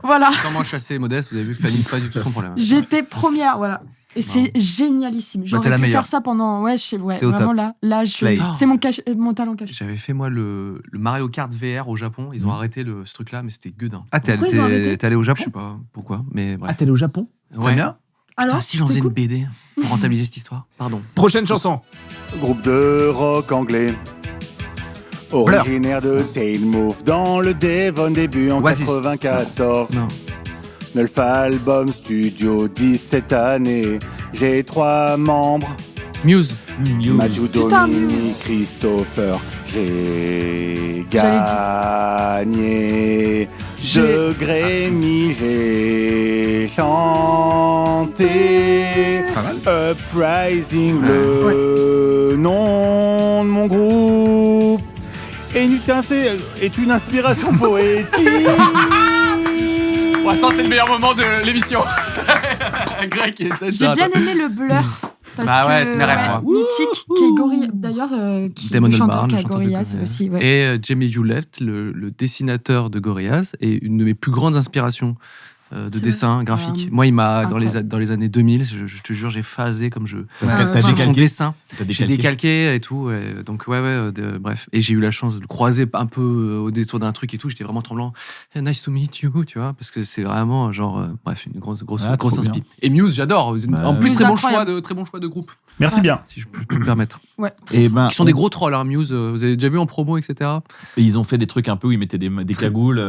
Voilà. Comment je suis assez modeste, vous avez vu que Fanny, c'est pas du tout son problème. J'étais première, voilà. Et c'est génialissime. t'es J'aurais la pu meilleure. faire ça pendant. Ouais, T'es au vraiment top. là, Slay. c'est mon talent caché. J'avais fait moi le Mario Kart VR au Japon. Ils ont arrêté ce truc-là, mais c'était gueudin. Ah, t'es Pourquoi ils ont arrêté allé au Je Japon? sais pas pourquoi, mais Ah, bref. t'es allé au Japon? Très bien. Putain, Alors, si j'en faisais c'était une cool. BD pour rentabiliser cette histoire. Pardon. Prochaine chanson. Groupe de rock anglais. Originaire de Tailmouth dans le Devon début en Oasis. 94. Non. 9 albums studio, 17 années. J'ai 3 membres. Muse. Mathieu, Putain, Dominique, Christopher. J'ai J'allais gagné. De Grémy, j'ai chanté. Pas mal. Uprising, le nom de mon groupe. Et Nutin est une inspiration poétique. Ouais, ça, c'est le meilleur moment de l'émission. Greg et Seth. J'ai bien aimé le Blur. Parce Bah ouais, que, c'est mes rêves, moi. Mythique, qui est Gorillaz. D'ailleurs, qui Damon le chanteur Albarn, qui le a chanteur de Gorillaz Gorillaz. aussi. Ouais. Et Jamie Hewlett, le dessinateur de Gorillaz, est une de mes plus grandes inspirations de C'est dessin vrai. graphique. Moi, il m'a dans incroyable. les années 2000, je te jure, j'ai phasé comme je T'as sur son décalqué? dessin. T'as J'ai décalqué et tout. Donc bref. Et j'ai eu la chance de le croiser un peu au détour d'un truc et tout. J'étais vraiment tremblant. Nice to meet you, tu vois, parce que c'est vraiment genre bref une grosse Ah, trop bien. inspi. Et Muse, j'adore. En plus, Muse, très bon incroyable. choix de groupe, Merci bien. si je peux me permettre. Et ben, Qui sont des gros trolls, hein, Muse. Vous avez déjà vu en promo, etc. ils ont fait des trucs un peu où ils mettaient des cagoules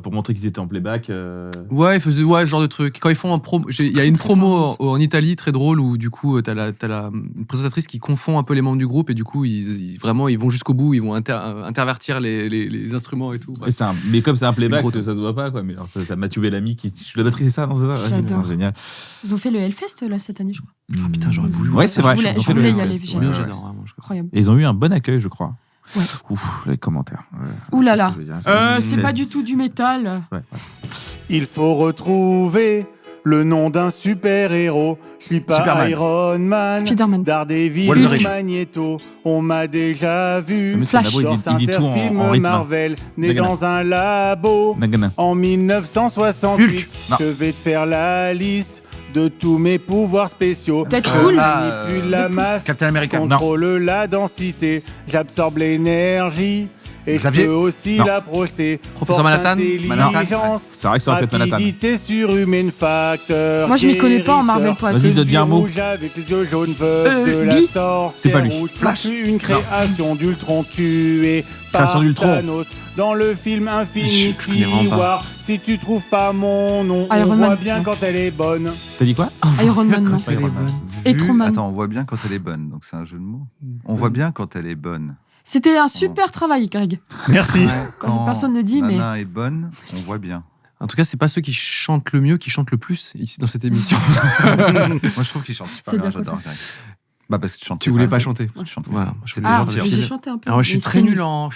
pour montrer qu'ils étaient en playback. Ouais, ils faisaient ce genre de truc. Quand ils font un promo, il y a une promo en Italie très drôle où du coup t'as une présentatrice qui confond un peu les membres du groupe et du coup ils vont jusqu'au bout, ils vont intervertir les instruments et tout. Et Bref. mais comme c'est un C'est des playback, gros ça se voit pas quoi. Mais alors t'as Mathieu Bellamy qui. La batterie, c'est ça, non, c'est ça. Je l'adore. c'est génial. Ils ont fait le Hellfest là cette année, je crois. Ah, putain, j'aurais voulu. Ouais, c'est vrai. Je voulais- ils ont je fait le voulais y Hellfest, aller, ouais, j'ai- ouais. Muse, j'adore vraiment. Incroyable. Et ils ont eu un bon accueil, je crois. Ouais. Ouf, les commentaires. Ouh là là. Qu'est-ce que je veux dire C'est pas du tout du métal. Ouais. Il faut retrouver le nom d'un super-héros. Je suis pas Superman. Iron Man, Spider-Man. Daredevil, Wolverine. Magneto. On m'a déjà vu. Mais Flash. Nabo, il dit tout Film en rythme. Marvel, né Nagana. dans un labo. Nagana. En 1968, Hulk. Non. je vais te faire la liste de tous mes pouvoirs spéciaux. Deadpool. Je Ah, manipule la masse, Captain America. je contrôle la densité, j'absorbe l'énergie et Xavier. je peux aussi Non. la projeter. Professeur Force, Manhattan. intelligence, C'est vrai que ça aurait pu être Manhattan. rapidité surhumaine, facteur. Moi, je m'y connais pas en guérisseur. Marvel pour Vas-y, Je dis suis un mot. rouge avec les yeux jaunes, veuve de la Guy. sorcière C'est pas lui. rouge. Flash. Je suis une création d'Ultron tué Création par d'Ultron. Thanos dans le film Je Infinity connais vraiment pas. War. Si tu trouves pas mon nom, Iron on Man. voit bien quand elle est bonne. T'as dit quoi? Iron Man, non. Pas Iron Man. Et Vu- Truman. Attends, on voit bien quand elle est bonne, donc c'est un jeu de mots. On voit bien quand elle est bonne. C'était un super travail, Greg. Merci. Quand personne ne dit, mais- Nana est bonne, on voit bien. En tout cas, c'est pas ceux qui chantent le mieux qui chantent le plus ici dans cette émission. Moi, je trouve qu'il chante super C'est bien, dire quoi, j'adore. Greg. Bah, parce que tu chantes Tu voulais pas chanter. Tu chantes Voilà. bien. Je C'était Ah, gentil. j'ai chanté un peu. Alors, je suis mais très c'est nul en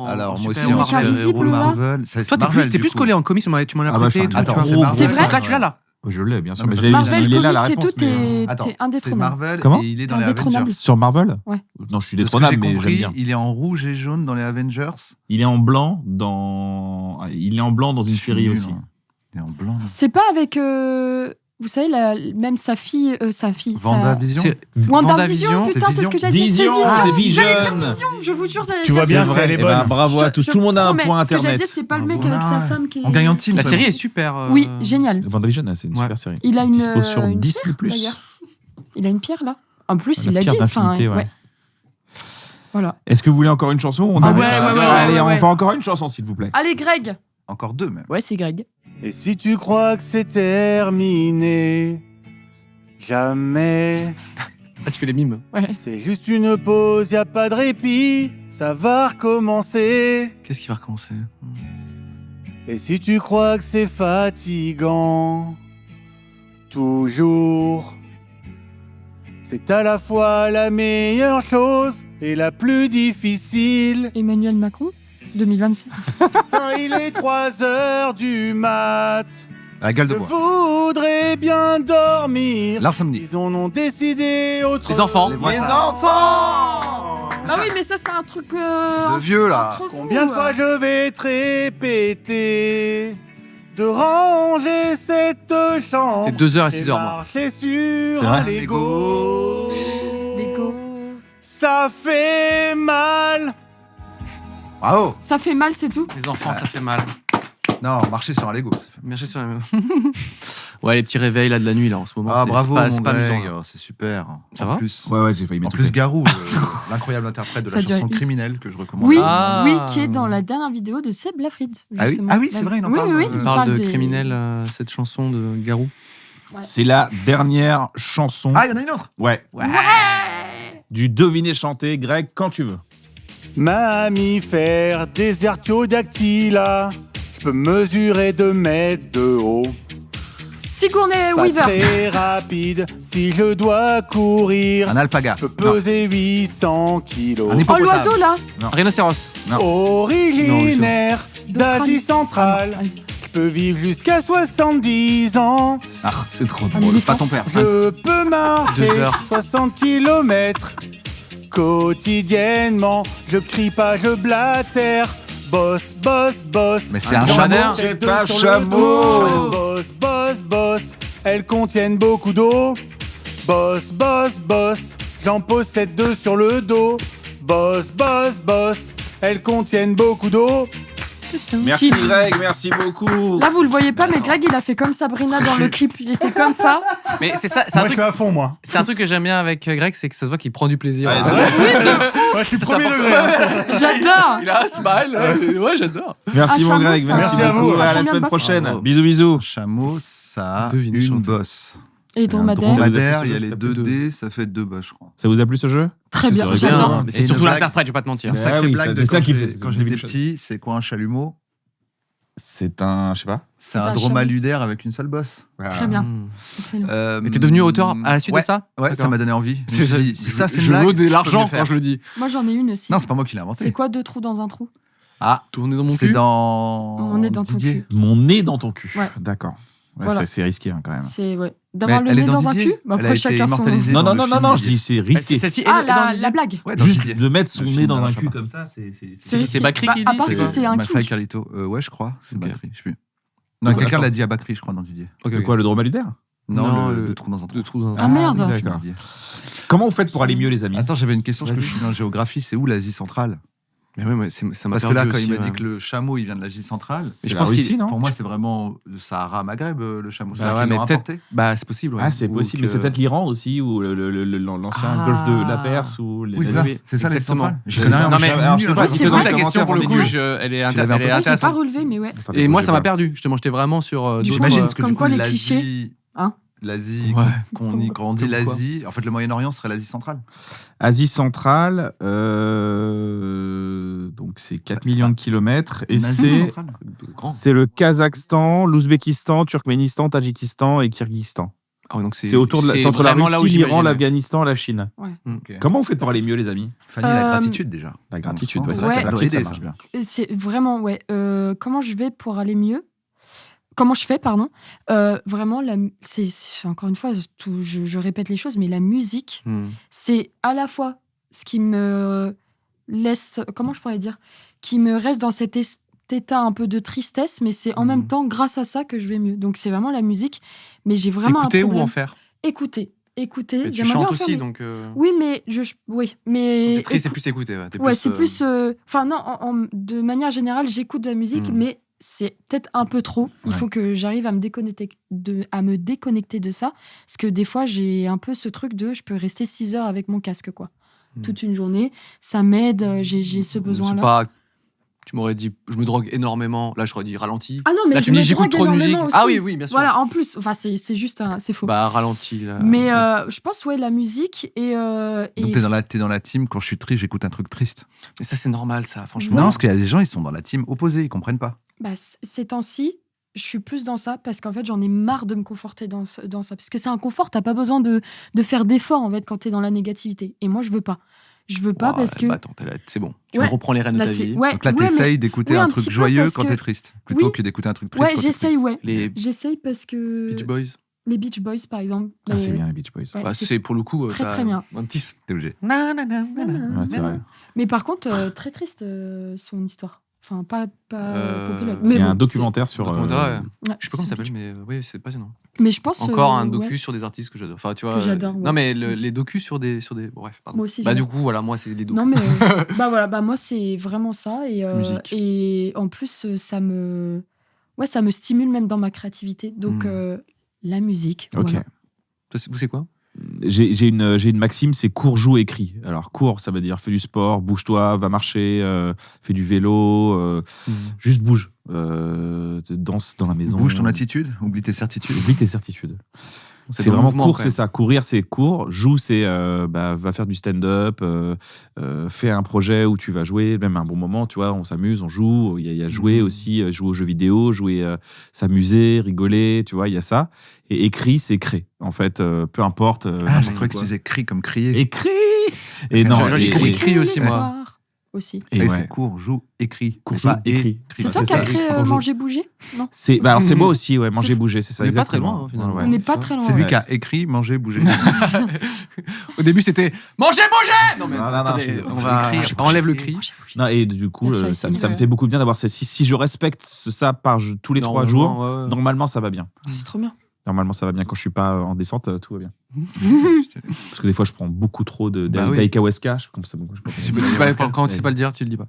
Alors, moi aussi, super-héros en Marvel. super-héros Invisible, là. Marvel. Ça, c'est Toi, Marvel, t'es du plus coup. collé en comics, tu m'en as Ah bah, prêté je et tout. suis un- tu Attends, vois. c'est Marvel. C'est vrai Donc là, tu l'as là. Je l'ai, bien sûr. Non, Mais mais j'ai- Marvel, il est là, la comics et réponse. tout, mais, Attends, t'es c'est indétrônable. Marvel Comment et il est dans T'es les indétrônable. Avengers. Sur Marvel? Ouais. Non, je suis De ce que j'ai détrônable, mais j'aime compris, bien. il est en rouge et jaune dans les Avengers. Il est en blanc dans. Il est en blanc dans une Je suis série nul, aussi. hein. Il est en blanc. là. C'est pas avec Vous savez, même sa fille. Vendavision. WandaVision, putain, c'est ce que j'allais dire. Vision, c'est Vision. J'allais dire Vision, je vous jure, j'allais Tu dire vois bien, Vision. c'est elle est Eh ben, bonne. bravo à tous. Tout le monde a un promets, point ce que j'allais internet. dire, c'est pas le mec Voilà. avec sa femme qui est. On gagne en team. La quoi. série est super. Oui, génial. WandaVision, c'est une Ouais. super série. Il a une. Dispo sur une Disney+. pierre, d'ailleurs. Il a une pierre là. En plus, La il l'a pierre dit. d'infinité, ouais. Voilà. Est-ce que vous voulez encore une chanson? On Ah a- ouais, Allez, on ouais. fait encore une chanson, s'il vous plaît. Allez, Greg. Encore 2 même. Ouais, c'est Greg. Et si tu crois que c'est terminé, jamais. Ah, tu fais les mimes. Ouais. C'est juste une pause, y a pas de répit, ça va recommencer. Qu'est-ce qui va recommencer? Et si tu crois que c'est fatigant, toujours, c'est à la fois la meilleure chose et la plus difficile. Emmanuel Macron, 2025. Putain, il est 3h du mat. La gueule de Je bois. voudrais bien dormir. L'insomnie. Ils en ont décidé autrement. Les enfants. Les voisins. enfants. Ah oui, mais ça, c'est un truc. Le vieux là. trop fou, Combien de fois je vais te répéter de ranger cette chambre? C'était 2h et et 6h, moi. marcher C'est sur vrai un Lego. Lego. Ça fait mal. Bravo. Ça fait mal, c'est tout. Les enfants, ça fait mal. Non, marcher sur un Lego. Ça fait... Merci sur la même. Ouais, les petits réveils là de la nuit là en ce moment. Ah c'est- bravo, c'est mon pas Greg. amusant, là. Oh, c'est super. Ça En va plus, Ouais, j'ai failli en mettre plus Garou, l'incroyable interprète de la Ça dure chanson une- criminelle que je recommande. Oui, Ah. oui, qui est dans la dernière vidéo de Seb Lafrite. Ah oui justement. Ah oui, c'est vrai, il en Oui, parle. oui, oui, Il parle de des- criminel, cette chanson de Garou. C'est la dernière chanson. Ah, il y en a une autre. Ouais. Du deviné chanté, Greg, quand tu veux. Mammifère désertiodactyla. Je peux mesurer 2 mètres de haut. Sigourney Pas Weaver. très rapide si je dois courir. Un alpaga. Je peux peser 800 kilos. Un Oh, hippopotame. l'oiseau là. Rhinocéros. Originaire d'Asie centrale. Ah, Asie. Je peux vivre jusqu'à 70 ans. C'est trop Un drôle. C'est pas ton père. Je peux marcher 2 heures. 60 km quotidiennement. Je crie pas, je blatère. Boss, boss, boss. Mais c'est Un un dromadaire. chameau. C'est un chameau. Boss, boss, boss. Elles contiennent beaucoup d'eau. Boss, boss, boss. J'en possède 2 sur le dos. Boss, boss, boss. Elles contiennent beaucoup d'eau. Merci Titre. Greg, merci beaucoup. Là, vous le voyez pas, mais Greg, il a fait comme Sabrina dans le clip. Il était comme ça. Mais c'est ça, c'est un Moi, je truc. suis à fond, moi. C'est un truc que j'aime bien avec Greg, c'est que ça se voit qu'il prend du plaisir. Ouais, en fait. Moi, je suis Ça, premier c'est degré. hein. J'adore. Il a un smile. Ouais, j'adore. Merci Un mon chameau, Greg, ça. merci Merci à beaucoup. vous. À la Combien de semaine bosses prochaine. Bravo. Bisous, bisous. Un chameau, ça a Devinez une chanter. bosse. Et Un dromadaire. dromadaire, il y a Ça les vous a 2 plu, dés, ça fait 2 bosses, je crois. Ça vous a plu ce jeu? Très bien, très j'adore. Bien, mais Et c'est une surtout blague. l'interprète, je vais pas te mentir. Une sacrée oui, blague ça- de c'est ça quand qui j'ai- fait- quand j'ai j'étais vu le petit, c'est quoi un chalumeau? C'est un, je sais pas. C'est un un dromaludaire avec une seule bosse. Très bien. Mmh. Excellent. Mais t'es devenu auteur à la suite ouais, de ça? Ouais, ça D'accord. m'a donné envie. Je me C'est suis ça. dit, si ça c'est une Je blague, veux je de peux l'argent mieux faire. quand je le dis. Moi, j'en ai une aussi. Non, c'est pas moi qui l'ai inventé. C'est quoi 2 trous dans un trou? Ah, Tourner dans mon c'est cul. dans. On est dans ton Didier. cul. Mon nez dans ton cul. Ouais. D'accord. Ouais, Voilà. c'est risqué hein, quand même. C'est ouais. D'avoir Mais le elle nez est dans dans un Didier. cul. Bah, Elle a après, été chacun son. immortalisée. Non, dans non, le non, film non, je Didier. dis c'est risqué. Celle-ci est Ah, dans la Didier. blague. Ouais, dans Juste Didier. de mettre son Le nez film dans d'Alain un cul Chabat. comme ça, c'est. C'est risqué. Bakri Bah, qui à dit, part c'est si quoi c'est un McFly kink. Carlito. Ouais, je crois. C'est Ok. Bakri, je sais plus. Non, Ouais, quelqu'un attends. l'a dit à Bakri, je crois, dans Didier. Ok, De ok. quoi, le dromaludaire? Non, le le trou dans un trou. Deux trous dans un Ah, merde. oui, D'accord. Didier. Comment vous faites pour aller mieux, les amis? Attends, j'avais une question parce que Vas-y. je suis en géographie. C'est où l'Asie centrale? Mais ouais, ça m'a Parce que là, perdu quand il aussi, m'a ouais. dit que le chameau, il vient de l'Asie centrale. Mais C'est je la pense qu'il- Russie, non? Pour moi, c'est vraiment le Sahara Maghreb, le chameau. C'est Bah ça ouais, qu'ils mais l'ont peut-être- importé. Bah, c'est possible, ouais. Ah, c'est Ou possible, que- mais c'est peut-être l'Iran aussi, ou l'ancien Ah. golfe de la Perse, ou les. Oui, c'est ça. C'est ça, l'Asie exactement. centrale. Je connais rien. Non, moi, mais- je suis alors, nul je sais en pas géographie. si C'est t'es dans vrai, les Ta question, pour le commentaires, coup, c'est nul. elle est Tu l'avais Ça, j'ai pas intéressante. relevé, mais ouais. Enfin, Et moi, ça m'a pas. perdu. Justement, j'étais vraiment sur. Du d'autres, coup, J'imagine ce que comme du quoi, coup, les l'Asie, clichés, hein l'Asie, Ouais. quand on dit Comme quoi. l'Asie, en fait, le Moyen-Orient serait l'Asie centrale. Asie centrale, donc c'est 4 millions de kilomètres, et Une Asie c'est centrale. c'est le Kazakhstan, l'Ouzbékistan, Turkménistan, Tadjikistan et Kirghizistan. Ah ouais, donc C'est autour de c'est entre la vraiment là où Russie, l'Iran, j'imagine. l'Afghanistan, la Chine. Ok. Comment vous faites pour aller mieux, les amis? Fanny, la Euh, gratitude déjà. La gratitude, Dans ouais, le ça, sens, Ouais. la gratitude, ça aider, marche bien. C'est vraiment, ouais. Comment je vais pour aller mieux? Comment je fais, pardon? Vraiment, encore une fois, je répète les choses, mais la musique, Hmm. c'est à la fois ce qui me laisse, comment je pourrais dire, qui me reste dans cet état un peu de tristesse, mais c'est en Mhm. même temps grâce à ça que je vais mieux. Donc c'est vraiment la musique, mais j'ai vraiment Écouter un ou problème. en faire. Écouter. Mais tu J'aimerais bien chantes en faire, aussi, mais- donc. Oui, mais oui, Quand mais t'es triste, c'est plus écouter. Ouais, T'es ouais, plus, c'est plus. Enfin non, de manière générale, j'écoute de la musique, Mhm. mais c'est peut-être un peu trop. Il Ouais. faut que j'arrive à me déconnecter de ça, parce que des fois j'ai un peu ce truc de, je peux rester 6 heures avec mon casque, quoi, Mhm. toute une journée. Ça m'aide. J'ai ce C'est besoin-là. pas. Tu m'aurais dit, je me drogue énormément. Là, je t'aurais dit ralenti. Ah non, mais Là, je tu me dis, me j'écoute drogue trop de musique. énormément Ah aussi. oui, bien sûr. Voilà, en plus, enfin c'est juste c'est faux. Bah, ralenti. Là. Mais Ouais. je pense la musique et Donc t'es dans la team, quand je suis triste, j'écoute un truc triste. Mais ça, c'est normal, ça, franchement. Non, parce qu'il y a des gens, ils sont dans la team opposée, ils comprennent pas. bah, ces temps-ci, je suis plus dans ça parce qu'en fait, j'en ai marre de me conforter dans ça. Parce que c'est un confort, t'as pas besoin de faire d'efforts en fait quand t'es dans la négativité. Et moi, je veux pas. Je veux pas Ouais, parce que. bah, attends, c'est bon. Tu Ouais, reprends les rênes de là, ta c'est- vie. ouais, Donc là, ouais, mais- t'essayes d'écouter oui, un un truc petit peu, joyeux parce quand que- t'es triste, plutôt Oui. que d'écouter un truc triste Ouais, quand t'es j'essaye, triste. ouais. Les J'essaye parce que. Beach Boys. Les Beach Boys, par exemple. Ah, c'est Mais- bien les Beach Boys. ouais, Bah, c'est- c'est pour le coup. très, t'as très bien. Un petit. T'es obligé. Ouais, c'est vrai. Mais par contre, très triste son histoire. Enfin, pas copilote. Il Mais y a bon, un documentaire sur. Documentaire, ouais. Ouais, Je sais pas comment ça sur s'appelle, Beach mais oui, c'est passionnant. Mais je pense. Encore un ouais. docu sur des artistes que j'adore. Enfin, tu vois. Que j'adore, Non, ouais. mais Moi aussi. les docus sur des. Bref, pardon. Moi aussi, Bah, j'adore. du coup, voilà, moi, c'est les docus. Non, mais bah voilà, bah moi c'est vraiment ça Musique. et en plus ça me stimule même dans ma créativité. Donc la musique. Ok. Voilà. Vous, c'est quoi? J'ai une maxime, c'est cours, joue, écris. Alors cours, ça veut dire fais du sport, bouge-toi, va marcher, fais du vélo, juste bouge, danse dans la maison. Bouge ton attitude, oublie tes certitudes. Oublie tes certitudes. C'est dans le vraiment mouvement, court, après. c'est ça. Courir, c'est court. Joue, c'est va faire du stand-up, fais un projet où tu vas jouer, même un bon moment, tu vois, on s'amuse, on joue. Il y a jouer aussi, jouer aux jeux vidéo, jouer, s'amuser, rigoler, tu vois, il y a ça. Et écrit, c'est créer. En fait, peu importe. Ah, j'ai n'importe cru que quoi. tu disais cri comme crier. Écrit. Et non, J'ai compris et- cri aussi, moi. L'histoire aussi. et Et ouais. c'est court, joue, écrit. Court, Et joue, pas écrit. C'est Bah, toi c'est qui as ça, créé cours, joue. Manger Bouger? Non. C'est alors c'est moi aussi, ouais, C'est manger fou. bouger, c'est ça. On n'est pas très exactement. loin, finalement. Ouais, On n'est pas tu très vois. loin. C'est lui ouais. qui a écrit, manger, bouger. Au début, c'était manger, bouger. Non, mais Non, non, non, attendez, je- on je va. vais écrire, Enlève le cri. Non, et du coup, Bien sûr, ça c'est me vrai. fait beaucoup de bien d'avoir ça. Si je respecte ça tous les 3 jours, ouais. normalement ça va bien. Ah, c'est trop bien. Normalement ça va bien. Quand je suis pas en descente, tout va bien. Parce que des fois je prends beaucoup trop Bah oui. d'Aikaweska. Je sais pas pourquoi je C'est pas- Quand tu sais pas le dire, tu le dis pas.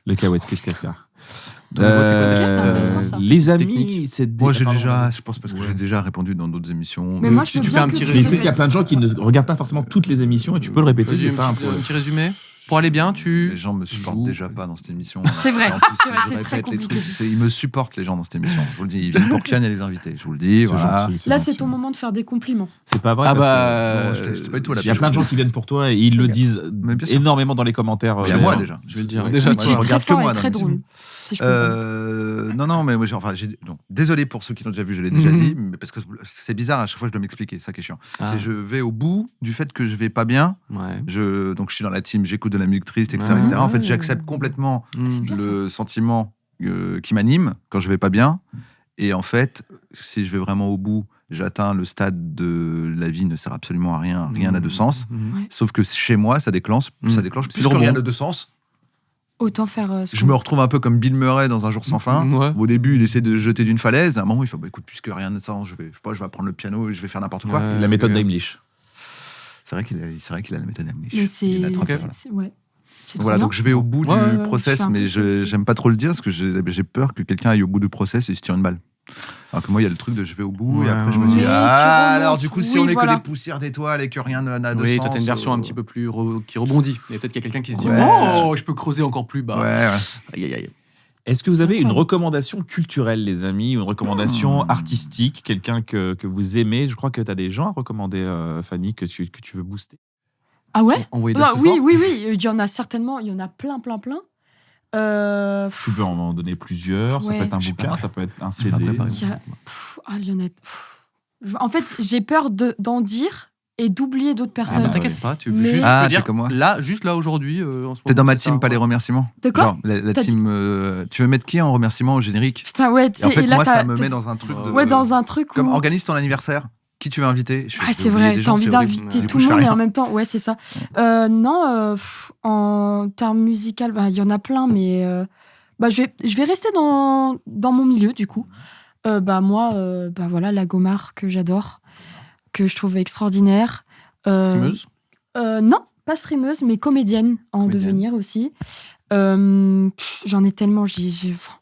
Le Kaweska. Ton niveau, c'est quoi ta C'est intéressant, ça. Les amis, Technique. c'est des- Moi, j'ai Pardon, déjà, pardon. je pense parce que j'ai déjà répondu dans d'autres émissions. Mais moi, je si veux tu bien fais un que petit tu Mais tu sais résumé. qu'il y a plein de gens qui ne regardent pas forcément toutes les émissions et tu peux le répéter. Vas-y, C'est un pas un petit problème. résumé. Pour aller bien, Les gens me supportent joues. déjà pas dans cette émission. C'est vrai. En plus, C'est vrai, je c'est répète très les compliqué. trucs. Ils me supportent, les gens, dans cette émission. Je vous le dis. Ils viennent pour Kian et les invités. Je vous le dis. C'est Voilà. gentil, Là, gentil. c'est ton moment de faire des compliments. C'est pas vrai. Ah parce bah. Non, j'étais pas du tout à la que il y a plein de gens qui viennent pour toi et ils le disent Mais bien sûr. énormément dans les commentaires. Il y a moi déjà. Je vais le dire. Ouais. Déjà, Mais moi, tu je es très regarde que fort moi et dans très l'émission. drôle. Si je peux me permettre. Non, mais moi, donc, désolé pour ceux qui l'ont déjà vu, je l'ai déjà dit, mais parce que c'est bizarre, à chaque fois je dois m'expliquer, c'est ça qui est chiant. Ah. C'est je vais au bout du fait que je vais pas bien, Ouais. donc je suis dans la team, j'écoute de la musique triste, etc. Ouais. etc. En fait, j'accepte complètement c'est bien, le sentiment qui m'anime quand je vais pas bien, et en fait, si je vais vraiment au bout, j'atteins le stade de la vie ne sert absolument à rien, rien n'a de sens. Ouais. Sauf que chez moi, ça déclenche C'est puisque le rebond. rien n'a de sens. Autant faire. Je me retrouve un peu comme Bill Murray dans Un jour sans fin. Ouais. Au début, il essaie de jeter d'une falaise. À un moment, il fait bah, écoute, puisque rien ne sens, je vais apprendre le piano et je vais faire n'importe quoi. Ouais. La méthode d'Heimlich. C'est vrai qu'il a la méthode Heimlich. Mais Il a transmis. ouais. C'est trop Voilà, bien. donc je vais au bout Ouais, du ouais, process, je fais un mais peu ça aussi. j'aime pas trop le dire parce que j'ai peur que quelqu'un aille au bout du process et se tire une balle. Alors que moi, il y a le truc de je vais au bout et Ouais, après je me ouais. dis Mais tu ah remontes. alors du coup si Oui, on est voilà. que des poussières d'étoiles et que rien n'a de Oui, sens. toi, t'as une version un petit peu plus qui rebondit. Mais peut-être qu'il y a quelqu'un qui se dit Ouais. oh, je peux creuser encore plus bas. Ouais. Aïe, aïe, aïe. Est-ce que vous avez une Incroyable. recommandation culturelle, les amis, ou une recommandation artistique, quelqu'un que vous aimez? Je crois que tu as des gens à recommander, Fanny, que tu veux booster. Ah ouais? Envoyez Non, oui, il y en a certainement, il y en a plein. Tu peux en donner plusieurs, ça Ouais. peut être un Je sais bouquin, pas. ça peut être un pas CD. préparé. Il y a- il y en a. En fait, j'ai peur d'en dire et d'oublier d'autres Ah personnes. bah ouais. t'inquiète pas, tu Mais- juste Ah, peux t'es dire comme moi. là, juste là aujourd'hui, en ce moment. T'es dans ma c'est team, ça. pas les remerciements. De quoi? Genre, la T'as team. Tu veux mettre qui en remerciement au générique? Putain, ouais, tu Et en sais, fait, et là, moi, ça t'as- me met dans un truc de. Ouais, dans un truc Comme où. organise ton anniversaire. Qui tu veux inviter? Je Ah, vais c'est oublier vrai, des t'as gens, envie c'est horrible. d'inviter Du tout coup, le je fais monde et rien. en même temps, ouais, c'est ça. Non, en termes musical, il y en a plein, mais Je vais rester dans mon milieu, du coup. Moi, voilà, la Gomard que j'adore, que je trouve extraordinaire. Streameuse. Non, pas streameuse, mais comédienne en devenir aussi. J'en ai tellement.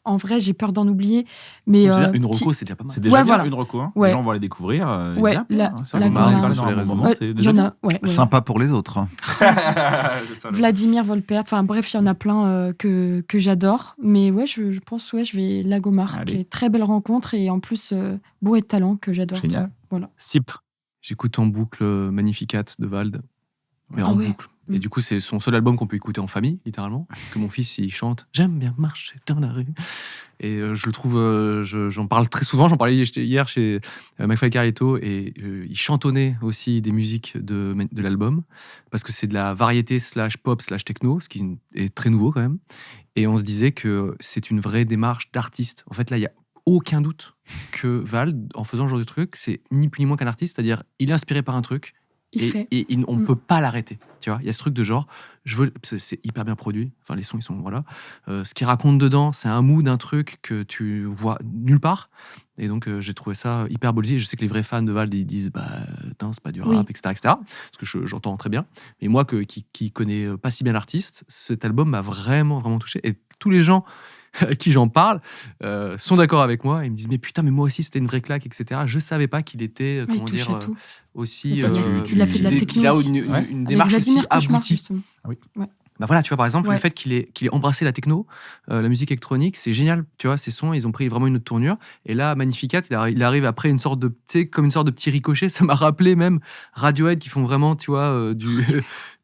En vrai, j'ai peur d'en oublier. Mais Une reco, c'est déjà pas mal. C'est déjà Ouais, bien voilà. une reco. Hein. Ouais. Les gens vont aller découvrir. Ouais, bien, la ça, Gomard. on va en parler Sur dans les un réseaux. moment. C'est il y déjà en bien. a. Ouais. Sympa pour les autres. C'est ça, le- Vladimir Volpert. Enfin bref, il y en a plein que j'adore. Mais ouais, je pense je vais la Gomard, Allez. qui est très belle rencontre et en plus bourré de talent que j'adore. Génial. Voilà. Sip. J'écoute en boucle Magnificat de Vald. Mais Ah en ouais. boucle. Mm. Et du coup, c'est son seul album qu'on peut écouter en famille, littéralement. Que mon fils, il chante « J'aime bien marcher dans la rue ». Et je le trouve... j'en parle très souvent. J'en parlais hier chez McFly et Carlito. Et il chantonnait aussi des musiques de l'album. Parce que c'est de la variété /pop /techno, ce qui est très nouveau quand même. Et on se disait que c'est une vraie démarche d'artiste. En fait, là, il y a aucun doute que Vald, en faisant ce genre de truc, c'est ni plus ni moins qu'un artiste. C'est-à-dire, il est inspiré par un truc. On Mm. peut pas l'arrêter, tu vois. Il y a ce truc de genre, c'est hyper bien produit. Enfin, les sons, ils sont voilà. Ce qu'il raconte dedans, c'est un mood d'un truc que tu vois nulle part. Et donc, j'ai trouvé ça hyper ballsy. Je sais que les vrais fans de Vald, ils disent, c'est pas du rap, Oui. etc., ce que j'entends très bien. Mais moi, qui connais pas si bien l'artiste, cet album m'a vraiment, vraiment touché. Et tous les gens à qui j'en parle sont d'accord avec moi. Ils me disent, mais putain, mais moi aussi, c'était une vraie claque, etc. Je savais pas qu'il était, Ouais, il touche à tout. aussi. En fait, il a fait de la techno il a aussi. une Avec démarche aussi Vladimir Cauchemar, aboutie. justement. Bah voilà, tu vois, par exemple, Ouais. le fait qu'il ait embrassé la techno, la musique électronique, c'est génial. Tu vois, ces sons, ils ont pris vraiment une autre tournure. Et là, Magnificat, il arrive après une sorte de, tu sais, comme une sorte de petit ricochet. Ça m'a rappelé même Radiohead qui font vraiment, tu vois,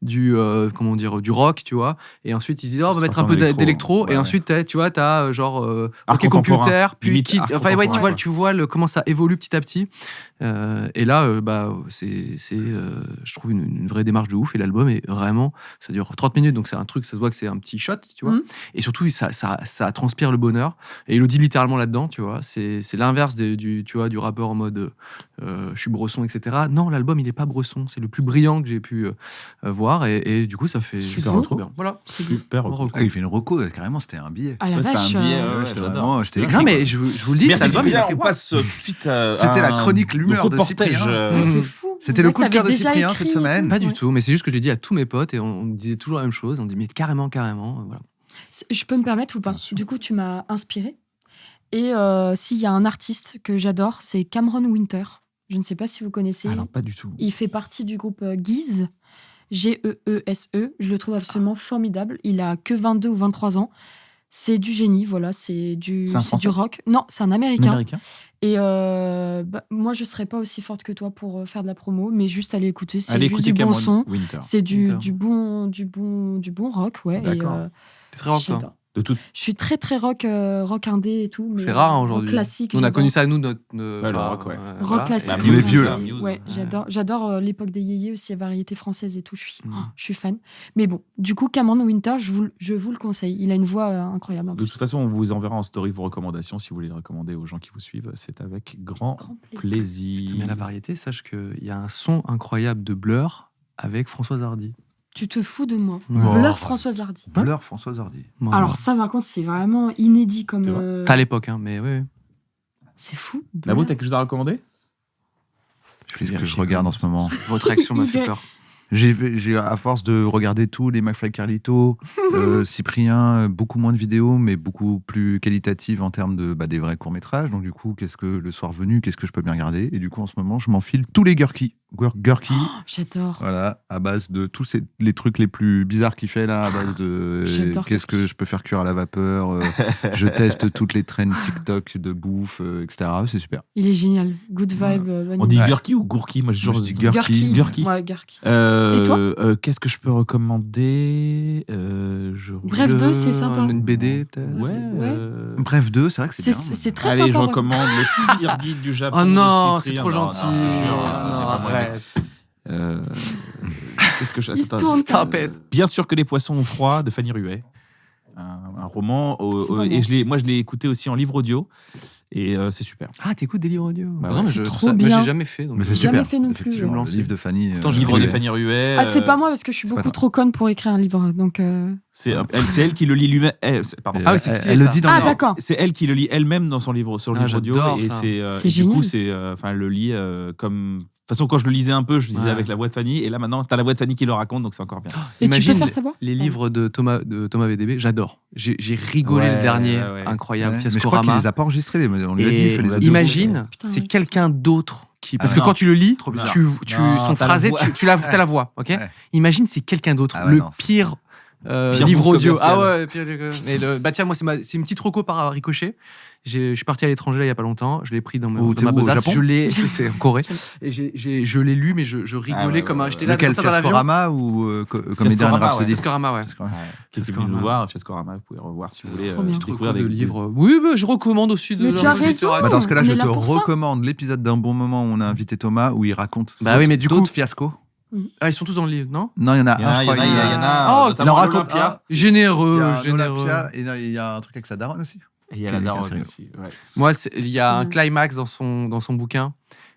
du rock, tu vois. Et ensuite, ils disent, on va C'est mettre un parti peu en électro. d'électro. Ouais, et ouais. ensuite, tu vois, t'as genre Art OK contemporain. Computer, puis Limite Kid. art Enfin, ouais, contemporain. tu vois comment ça évolue petit à petit. Et là, c'est je trouve une vraie démarche de ouf. Et l'album est vraiment, ça dure 30 minutes, donc c'est un truc, ça se voit que c'est un petit shot, tu vois. Mhm. Et surtout, ça transpire le bonheur. Et il le dit littéralement là-dedans, tu vois. C'est l'inverse tu vois, du rappeur en mode je suis bresson, etc. Non, l'album, il est pas bresson. C'est le plus brillant que j'ai pu voir. Et du coup, ça fait Super c'est retro. bien. Voilà. Super. Bon reco. Ah, il fait une reco, carrément, c'était un billet. Ah la Ouais, c'était vache. un billet, J'étais j'adore. vraiment, j'étais écrit, Non, mais quoi. je vous le dis, Merci cet album, il a Cyprien, fait on wow. passe tout de suite à C'était la un chronique l'humeur de reportage, Cyprien. Ah, c'est fou. C'était On le dirait coup de que cœur de t'avais déjà Cyprien écrit cette et semaine. tout. Pas du Ouais. tout, mais c'est juste que j'ai dit à tous mes potes et on me disait toujours la même chose. On me dit, mais carrément. Voilà. Je peux me permettre ou pas? Bien sûr. Du coup, tu m'as inspiré. Et s'il y a un artiste que j'adore, c'est Cameron Winter. Je ne sais pas si vous connaissez. Alors, pas du tout. Il fait partie du groupe Geese, Geese. Je le trouve absolument formidable. Il a que 22 ou 23 ans. C'est du génie, voilà. C'est du C'est un Français rock. Non, c'est un Un Américain. Américain. Et moi, je serais pas aussi forte que toi pour faire de la promo, mais juste aller écouter. C'est Allez juste écouter du bon Cameron son. Winter. C'est du Winter. bon rock, ouais. D'accord. C'est très rock, toi. j'adore. De tout. Je suis très très rock indé et tout. mais, C'est rare hein, rock aujourd'hui. classique. Nous, on a j'adore. connu ça, nous, le rock, ouais. Rock classique. Bah, Les Muse, vieux, ça, là. Muse. Ouais, j'adore l'époque des yéyés aussi, la variété française et tout. Mm. Je suis fan. Mais bon, du coup, Cameron Winter, je vous le conseille. Il a une voix incroyable. en De plus. toute façon, on vous enverra en story vos recommandations si vous voulez les recommander aux gens qui vous suivent. C'est avec grand Grand plaisir. plaisir. Si t'aimes bien la variété, sache qu'il y a un son incroyable de Blur avec Françoise Hardy. Tu te fous de moi. Bon. Blur Françoise Hardy. Blur, Françoise Hardy. Vraiment. Alors ça, par contre, c'est vraiment inédit comme. C'est vrai. T'as à l'époque, hein, mais oui. C'est fou. Nabo, Blur. t'as quelque chose à recommander? Qu'est-ce que je regarde en ce moment? Votre réaction m'a fait Il peur. J'ai à force de regarder tous les McFly Carlito, Cyprien, beaucoup moins de vidéos, mais beaucoup plus qualitatives en termes de des vrais courts-métrages. Donc du coup, qu'est-ce que le soir venu, qu'est-ce que je peux bien regarder? Et du coup, en ce moment, je m'enfile tous les Gurky. Gurky, J'adore. voilà, à base de tous les trucs les plus bizarres qu'il fait là, à base de J'adore qu'est-ce Gurky. que je peux faire cuire à la vapeur, je teste toutes les trends TikTok de bouffe, etc. C'est super. Il est génial. Good Voilà. vibe. bonne On dit idée. Gurky ou Gourki? Moi, Moi, je dis Gurky. Gurky. Ouais, Gurky. Et toi Qu'est-ce que je peux recommander Bref, 2, c'est sympa. Une BD, peut-être. Ouais. Bref 2, c'est vrai que c'est C'est bien. c'est très Allez, je sympa. recommande le pire guide du Japon. Oh non, de c'est Cyprien. trop Non, gentil. non, je te jure, Non, j'ai pas moyen. arrête. Qu'est-ce que je... Il se Attends, tourne. Stop it. Bien sûr que les poissons ont froid de Fanny Ruet. Un roman. C'est pas Et bon. moi, je l'ai écouté aussi en livre audio. Et c'est super. Ah, t'écoutes des livres audio? Bah Non, ouais. mais C'est je- trop ça- bien. Moi, j'ai jamais fait. Donc Mais c'est Jamais super. fait non plus, Effectivement, ouais. le livre de Fanny. Pourtant, j'y Livre Ruet. de Fanny Ruet. Ah, c'est pas moi parce que je suis beaucoup trop conne pour écrire un livre. Donc, C'est elle qui le lit lui-même. Pardon. Ah oui, c'est stylé, elle ça. le dit dans Ah, le d'accord. C'est elle qui le lit elle-même dans son livre, sur le livre audio. j'adore Et ça. C'est du coup, génial. elle le lit comme. De toute façon, quand je le lisais un peu, je lisais Ouais. avec la voix de Fanny. Et là, maintenant, t'as la voix de Fanny qui le raconte, donc c'est encore bien. Et tu peux Imagine faire sa voix les livres de Thomas VDB, j'adore. J'ai rigolé le dernier, ouais. incroyable, Ouais, mais je crois qu'il Fiascorama. les a pas enregistrés. On lui a dit, il Et fait les audios. imagine, Putain, c'est oui. quelqu'un d'autre qui. Parce Ah que non. quand tu le lis, Trop bizarre. tu Non, son t'as la phrasé, voix. t'as la voix, ok. Ouais. Imagine, c'est quelqu'un d'autre, Ah ouais, le non, pire. Pire livre move audio. commercial. Ah ouais, pire. Mais bah tiens, moi c'est une petite reco par ricochet. Je suis parti à l'étranger là, il y a pas longtemps. Je l'ai pris dans Où, dans t'es ma où, au besace. Japon C'était en Corée. Et je l'ai lu, mais je rigolais ouais, comme un. ouais, J'étais là Lequel, comme ça dans l'avion. Fiascorama ou Comédien Fiascorama, Rhapsody? Fiascorama, ouais. Qui est venu nous voir, Fiascorama, vous pouvez revoir si vous voulez. Trop bien. découvrir de livres. Oui, bah, je recommande aussi de. Mais tu as de raison. littérature. Bah, dans ce cas-là, On je est te là pour ça. recommande l'épisode d'un bon moment où on a invité Thomas, où il raconte Bah oui, mais du coup- d'autres fiascos. Ah, ils sont tous dans le livre, non? Non, il y en a Il y en a, un, je crois. il y en a, Oh, Il en notamment raconte l'Olympia. un. Il y Généreux, a un généreux. Olympia, et il y a un truc avec sa daronne aussi. Et il y a la Quel daronne sérieux. aussi. Ouais. Moi, il y a un Mm. climax dans son bouquin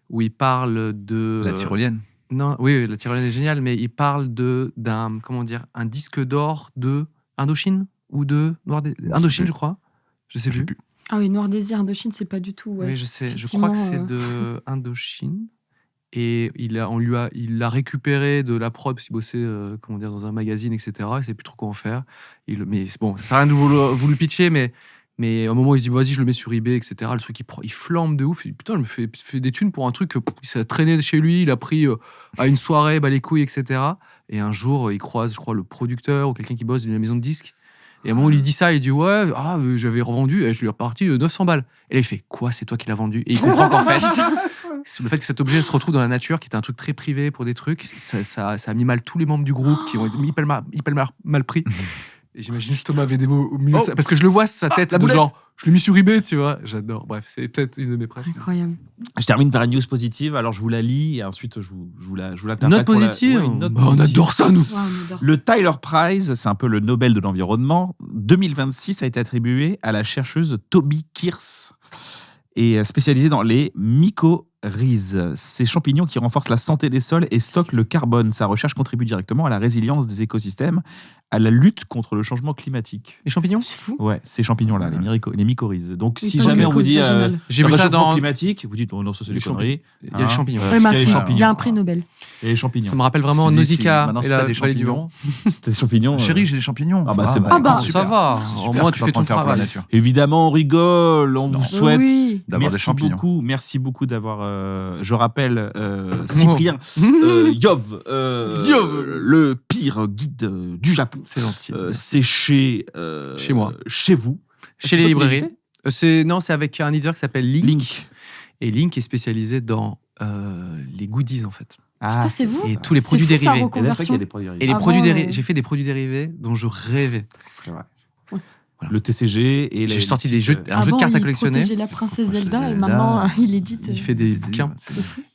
où il parle de. La tyrolienne. Non, oui, la tyrolienne est géniale, mais il parle d'un comment dire, un disque d'or de Indochine ou de Indochine, je crois. Je sais plus. Ah oui, Noir Désir, Indochine, c'est pas du tout. Ouais. Oui, je sais. Je crois que c'est de Indochine. Et il l'a récupéré de la prod parce qu'il bossait comment dire, dans un magazine, etc. Il sait plus trop quoi en faire. Mais bon, ça sert à rien de vous le pitcher, mais à un moment, il se dit vas-y, je le mets sur eBay, etc. Le truc, il flambe de ouf. Il dit, putain, je me fais des thunes pour un truc. Il s'est traîné chez lui, il a pris à une soirée, les couilles, etc. Et un jour, il croise, je crois, le producteur ou quelqu'un qui bosse d'une maison de disques. Et à un moment, il lui dit ça, il dit ouais, j'avais revendu, et je lui ai reparti 900 balles. Et là, il fait quoi, c'est toi qui l'as vendu? Et il comprend qu'en fait, le fait que cet objet se retrouve dans la nature, qui était un truc très privé pour des trucs, ça a mis mal tous les membres du groupe qui ont été hyper mal pris. Et j'imagine Thomas avait des mots au milieu de ça, parce que je le vois, sa tête la de boulette. genre, je l'ai mis sur eBay, tu vois. J'adore. Bref, c'est peut-être une de mes préférées. Incroyable. Je termine par une news positive, alors je vous la lis et ensuite je vous l'interprète. Note pour la- positive. Ouais, une note Bah, on positive. adore ça, nous. Ouais, on adore. Le Tyler Prize, c'est un peu le Nobel de l'environnement, 2026 a été attribué à la chercheuse Toby Kears et spécialisée dans les mycorhizes. Ces champignons qui renforcent la santé des sols et stockent le carbone. Sa recherche contribue directement à la résilience des écosystèmes, à la lutte contre le changement climatique. Les champignons? C'est fou. Ouais, ces champignons-là, les mycorhizes. Donc Oui, si pas jamais que on vous cause dit végétale. J'ai le vu ça réchauffement dans. climatique, vous dites oh non, ça c'est Les des conneries. Il y a les champignons. Parce Ouais, qu'il y a bah les si, champignons. il y a un prix Nobel. Et les champignons. Ça me rappelle vraiment Je te dis, Nausicaa Maintenant, et si la t'as des vallée du vent. champignons. C'était des champignons. Chérie, j'ai des champignons. Ah bah, c'est bon. Ah bah. Ça va. Au moins, tu fais ton faire pour la travail. nature. Évidemment, on rigole, on vous souhaite. Oui. D'avoir des champignons. Merci beaucoup d'avoir. Je rappelle Cyprien Yov, Yov. le pire guide du Japon. C'est gentil. C'est chez moi. chez vous, Chez C'est les toi qui librairies. l'éditais C'est avec un éditeur qui s'appelle Link. Link. Et Link est spécialisé dans les goodies, en fait. Ah, Putain, c'est vous Et tous les C'est produits fou, ça, dérivés. Et là, c'est vrai qu'il y a des produits Et dérivés. les Avant, produits ouais. dérivés. J'ai fait des produits dérivés dont je rêvais. C'est vrai. Ouais. Voilà. Le TCG et J'ai les sorti petites, des jeux, un jeu de Avant, cartes à il collectionner. protégeait la princesse Zelda et Zelda. maintenant, il édite. Il fait des bouquins.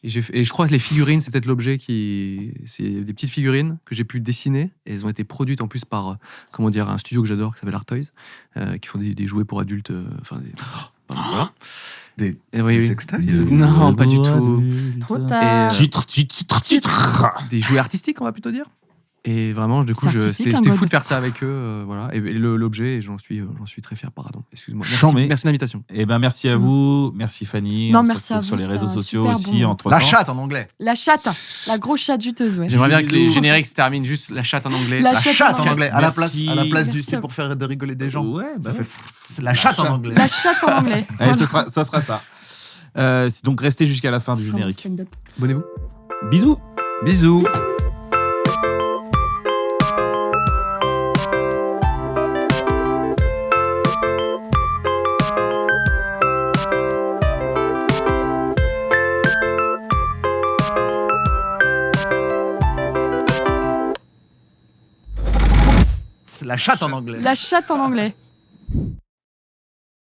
Et je crois que les figurines, c'est peut-être l'objet qui. C'est des petites figurines que j'ai pu dessiner. Et elles ont été produites en plus par un studio que j'adore qui s'appelle Art Toys, qui font des jouets pour adultes. Voilà. Des Et oui, oui. sextoys. Non, pas du tout. Trop tard. Titre. Des jouets artistiques, on va plutôt dire. Et vraiment, du coup, C'est artistique, c'était en fou mode. de faire ça avec eux. Voilà. Et l'objet, j'en suis très fier. Pardon. Excuse-moi. Chambé. Merci de l'invitation. Eh ben merci à vous, merci Fanny. Non, On se merci à retrouve sur vous, les c'était réseaux un sociaux super aussi bon entre La chatte en anglais. La chatte, la grosse chatte juteuse, ouais. J'aimerais bien que les Bisous. génériques se terminent juste la chatte en anglais. La La chatte chatte en en anglais. Merci. À la place du. Merci. C'est pour faire de rigoler des gens. Ouais, bah Ça ouais. fait. C'est la chatte en chatte. anglais. La chatte en anglais. Allez, Voilà. ça sera ça. Donc restez jusqu'à la fin du Ce sera mon générique. stand-up. Abonnez-vous. Bisous. Bisous. C'est la chatte en anglais. La chatte en anglais.